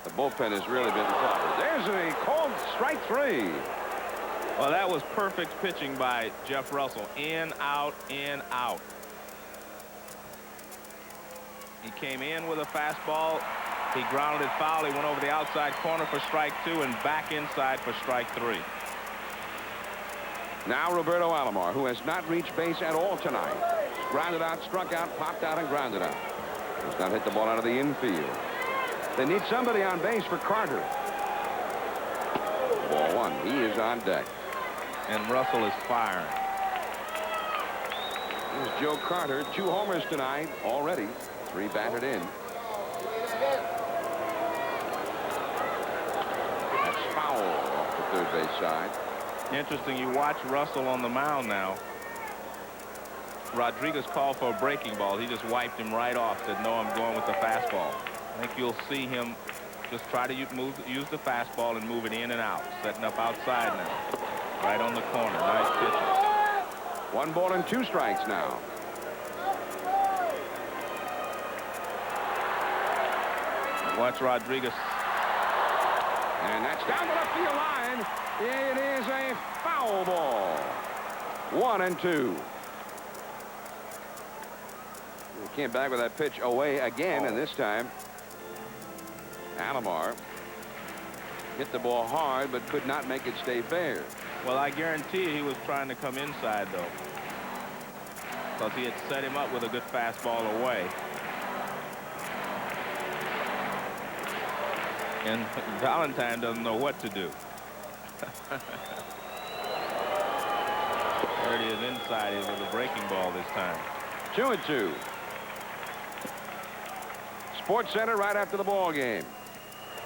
the bullpen has really been clobbered. There's a called strike 3. Well, that was perfect pitching by Jeff Russell. In, out, in, out. He came in with a fastball. He grounded it foul. He went over the outside corner for strike 2 and back inside for strike 3. Now Roberto Alomar, who has not reached base at all tonight. Grounded out, struck out, popped out, and grounded out. Does not hit the ball out of the infield. They need somebody on base for Carter. Ball 1. He is on deck. And Russell is firing. Here's Joe Carter. 2 homers tonight already. 3 batted in. That's foul off the third base side. Interesting, you watch Russell on the mound now. Rodriguez called for a breaking ball. He just wiped him right off, said, no, I'm going with the fastball. I think you'll see him just try to use the fastball and move it in and out. Setting up outside now. Right on the corner. Nice pitch. 1 ball and 2 strikes now. Watch Rodriguez. And that's down the left field line. It is a foul ball. 1-2. He came back with that pitch away again, and this time Alomar hit the ball hard but could not make it stay fair. Well, I guarantee he was trying to come inside, though, because he had set him up with a good fastball away. And Valentine doesn't know what to do. There it is inside. It was a breaking ball this time. 2-2. Sports Center right after the ball game.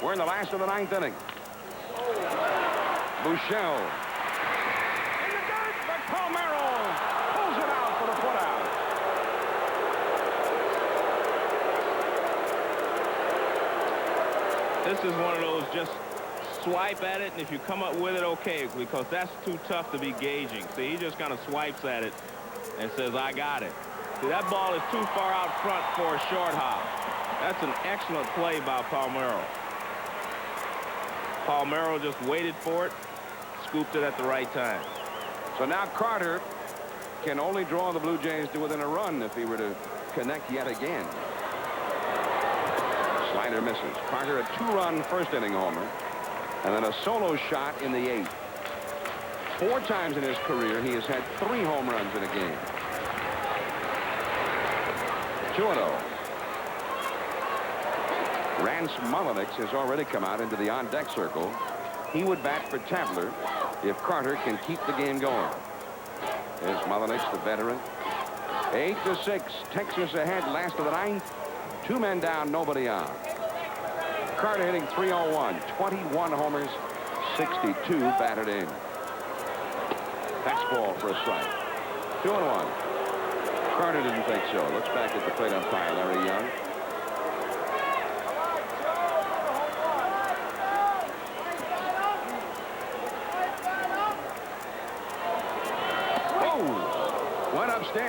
We're in the last of the 9th inning. Buechele. In the dirt, but Palmeiro pulls it out for the put out. This is one of those just swipe at it, and if you come up with it, okay, because that's too tough to be gauging. See, he just kind of swipes at it and says, I got it. See, that ball is too far out front for a short hop. That's an excellent play by Palmeiro. Palmeiro just waited for it, scooped it at the right time. So now Carter can only draw the Blue Jays to within a run if he were to connect yet again. Slider misses. Carter a 2-run first inning homer and then a solo shot in the 8th. 4 times in his career he has had 3 home runs in a game. 2-0. Rance Mulliniks has already come out into the on-deck circle. He would bat for Tabler if Carter can keep the game going. There's Mulliniks, the veteran. 8-6. Texas ahead, last of the 9th. 2 men down, nobody on. Carter hitting .301, 21 homers, 62 batted in. That's ball for a strike. 2-1. Carter didn't think so. Looks back at the plate umpire, Larry Young.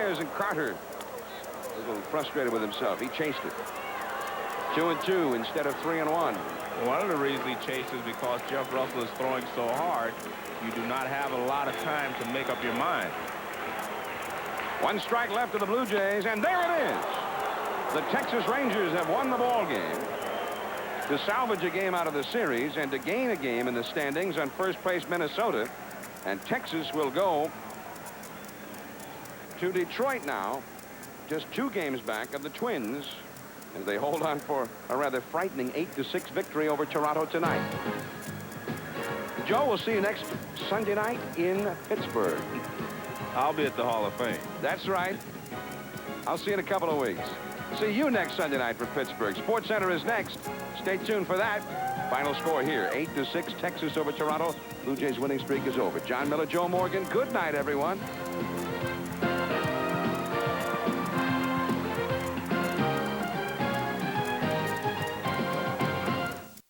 upstairs, and Carter a little frustrated with himself. He chased it. 2-2 instead of 3-1. One of the reasons he chases because Jeff Russell is throwing so hard, you do not have a lot of time to make up your mind. 1 strike left of the Blue Jays, and there it is. The Texas Rangers have won the ball game to salvage a game out of the series and to gain a game in the standings on first place Minnesota. And Texas will go to Detroit now, just 2 games back of the Twins, as they hold on for a rather frightening 8-6 victory over Toronto tonight. Joe, we'll see you next Sunday night in Pittsburgh. I'll be at the Hall of Fame. That's right. I'll see you in a couple of weeks. See you next Sunday night for Pittsburgh. Sports Center is next. Stay tuned for that. Final score here, 8-6, Texas over Toronto. Blue Jays winning streak is over. John Miller, Joe Morgan, good night, everyone.